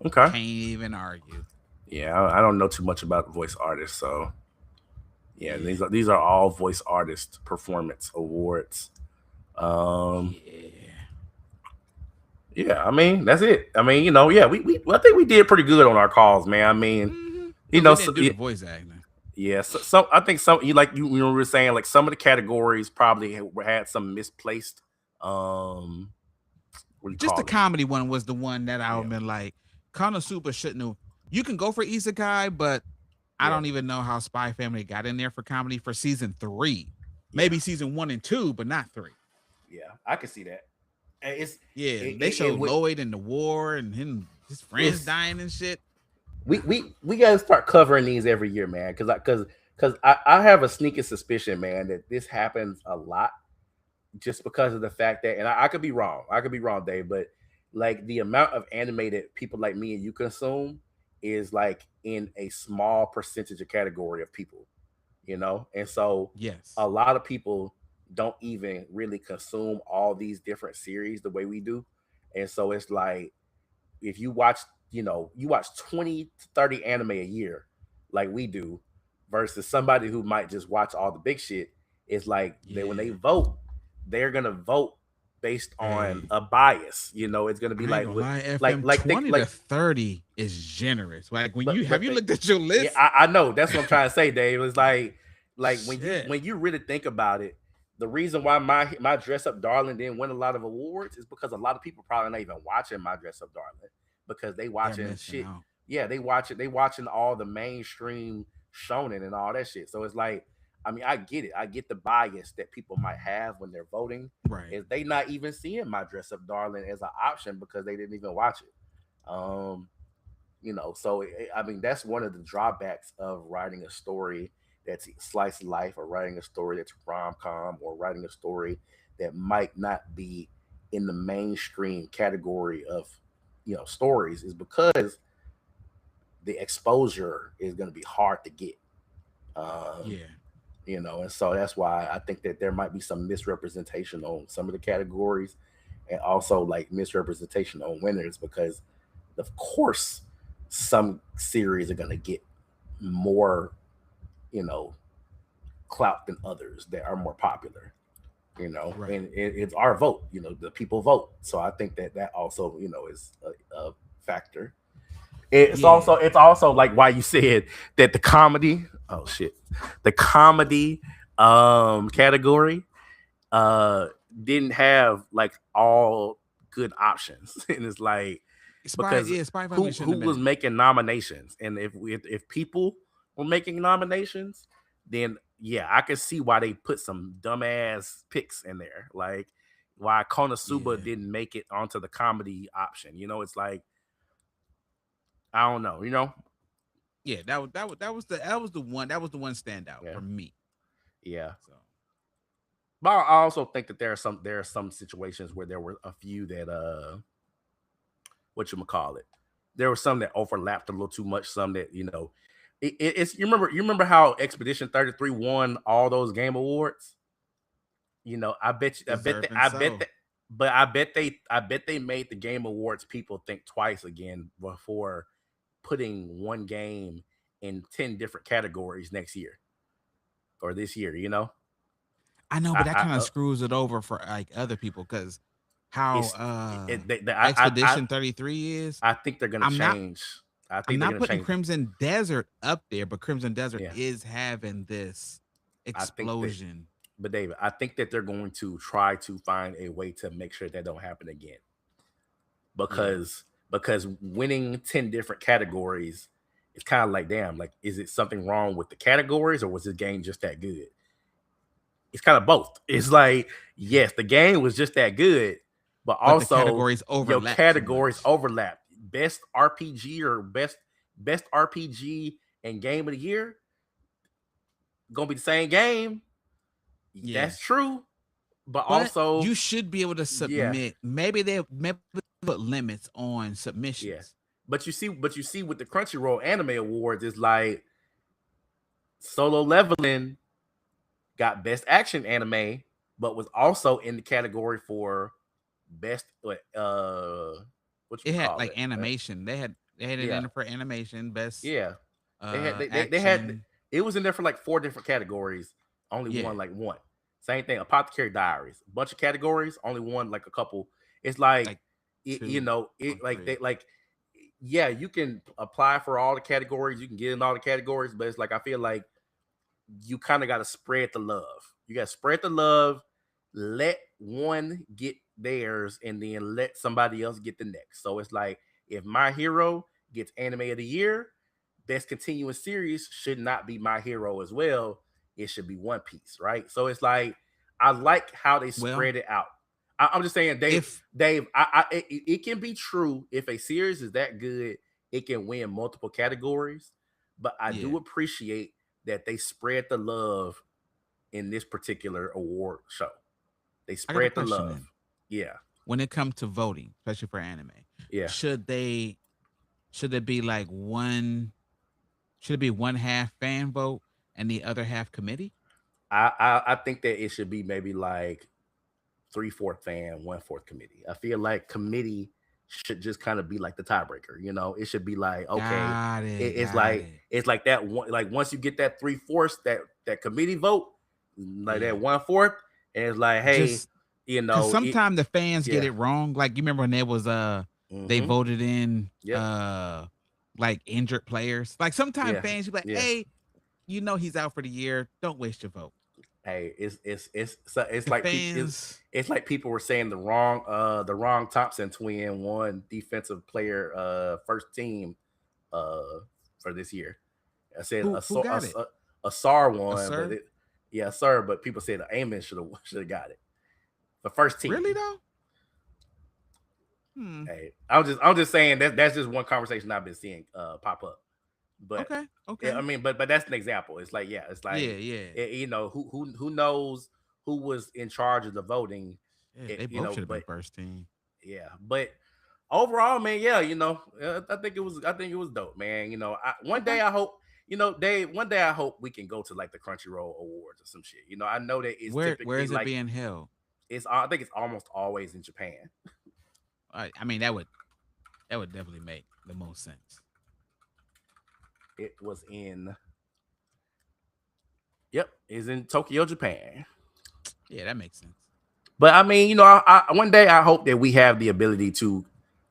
Okay. can't even argue. Yeah, I don't know too much about voice artists, so yeah, Yeah. these are all voice artist performance awards. Um, Yeah. yeah, I mean that's it. I mean, yeah, we I think we did pretty good on our calls, man. I mean, But we didn't do the yeah, voice acting. yeah. So I think some you were saying like some of the categories probably had some misplaced. What do you Just the call it? comedy one was the one that I Yeah, would been like, Konosuba shouldn't have. You can go for Isekai, but I yeah, don't even know how Spy Family got in there for comedy for season 3. yeah, Maybe season 1 and 2, but not 3. yeah. I can see that. And Yeah, it, they it, it showed would Lloyd in the war and his friends it's dying and shit. we got to start covering these every year, man. Because I have a sneaking suspicion, man, that this happens a lot just because of the fact that, and I could be wrong. I could be wrong, Dave, but like the amount of anime that people like me and you consume is like in a small percentage of category of people, and so Yes. a lot of people don't even really consume all these different series the way we do, and so it's like if you watch 20 to 30 anime a year like we do versus somebody who might just watch all the big shit, it's like when they Yeah. vote, they're gonna vote based on Hey, a bias. It's gonna be I ain't like gonna what lie, FM think 20 to like 30 is generous. Like when you have but you they, looked at your yeah, list? I know that's what I'm trying to say, Dave. It's like Shit. when you really think about it, the reason why my dress up darling didn't win a lot of awards is because a lot of people probably not even watching my dress up darling because they They're watching missing shit. out. Yeah, they watching all the mainstream shonen and all that shit. So it's like, I mean, I get it. I get the bias that people might have when they're voting. Right. Is they not even seeing my dress up darling as an option because they didn't even watch it. Um, so I mean that's one of the drawbacks of writing a story that's slice of life, or writing a story that's rom-com, or writing a story that might not be in the mainstream category of stories, is because the exposure is going to be hard to get. um, Yeah. and so that's why I think that there might be some misrepresentation on some of the categories, and also like misrepresentation on winners, because of course some series are going to get more you know clout than others that are more popular, Right. and it's our vote, the people vote. So I think that that also is a factor. Yeah. It's also like why you said that the comedy, oh shit, the comedy category uh didn't have like all good options and it's like because Spy Family who shouldn't have been was in there. making nominations, and if people were making nominations, then yeah, I could see why they put some dumbass picks in there, like why Konosuba Yeah. didn't make it onto the comedy option. It's like I don't know, Yeah, that was the one standout yeah, for me. yeah. So But I also think that there are some situations where there were a few that what you call it. There were some that overlapped a little too much. Some that it's you remember how Expedition 33 won all those game awards. deserving I bet so. that, but I bet they made the game awards people think twice again before putting one game in 10 different categories next year or this year. I know, but that I kind of screws it over for like other people because how it's Expedition 33 is. I think they're gonna I'm not change. I I'm think they're not gonna putting change it. Crimson Desert up there, but Crimson Desert Yeah, is having this I think that. explosion. But David, I think that they're going to try to find a way to make sure that don't happen again, Yeah. because winning 10 different categories, it's kind of like, damn, like is it something wrong with the categories, or was this game just that good? It's kind of both. It's like, yes, the game was just that good, but But the also categories your overlap too categories much. overlap. Best RPG or best RPG and game of the year gonna be the same game. Yeah. That's true, but But you also, should be able to yeah, submit. Maybe they put limits on yeah. submissions. but you see with the Crunchyroll Anime Awards, it's like Solo Leveling got Best Action Anime, but was also in the category for best what you It had call like it? animation. They had it Yeah, in there for animation, best yeah. They had action. it was in there for like four different categories. Only Yeah, one like one. Same thing. Apothecary Diaries. Bunch of categories. Only one like a couple. It's like like two or it like three. they like yeah, you can apply for all the categories. You can get in all the categories, but it's like I feel like you kind of got to spread the love. You got to spread the love. Let one get theirs, and then let somebody else get the next. So it's like if My Hero gets Anime of the Year, best continuing series should not be My Hero as well. It should be One Piece, right? So it's like I like how they Well, spread it out. I'm just saying, Dave. if Dave, it can be true if a series is that good, it can win multiple categories. But I yeah, do appreciate that they spread the love in this particular award show. They I got a spread the question love. then. Yeah, When it comes to voting, especially for anime, yeah. should they should it be like one should it be one half fan vote and the other half committee? I think that it should be maybe like 3/4 fan, 1/4 committee. I feel like committee should just kind of be like the tiebreaker. It should be like okay, Got it, it. it's Got like it. it's like that one. Like once you get that 3/4 that committee vote, like Yeah. that 1/4, and it's like hey, Just because it sometimes the fans get yeah. it wrong. Like you remember when there was they Mm-hmm. voted in Yep. like injured players. Like sometimes Yeah. fans be like, Yeah. hey, he's out for the year. Don't waste your vote. Hey, it's The like fans it's like people were saying the wrong Thompson twin won defensive player first team uh for this year. I said who got it? a SAR A won, but sir? yeah, sir. But people said Amen should have got it the first Really team. though? Hmm. Hey, I'm just saying that's just one conversation I've been seeing pop up. But Okay. yeah, I Okay. mean, but that's an example. It's like yeah, it's Yeah. like Yeah. who knows who was in charge of the voting. Yeah. They both should have been But first team. yeah, but overall, man, yeah, I think it was dope, man. One Okay. day I hope, Dave. One day I hope we can go to like the Crunchyroll Awards or some shit. I know that it's Where typically is it like being held? I think it's almost always in Japan. I mean that would definitely make the most sense. It was in Yep, it's in Tokyo, Japan. Yeah, that makes sense. But I mean, one day I hope that we have the ability to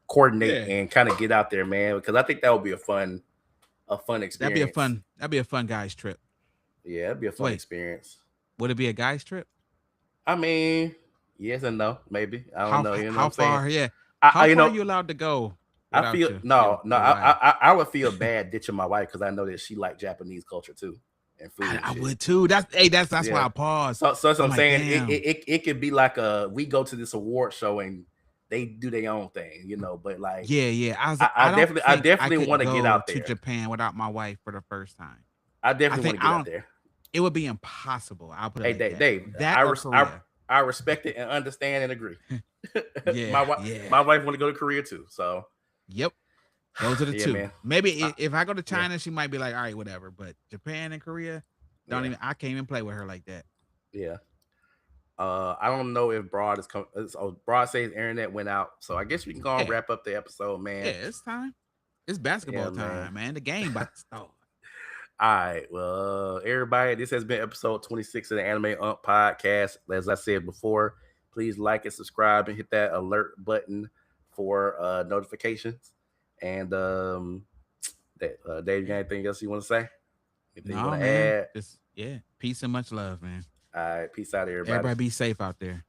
coordinate Yeah. and kind of get out there, man, because I think that would be a fun experience. That'd be a fun guys trip. Yeah, it'd be a fun Wait, experience. would it be a guys trip? I mean, yes and no, maybe. I don't know. You know what How I'm saying? far? Yeah. I, How I you far are know, you allowed to go I without feel your no, no. I, wife? I I would feel bad ditching my wife because I know that she like Japanese culture too and food and I shit. would too. That's why Yeah. I paused. So that's what I'm I'm like, saying. It, damn. it it it could be like we go to this award show and they do their own thing, But like Yeah, yeah. I I don't definitely I think I definitely could want to get go out to there. Japan without my wife for the first time. I I definitely think want to I get out don't. there. It would be impossible. I'll put it Hey, like Dave, that. Dave, That or Korea. I respect it and understand and agree. Yeah, my wife yeah. my wife want to go to Korea too. So Yep. Those are the yeah, two. man. Maybe I, if I go to yeah, China, she might be like, all right, whatever. But Japan and Korea, don't yeah, even. I can't even play with her like that. yeah. I don't know if Broad is coming. So Broad says internet went out. So I guess we can go and Yeah, wrap up the episode, yeah. man. It's time. It's Yeah, basketball man. time, man. The game about to start. All right. Well, everybody, this has been episode 26 of the Anime Ump podcast. As I said before, please like and subscribe and hit that alert button for notifications. And Dave, you got Yeah. anything else you want to say? Anything you No, want to man. add? Just yeah. Peace and much love, man. All right. Peace out, everybody. Everybody be safe out there.